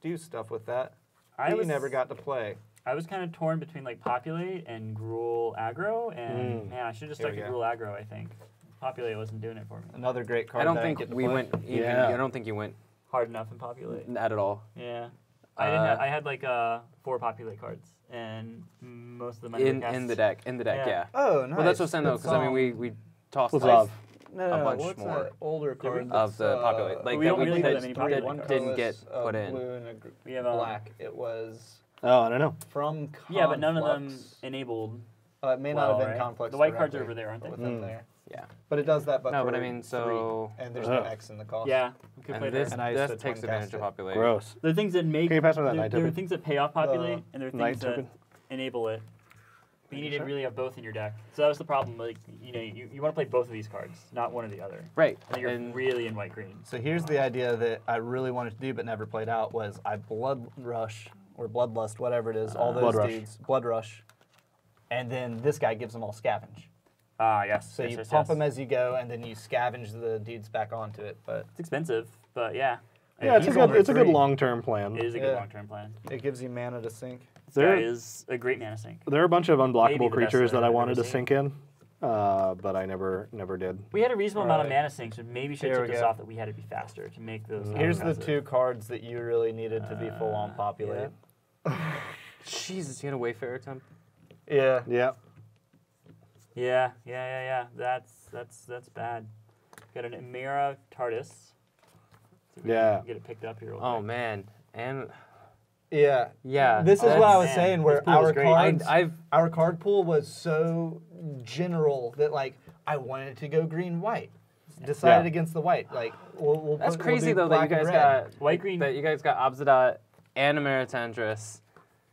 do stuff with that. I You never got to play. I was kind of torn between like Populate and Gruul Aggro, and man, I should have Here stuck we to go. Gruul Aggro. I think Populate wasn't doing it for me. Another great card. I don't that think get to we play. went. Even, Yeah. I don't think you went Hard enough in Populate. at all. Yeah. I didn't. I had like 4 Populate cards, and most of them In the deck. In the deck, Yeah. yeah. Oh, nice. Well, that's what I'm saying though, because I mean we tossed Lazav. No, a bunch what's more that older card of the that's, Populate. Like we that don't we really have that that many didn't- Populate didn't get colorless, put in. Blue and a We have black. It was Oh, I don't know. from Yeah, but none of them Conflux. enabled. It may well, not have been right? complex. The white cards directly are over there, aren't they? Within there. Yeah. But it does that. But No, for but I mean, 3, so and there's no Oh. X in the cost. Yeah, we could play and this there. And I used this to takes twin advantage cast of it. Populate. Gross. There are things that make. Can you pass me that there, night there are token? things that pay off Populate, and there are night things that token? enable it. But you need to really have both in your deck. So that was the problem. Like, you know, you want to play both of these cards, not one or the other. Right. And then you're really in white-green. So here's the idea that I really wanted to do but never played out was I Blood Rush or Bloodlust, whatever it is, all those Blood Rush. dudes, Blood Rush, and then this guy gives them all scavenge. Ah, yes. So yes, you yes, pump yes. them as you go, and then you scavenge the dudes back onto it. But It's expensive, but yeah. Yeah, it's he's a good only it's a good 3. long-term plan. It is a Yeah. good long-term plan. it gives you mana to sink. This There- guy is a great mana sink. There are a bunch of Maybe unblockable the best creatures that I I've wanted ever to sink in, but I never did. We had a reasonable amount of Right. mana sinks, but maybe should Here have we took this go. off that we had to be faster to make those. Here's the passive. 2 cards that you really needed to be full-on populate. Jesus, you had a Wayfarer temp. Yeah. Yeah. Yeah. That's bad. Got an Emira TARDIS. See if we Yeah. can Get it picked up here. Real Oh quick. man, and Yeah. yeah, This is that's- what I was man, saying, this where pool is our great. cards, I've our card pool was so general that like I wanted to go green-white. Decided Yeah. against the white. Like we'll that's we'll crazy do though that you black and guys red. got White-green. that you guys got Obsidian and Ameritandris.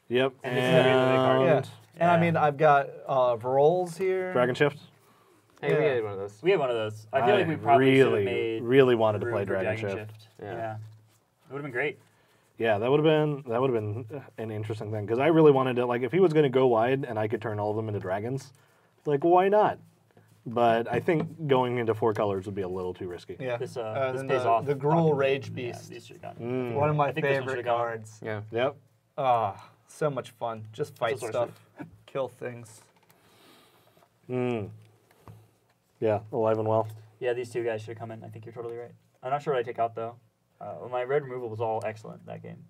Yep. And this is a really big card. Yeah. And I Yeah. mean, I've got Vrol's here. Dragon Shift. Hey, we Yeah. had one of those. We had one of those. I feel like we probably should have made really wanted to room play for Dragon Shift. Yeah. It would have been great. Yeah, that would have been an interesting thing because I really wanted to if he was going to go wide and I could turn all of them into dragons, like why not? But I think going into 4 colors would be a little too risky. Yeah. This then pays off. the Gruul Rage Yeah, Beast. these should have gone. One of my I think this one favorite should've gone. cards. Yeah. Yep. Ah, so much fun. Just fight sorcery. stuff, kill things. Yeah, alive and well. Yeah, these 2 guys should have come in. I think you're totally right. I'm not sure what I take out though. My red removal was all excellent that game.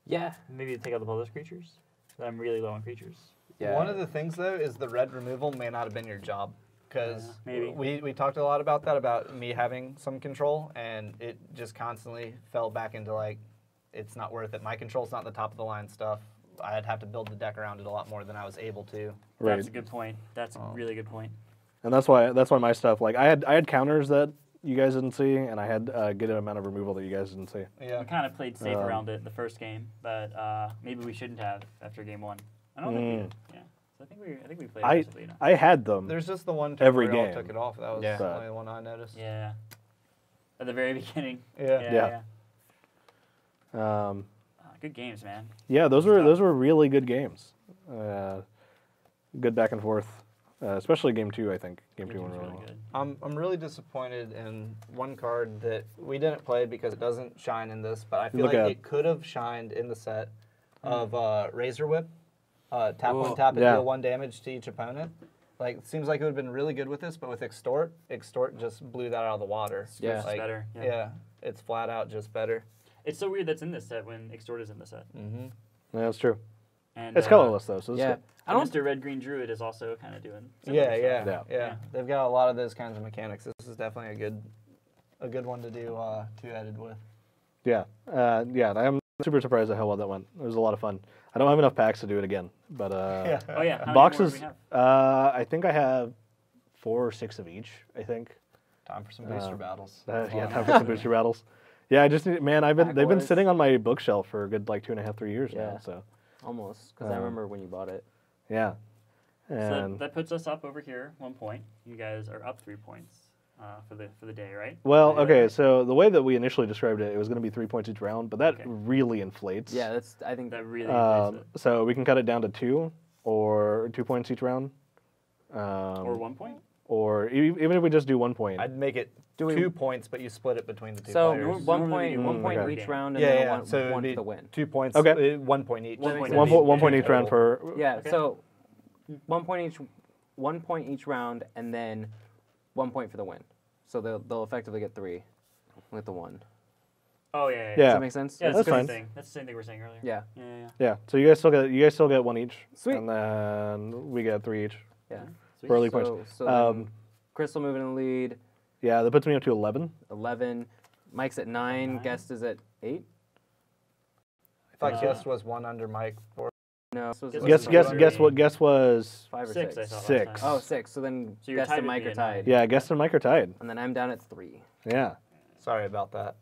Yeah. Maybe take out the bloodless creatures. So I'm really low on creatures. Yeah. One of the things though is the red removal may not have been your job because maybe. we talked a lot about that, about me having some control, and it just constantly fell back into like it's not worth it. My control's not the top of the line stuff. I'd have to build the deck around it a lot more than I was able to. Right. That's a good point. That's a really good point. And that's why my stuff I had counters that you guys didn't see, and I had a good amount of removal that you guys didn't see. Yeah. We kind of played safe around it the first game, but maybe we shouldn't have after game 1. I don't think we did. Yeah. So I think we played aggressively enough. I had them. There's just the one time Every where y'all game. took it off. That was Yeah. the only one I noticed. Yeah. At the very beginning. Yeah. Yeah. Good games, man. Yeah, those were really good games. Good back and forth, especially game 2. I think game 2 went really well. good. I'm really disappointed in one card that we didn't play because it doesn't shine in this, but I feel Look like at- it could have shined in the set of Razor Whip. Tap Ooh. 1, tap it, Yeah. deal 1 damage to each opponent. Like, it seems like it would have been really good with this, but with Extort just blew that out of the water. Yeah. It's Like, better. Yeah, it's flat out just better. It's so weird that's in this set when Extort is in the set. Mm-hmm. Yeah, that's true. And It's colorless though, so it's Yeah. good. I don't. Mr. Red Green Druid is also kind of doing. Yeah, similar yeah, stuff. yeah, Yeah. They've got a lot of those kinds of mechanics. This is definitely a good one to do two-headed with. Yeah, yeah. I'm super surprised at how well that went. It was a lot of fun. I don't have enough packs to do it again, but Yeah. Oh yeah. How many more boxes. do we have? I think I have 4 or 6 of each. I think. Time for some booster battles. Yeah, time for some booster battles. Yeah, I just need, man. They've been Backwards. sitting on my bookshelf for a good 2.5, 3 years Yeah. now. So Almost, because I remember when you bought it. yeah, So and that puts us up over here 1 point. You guys are up 3 points for the day, right? well, Did I get okay. that So the way that we initially described it, it was going to be 3 points each round, but that Okay. really inflates. Yeah, that's. I think right? That really inflates it. So we can cut it down to 2 or 2 points each round. Or 1 point? Or even if we just do 1 point. I'd make it we- 2 points, but you split it between the two so. players. One Normally point. we do One point okay. each round, and Yeah, then yeah. one, So it'd one be for the win. 2 points. Okay. 1 point each. One point one, each. one point each total. round for. Yeah. Okay. So 1 point each. 1 point each round, and then 1 point for the win. So they'll effectively get 3 with the 1. Oh yeah. Does Yeah. that make sense? Yeah, That's that's the fine. same thing. That's the same thing we were saying earlier. Yeah. Yeah. Yeah. So you guys still get 1 each. Sweet. And then we get 3 each Yeah. Sweet. for early So, points. so then Crystal moving in the lead. Yeah, that puts me up to 11. 11. Mike's at 9. Guest is at 8. I thought Guest was 1 under Mike. No, this was Guess was 5 or 6, 6. I thought. last 6. time. Oh, 6. So then So you're Guest tied and with Mike me are at 9. tied. Yeah, Guest and Mike are tied. And then I'm down at 3. Yeah. Sorry about that.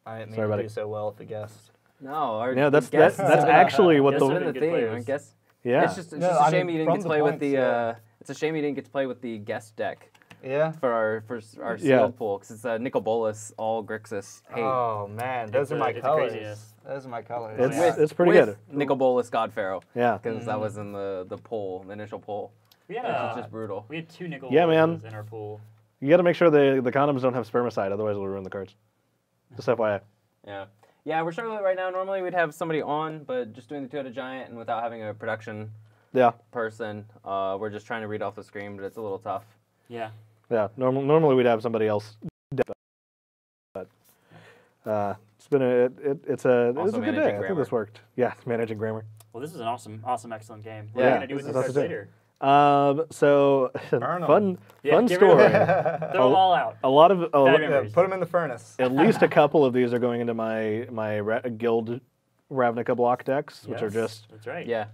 I didn't mean Sorry, to buddy. do so well with the Guest. No, our Yeah, that's Guest that's has been- actually what Guest That's have the been been the good theme. players. I guess. Yeah. It's just No, a I shame mean, you didn't from get to the play with points, the. yeah. It's a shame you didn't get to play with the guest deck Yeah. for our Yeah. sealed pool because it's a Nicol Bolas, all Grixis hate. Oh man, those are my it's a colors. craziness. Those are my colors. It's, yeah. it's pretty with good. Nicol Bolas God Pharaoh. Yeah. Because that was in the poll, the initial poll. We had It's just brutal. We had 2 nickel Yeah, man. in our pool. You got to make sure the condoms don't have spermicide, otherwise it'll ruin the cards. Just FYI. Yeah. Yeah, we're struggling right now. Normally we'd have somebody on, but just doing the two-headed giant and without having a production Yeah. person, we're just trying to read off the screen, but it's a little tough. Yeah. Yeah. Normally we'd have somebody else. But it's been it's a Also good managing day. I think grammar. this worked. Yeah, managing grammar. Well, this is an awesome, excellent game. What Yeah. are you gonna do with This these is cards awesome. later? So Burn 'em. fun Yeah, fun get rid of story. them. Throw them all out. A lot of Bad Yeah, memories. put them in the furnace. at least a couple of these are going into my guild Ravnica block decks, which are Yes, just That's right. Yeah.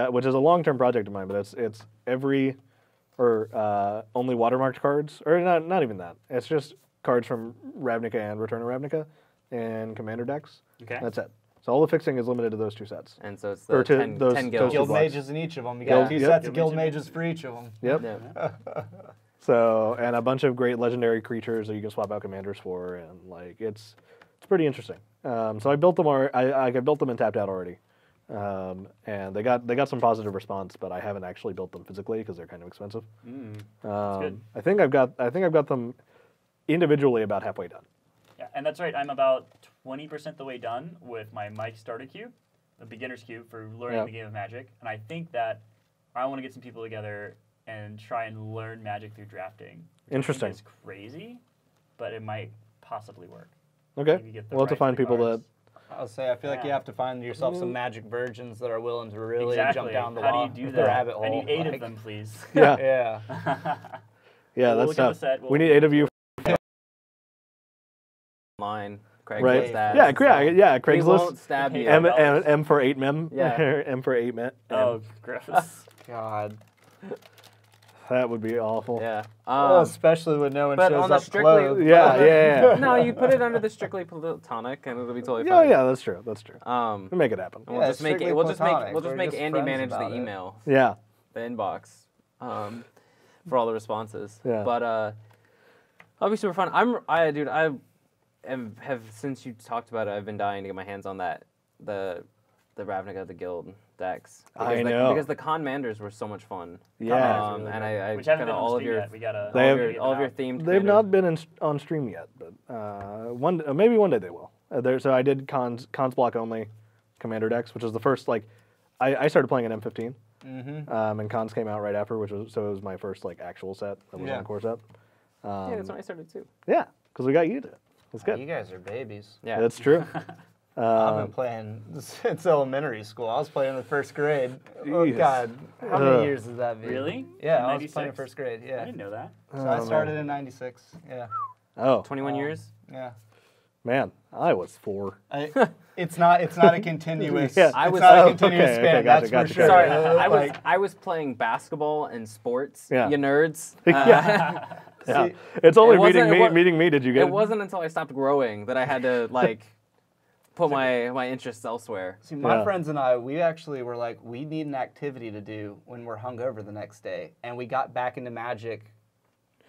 which is a long-term project of mine, but it's every or only watermarked cards, or not even that. It's just cards from Ravnica and Return of Ravnica and Commander decks. Okay. That's it. So all the fixing is limited to those two sets. And so it's Or the to 10 those- 10 those guilds. Guild blocks. mages in each of them. You Guild- got 2 yep. sets of Guild guild mages. mages for each of them. Yep. Yeah. So and a bunch of great legendary creatures that you can swap out commanders for, and like it's pretty interesting. So I built them. I built them and tapped out already, and they got some positive response, but I haven't actually built them physically because they're kind of expensive. good. I think I've got them individually about halfway done. Yeah, and that's right. I'm about 20% the way done with my Mike starter cube, the beginner's cube for learning Yeah. the game of Magic. And I think that I want to get some people together and try and learn Magic through drafting. Interesting. It's crazy, but it might possibly work. Okay, Maybe get the we'll have to rights find to the people cards. I'll say I feel like you Yeah. have to find yourself some magic virgins that are willing to really Exactly. jump down the How wall, do you do the that? rabbit hole. I need 8 like- of them, please. Yeah, Yeah. yeah, We'll that's look at the tough. set, We we'll- need 8 of you. Line. Craig Right. does that. Yeah, and stuff. yeah, He won't Craigslist. stab you. M for 8 mem. Yeah. M for 8 mem. Oh, gross. God. That would be awful. Yeah. Oh, especially when no one but shows on the up strictly- clothed. Yeah. No, you put it under the strictly platonic, and it'll be totally Yeah, fine. yeah, that's true. That's true. We'll We'll make it happen. we'll Yeah, just make strictly it. We'll just platonic. make We're Andy just friends manage about the it. email, Yeah. the inbox, for all the responses. Yeah. But that'll be super fun. I have since you talked about it, I've been dying to get my hands on the Ravnica, the guild decks. I know. Because the Conmanders were so much fun. Yeah. And I Which haven't kinda been on all of stream your yet. We gotta. They have- all of your themed. They've commanders. not been on stream yet, but maybe one day they will. So I did cons block only commander decks, which was the first I started playing an M15, and cons came out right after, it was my first actual set that was Yeah. on core set. Yeah, that's when I started too. Yeah, because we got you to it. It's good. You guys are babies. Yeah. That's true. I've been playing since elementary school. I was playing in the first grade. Oh Jeez. God, how many years has that been? Really? Yeah, In I was playing in 96? first grade. I Yeah, didn't know that. so I started in '96. Yeah, Oh 21 years. yeah. man, I was 4. It's not a continuous. Yeah. It's I was- not oh, a continuous okay, span. gotcha, that's gotcha, for sure. Sorry, gotcha. I was playing basketball and sports. Yeah. You nerds. Yeah. See, It's only It wasn't- meeting me. Did you get It wasn't until I stopped growing that I had to put my interests elsewhere. See, my Yeah. friends and I, we actually were like, we need an activity to do when we're hungover the next day, and we got back into Magic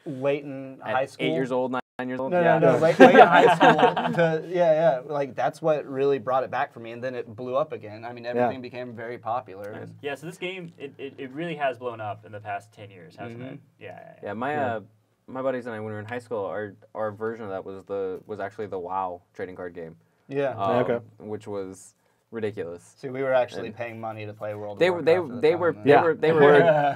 late in At high school. 8 years old, 9 years old. No, yeah. no, late in high school. Like that's what really brought it back for me, and then it blew up again. I mean, everything became very popular. and- Yeah, so this game, it really has blown up in the past 10 years, hasn't it? Yeah. Yeah, my buddies and I, when we were in high school, our version of that was actually the WoW trading card game. Yeah. Okay. Which was ridiculous. See, we were actually paying money to play World of They were Warcraft. at the they time, were man. they Yeah. were they Word. were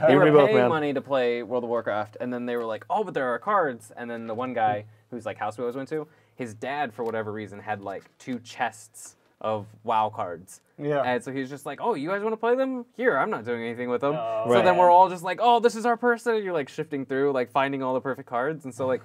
they You were and me both, paying man. money to play World of Warcraft, and then they were like, oh, but there are cards. And then the one guy whose house we always went to, his dad for whatever reason had 2 chests of WoW cards. Yeah. And so he was just like, oh, you guys want to play them? Here, I'm not doing anything with them. Oh, So then man. we're all just like, oh, this is our person. And you're shifting through, finding all the perfect cards. And so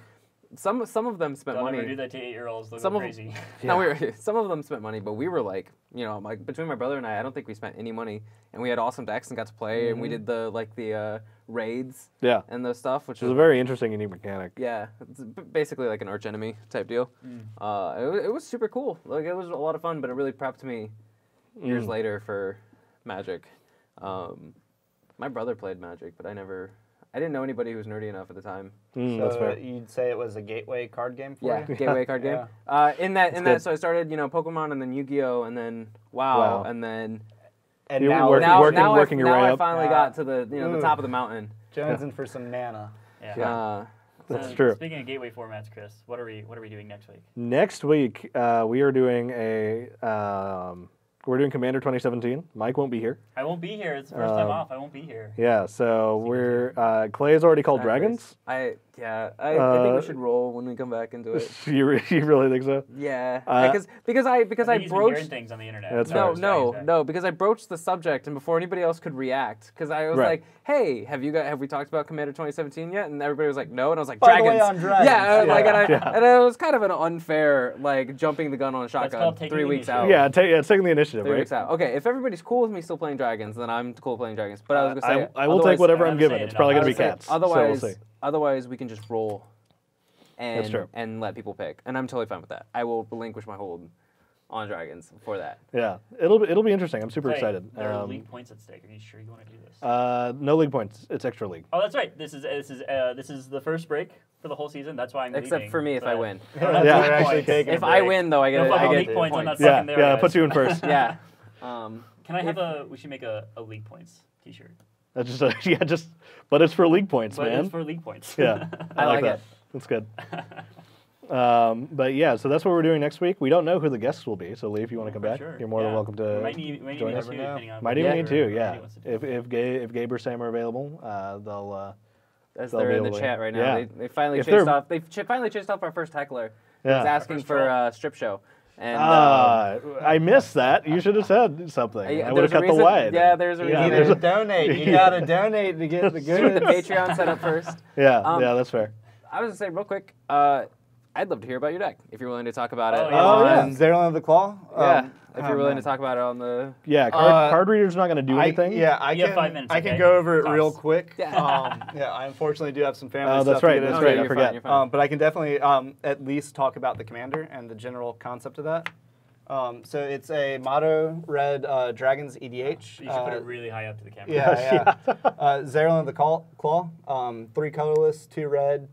some of them spent Don't money. ever do that to 8-year-olds. They'll Some go of- crazy. No, some of them spent money, but we were between my brother and I don't think we spent any money, and we had awesome decks and got to play, and we did the raids Yeah. and the stuff, which Which is was a very interesting, unique mechanic. yeah, it's basically like an arch enemy type deal. It was super cool. It was a lot of fun, but it really prepped me years later for Magic. My brother played Magic, but I didn't know anybody who was nerdy enough at the time. That's fair. You'd say it was a gateway card game for you? Gateway card game. In that, so I started, Pokemon and then Yu-Gi-Oh and then WoW and then. And You're now, working your way I up. finally got to the the top of the mountain. jonesing for some mana. Yeah. That's true. Speaking of gateway formats, Chris, what are we doing next week? Next week, we are doing we're doing Commander 2017. Mike won't be here. I won't be here. It's the first time off. I won't be here. Yeah, so we're Clay's already called Dragons. I think we should roll when we come back into it. You really think so? Yeah, because I I think he's been broached. hearing things on the internet. That's No, because I broached the subject and before anybody else could react, because I was Right. like, "Hey, have we talked about Commander 2017 yet?" And everybody was like, "No," and I was like, By the "Dragons." way, on Dragons. Yeah, like, Yeah. and it was kind of an unfair, like, jumping the gun on a shotgun called taking 3 the weeks initiative. out. Yeah, taking the initiative, 3 right? weeks out. Okay, if everybody's cool with me still playing Dragons, then I'm cool playing Dragons. But I was gonna say, I will take whatever I'm given. saying It's it probably all. going to be cats. Otherwise, so we'll see. otherwise we can just roll. And, That's true. and let people pick, and I'm totally fine with that. I will relinquish my hold on Dragons for that. Yeah, it'll be interesting. I'm super Clay, excited. There are league points at stake. Are you sure you want to do this? No league points. It's extra league. Oh, that's right. This is the first break for the whole season. That's why I'm Except leaving, for me if so I that- win. Yeah, Yeah, league actually points. taking If a I break. win, though, I get No fucking I league get points. I'm points. not fucking there. Yeah, guys. puts you in first. Yeah. Can I have we should make a league points T-shirt. That's just but it's for league points, But man. it's for league points. Yeah, I like that. it. That's good. But yeah, so that's what we're doing next week. We don't know who the guests will be, so Lee, if you want to come For back, sure. you're more than Yeah. welcome to Might need join me us. too, depending on Might even need to, whatever yeah. Randy wants to do. If Gabe or Sam are available, they'll. As They'll they're be in the able to- chat right now. yeah. They finally If chased they're- off. Finally chased off our first heckler. Yeah. Who's asking First for troll. a strip show. And I missed that. You should have said something. I would have there's a cut the reason- wide. Yeah, there's a You reason. need to donate. You gotta donate to get the Get the goods. Patreon set up first. Yeah, that's fair. I was gonna say real quick. I'd love to hear about your deck if you're willing to talk about it. Oh, yeah. Oh yeah, on- Zerlin of the Claw. yeah. If you're willing man. to talk about it on the. Yeah, card reader's not going to do anything. I You have can. 5 minutes, I can okay? go over it Tops. real quick. Yeah. I unfortunately do have some family Oh, stuff that's right. to get That's into. right. I You're forgot. fine, you're fine. But I can definitely at least talk about the commander and the general concept of that. So it's a Motto Red Dragons EDH. You should put it really high up to the camera. Yeah. Zerlin of the Claw. 3 colorless, 2 red.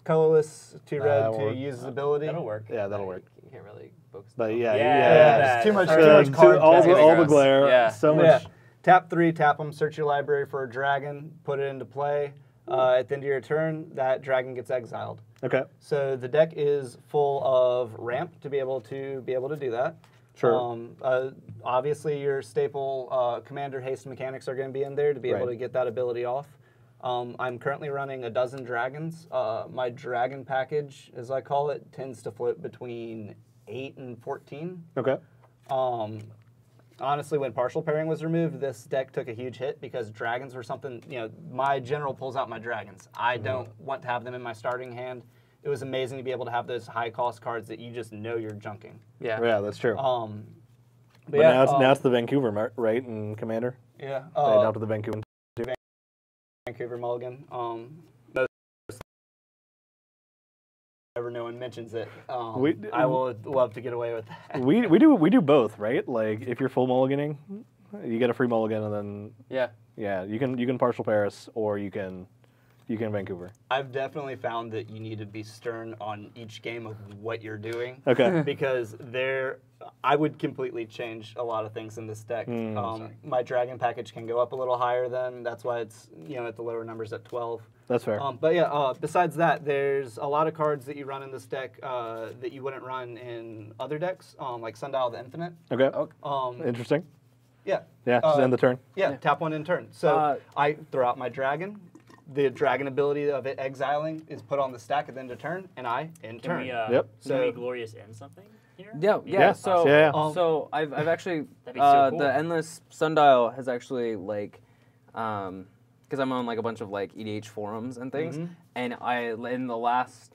Colorless, 2 red That'll to work. use his ability. That'll work. Yeah, that'll work. You can't really focus. But yeah, Yeah, it's too much. that's Too right. much card all text. the gross. glare. Yeah. So much. Yeah. Tap 3, tap them, search your library for a dragon, put it into play. At the end of your turn, that dragon gets exiled. Okay. So the deck is full of ramp to be able to do that. Sure. Obviously, your staple commander haste mechanics are going to be in there to be able Right. to get that ability off. I'm currently running a dozen dragons. My dragon package, as I call it, tends to float between 8 and 14. Okay. Honestly, when partial pairing was removed, this deck took a huge hit because dragons were something, my general pulls out my dragons. I don't want to have them in my starting hand. It was amazing to be able to have those high cost cards that you just know you're junking. Yeah. Yeah, that's true. But But now it's the Vancouver, right, and Commander. yeah, Right now to the Vancouver. Vancouver Mulligan. Whenever no one mentions it, I will love to get away with that. We do both, right? Like if you're full mulliganing, you get a free mulligan, and then Yeah. you can partial Paris or you can Vancouver. I've definitely found that you need to be stern on each game of what you're doing. Okay. Because I would completely change a lot of things in this deck. My dragon package can go up a little higher then. That's why it's at the lower numbers at 12. That's fair. But yeah, besides that, there's a lot of cards that you run in this deck that you wouldn't run in other decks, like Sundial of the Infinite. Okay. Interesting. Yeah. Yeah. Just end the turn. Yeah, tap 1 in turn. So I throw out my dragon. The dragon ability of it exiling is put on the stack at the end of turn, and I in Can turn. we, Yep. can we glorious end something here? Yeah. So, Yeah. so I've actually That'd be so cool. the endless sundial has actually like, because I'm on like a bunch of like EDH forums and things, and in the last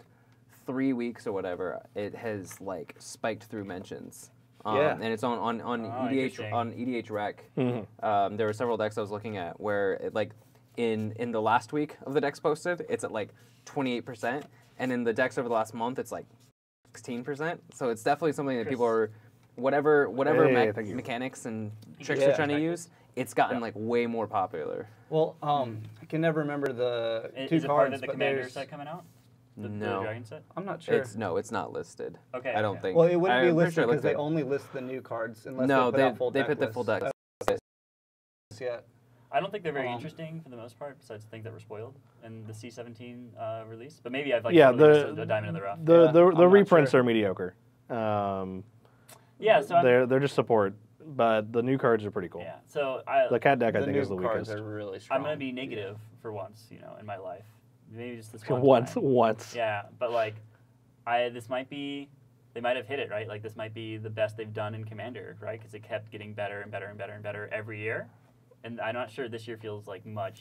3 weeks or whatever, it has like spiked through mentions. And it's on interesting. EDH Rec. There were several decks I was looking at where it like. In the last week of the decks posted, it's at like 28%, and in the decks over the last month, it's like 16%. So it's definitely something that people are, whatever Hey, thank you. mechanics and tricks they're trying to use, it's gotten like way more popular. Well, I can never remember the two Is it part cards, of the but commander there's. set coming out? The No. dragon set? I'm not sure. It's not listed. Okay, I don't okay. think. Well, it wouldn't be I'm pretty listed sure I because looked they at it. only list the new cards unless No, they put out full they deck put the full deck. Yet. I don't think they're very interesting for the most part, besides things that were spoiled in the C17 release. But maybe I've like totally missed a diamond in the rough. The I'm not reprints sure. are mediocre. Yeah, so they're just support, but the new cards are pretty cool. yeah, so The cat deck I The think new is the cards weakest. are really strong. I'm gonna be negative for once, in my life. Maybe just this Once. time. Yeah, but like, they might have hit it, right? Like this might be the best they've done in Commander, right? Because it kept getting better and better and better and better every year, and I'm not sure this year feels like much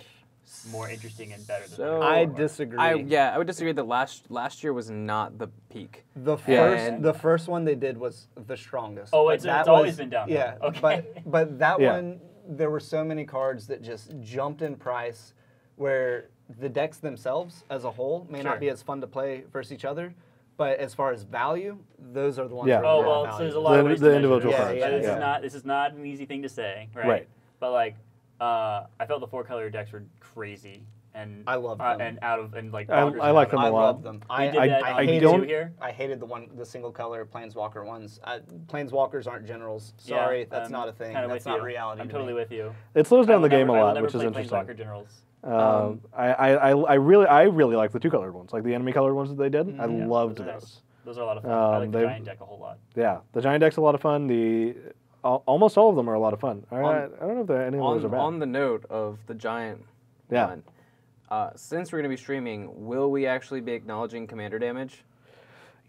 more interesting and better. So- than I before. disagree. I would disagree that last year was not the peak. The And- first one they did was the strongest. Oh, But it's that always was- been downhill. Yeah, Okay. but that Yeah. one there were so many cards that just jumped in price, where the decks themselves as a whole may Sure. not be as fun to play versus each other, but as far as value, those are the ones. Yeah. that are Oh more well, so valuable. there's a lot of ways The to measure individual this. cards, But yeah. this is not an easy thing to say, right? Right. But like, I felt the 4-color decks were crazy and I love them. and out of and like. I bonkers like out them of a I it. lot. love them. We did that on hated, don't- here. I hated the single color Planeswalker ones. Planeswalkers aren't generals. Yeah, Sorry, that's I'm not a thing. kinda That's with not you. reality. I'm to totally me. with you. It slows down the game a I will lot, never which is play interesting. Planeswalker generals. I really like the 2-colored ones, like the enemy colored ones that they did. I loved Those are those. nice. Those are a lot of fun. I like the they- giant deck a whole lot. Yeah, the giant deck's a lot of fun. Almost all of them are a lot of fun. I don't know if any of those are bad. On the note of the giant Yeah. one, since we're going to be streaming, will we actually be acknowledging commander damage?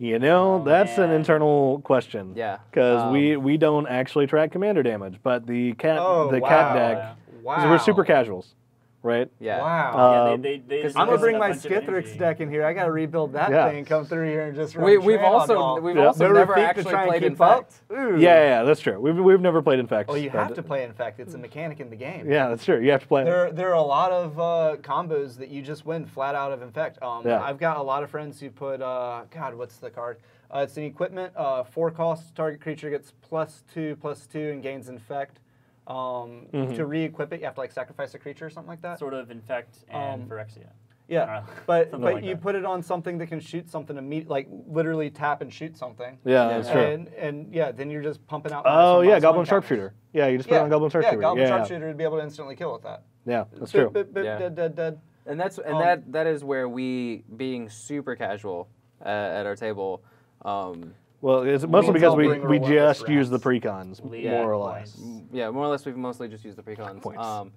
That's an man. internal question. Yeah. Because we don't actually track commander damage, but the cat Oh, cat wow. deck. Wow. We're super casuals, right? Yeah. Wow. Yeah, Um, they just I'm gonna put bring a my bunch of Skithrix energy. deck in here. I gotta rebuild that Yeah. thing. Come through here and just run We've train on also y'all. never No Rafik actually to try and played keep up. Infect. Ooh. Yeah, that's true. We've never played Infect. Oh, you but- have to play Infect. It's a mechanic in the game. Yeah, that's true. You have to play. There are a lot of combos that you just win flat out of Infect. Yeah. I've got a lot of friends who put, God, what's the card? It's an equipment, 4 cost, target creature gets +2/+2 and gains Infect. To re-equip it, you have to like sacrifice a creature or something like that. Sort of Infect and Phyrexia. Yeah, but Something like you that. put it on something that can shoot something immediately, like literally tap and shoot something. Yeah, that's true. And yeah, then you're just pumping out. Oh -1, yeah, -1 Goblin counters. Sharpshooter. Yeah, you just put it on Goblin Sharpshooter. Yeah, Goblin yeah, Sharpshooter would be able to instantly kill with that. Yeah, that's true. Yeah. Dead. And that is where we, being super casual at our table, Well, it's mostly Means because I'll we bring relentless just use the rats. precons, Lead more or points. less. yeah, more or less we've mostly just used the precons. Points.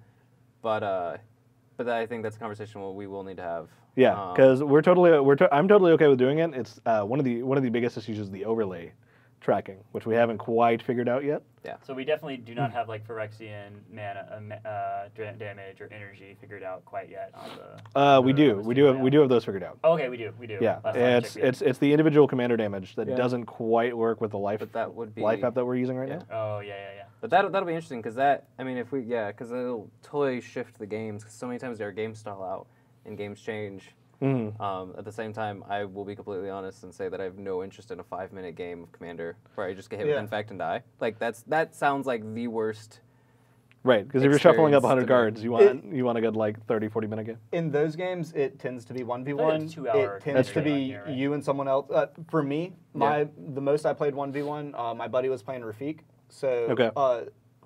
But I think that's a conversation we will need to have. Yeah, because I'm totally okay with doing it. It's one of the biggest issues is the overlay tracking, which we haven't quite figured out yet. Yeah. So we definitely do not have like Phyrexian mana damage or energy figured out quite yet on the. We do have those figured out. Oh, okay, we do. Yeah, Last time I it's checked, it's the individual commander damage that Yeah. doesn't quite work with the life But that would be life app that we're using right yeah. now. Oh yeah. But that'll be interesting because because it'll totally shift the games. Because so many times our games stall out and games change. At the same time, I will be completely honest and say that I have no interest in a 5-minute game of Commander where I just get hit with Infect and die. Like that sounds like the worst. Right, because if you're shuffling up experience 100 to me. cards, you want a good like 30-40 minute game. In those games, it tends to be 1v1. It's a 2-hour It tends to commander be game, right? you and someone else. For me, the most I played 1v1. My buddy was playing Rafik, so Okay.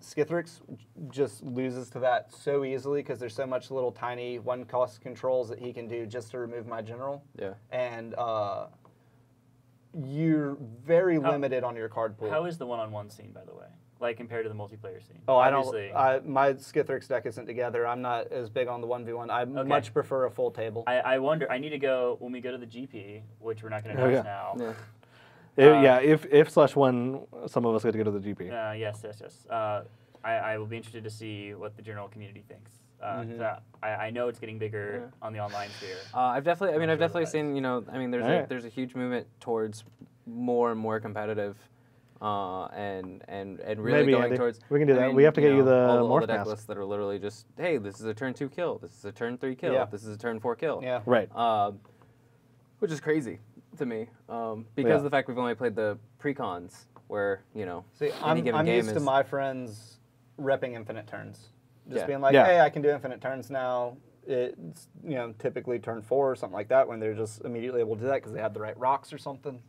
Skithrix just loses to that so easily because there's so much little tiny 1-cost controls that he can do just to remove my general. Yeah. And you're very limited on your card pool. How is the one-on-one scene, by the way? Like compared to the multiplayer scene? Oh, Obviously, my Skithrix deck isn't together. I'm not as big on the 1v1. I much prefer a full table. I wonder. I need to go when we go to the GP, which we're not going to Oh, announce yeah. now. Yeah. If/when some of us get to go to the GP. Yes. I will be interested to see what the general community thinks. I know it's getting bigger on the online sphere. I've definitely that seen, there's Alright. there's a huge movement towards more and more competitive, and really Maybe, going Andy. towards. We can do that. We have to get you the all morph the deck mask. lists that are literally just, hey, this is a turn 2 kill, this is a turn 3 kill, Yeah. this is a turn 4 kill. Yeah. Right. Which is crazy to me, because Yeah. of the fact we've only played the precons, where See, any given I'm game used is to my friends repping infinite turns. Just Yeah. being like, Yeah. hey, I can do infinite turns now. It's, you know, typically turn 4 or something like that when they're just immediately able to do that because they have the right rocks or something.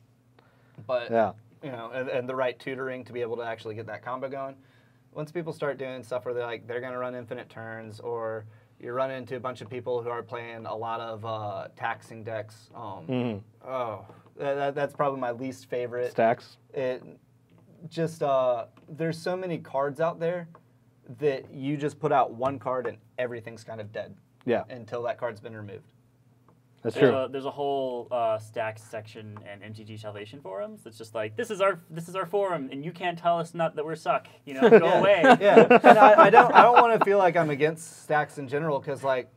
But, Yeah. you know, and the right tutoring to be able to actually get that combo going. Once people start doing stuff where they're going to run infinite turns, or you run into a bunch of people who are playing a lot of taxing decks. Oh, that's probably my least favorite. Stacks. It just there's so many cards out there that you just put out one card and everything's kind of dead. Yeah. Until that card's been removed. That's true. There's a whole stacks section and MTG Salvation forums that's just like, this is our forum, and you can't tell us not that we're suck. You know, go away. Yeah, and I don't want to feel like I'm against stacks in general because like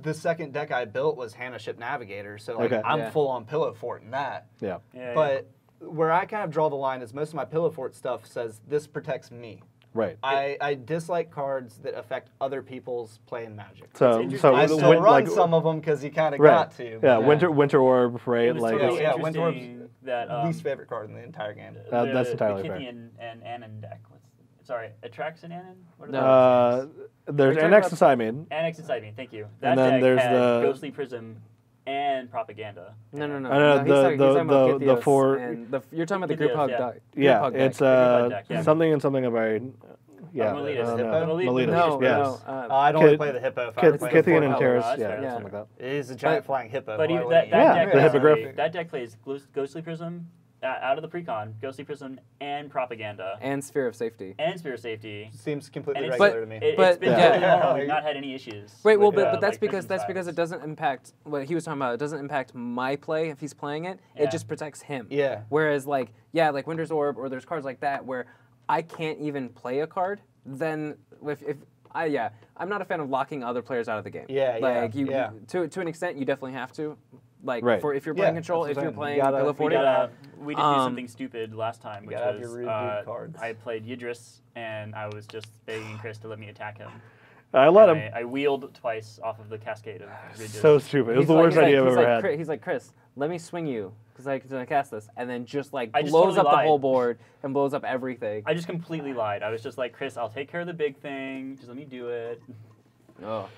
the second deck I built was Hannah Ship Navigator, so like Okay. I'm full on Pillow Fort in that. Yeah. Yeah, But where I kind of draw the line is most of my Pillow Fort stuff says this protects me. Right. I dislike cards that affect other people's playing Magic. So I still run like, some of them because you kind of right. got to. Yeah. but Winter Orb. Right. It was Like. totally Yeah, Winter Orb's interesting that least favorite card in the entire game. That's entirely fair. the Kithian and Anon deck. Sorry, Atrax and Anon? What are those? There's talking Annex about- and Simon. Annex and Sidemane, thank you. That And then deck there's had the- Ghostly Prism and Propaganda. No. No, He's talking about the Kithios four- and you're talking about the Kithios, group hug yeah. deck. Yeah. Group hug It's Group deck, yeah. something and something about. Yeah. Miletus. I don't Hippo? know. Miletus. Miletus, No, yes. no. I don't want to Kith- play the Hippo. If I were playing the Kithian and four Terrace. that's Yeah. fair. Something like that. It is a giant flying hippo. But Why even wouldn't that you? deck the hippogriff. That deck plays Ghostly Prism out of the precon, Ghostly Prism and Propaganda And Sphere of Safety. and Sphere of Safety. Seems completely And it's, regular to me. it's But- been yeah. totally normal. We've not had any issues. Wait, well, with, but that's like, because prism it styles. doesn't impact what he was talking about. It doesn't impact my play if he's playing it. Yeah. It just protects him. Yeah. Whereas like Winter's Orb or there's cards like that where I can't even play a card. Then I'm not a fan of locking other players out of the game. Yeah, Like yeah. to an extent, you definitely have to. Like Right. for if you're playing Yeah, control, that's if what you're I'm saying. playing You gotta- Pillow we Forty. We did do something stupid last time, which gotta have was your rude dude cards. I played Yidris, and I was just begging Chris to let me attack him. I let And him. I wheeled twice off of the cascade of Yidris. So stupid. It was the worst idea I've ever had. He's like, Chris, let me swing you because I can cast this, and then just like I just blows totally up the lied. whole board and blows up everything. I just completely lied. I was just like, Chris, I'll take care of the big thing. Just let me do it. Oh.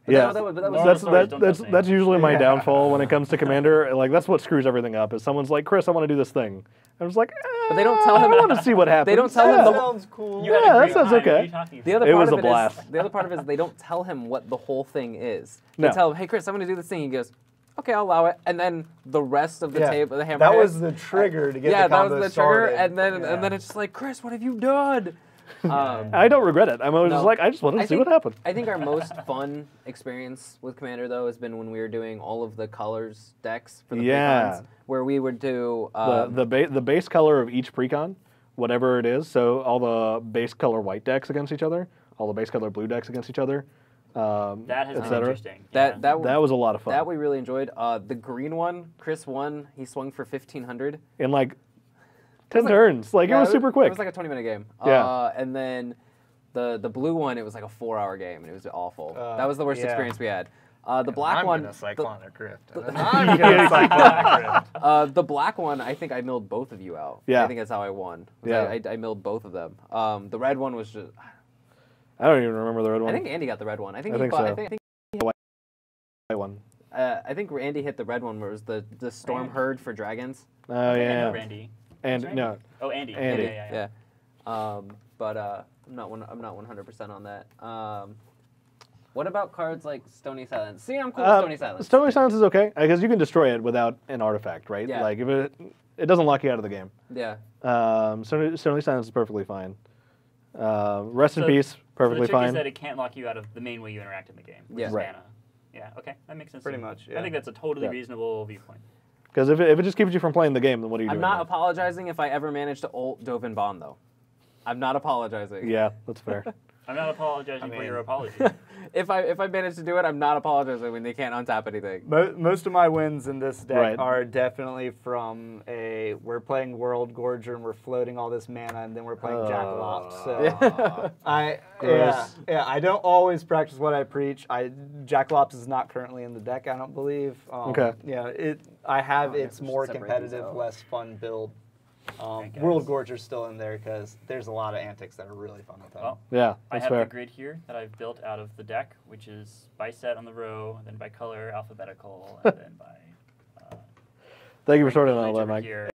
Yeah, that was Normal stories don't trust me. that's usually my Yeah. downfall when it comes to Commander. Like that's what screws everything up. Is someone's like, Chris, I want to do this thing. I was like, But they don't tell him- I want to see what happens. they don't tell him Yeah. the- Sounds cool. You had Yeah, a that great sounds time. What are okay. you talking The about? other It part was of a blast. Is, the other part of it is they don't tell him what the whole thing is. They No. tell him, "Hey, Chris, I'm going to do this thing." He goes, "Okay, I'll allow it." And then the rest of the table, the hammer. That was the trigger to get yeah, the that combo was the started. trigger, and then Yeah. it's just like, Chris, what have you done? I don't regret it. I'm always just No. like, I just wanted to see what happened. I think our most fun experience with Commander though has been when we were doing all of the colors decks for the Yeah. precons, where we would do The base color of each precon, whatever it is. So all the base color white decks against each other, all the base color blue decks against each other. That has et been cetera. interesting. that That was a lot of fun. that we really enjoyed. The green one, Chris won. He swung for 1,500. In like 10 turns. Like Yeah, it was super quick. It was like a 20-minute game. Yeah. And then the blue one, it was like a 4-hour game, and it was awful. That was the worst yeah. experience we had. The black I'm one, gonna Cyclonic Rift. I'm gonna Cyclonic Rift. the black one, I think I milled both of you out. Yeah. I think that's how I won. Yeah. I milled both of them. The red one was just. I don't even remember the red one. I think Andy got the red one. I think I he think bought, so. I think White one. I think Andy hit the red one, where it was the storm Randy. herd for dragons. Oh I yeah. know Randy. And Randy? no. Oh, Andy. Andy. Yeah. But I'm not 100% on that. What about cards like Stony Silence? See, I'm cool with Stony Silence. Stony Silence is okay because you can destroy it without an artifact, right? Yeah. Like if it doesn't lock you out of the game. Yeah. Stony Silence is perfectly fine. Rest in So- peace, So the perfectly trick fine. is that it can't lock you out of the main way you interact in the game, which Yeah. is Right. mana. Yeah, okay, that makes sense. Pretty to me. much, I yeah. think that's a totally Yeah. reasonable viewpoint. Because if it just keeps you from playing the game, then what are you I'm doing? not then? apologizing if I ever manage to ult Dovin Bond, though. I'm not apologizing. Yeah, that's fair. I'm not apologizing for mean- your apology. If I manage to do it, I'm not apologizing when they can't untap anything. Most of my wins in this deck Right. are definitely from we're playing World Gorger and we're floating all this mana and then we're playing Jackalope. So Gross. I don't always practice what I preach. Jackalope is not currently in the deck, I don't believe. Okay. Yeah, I have Oh, yeah, its we should more separate these competitive, out. less fun build. Alright, guys. World Gorger's still in there because there's a lot of antics that are really fun with them. Well, Yeah, I that's have fair. the grid here that I've built out of the deck, which is by set on the row, then by color, alphabetical, and then by. Thank you for sorting Village all that, over Mike. here.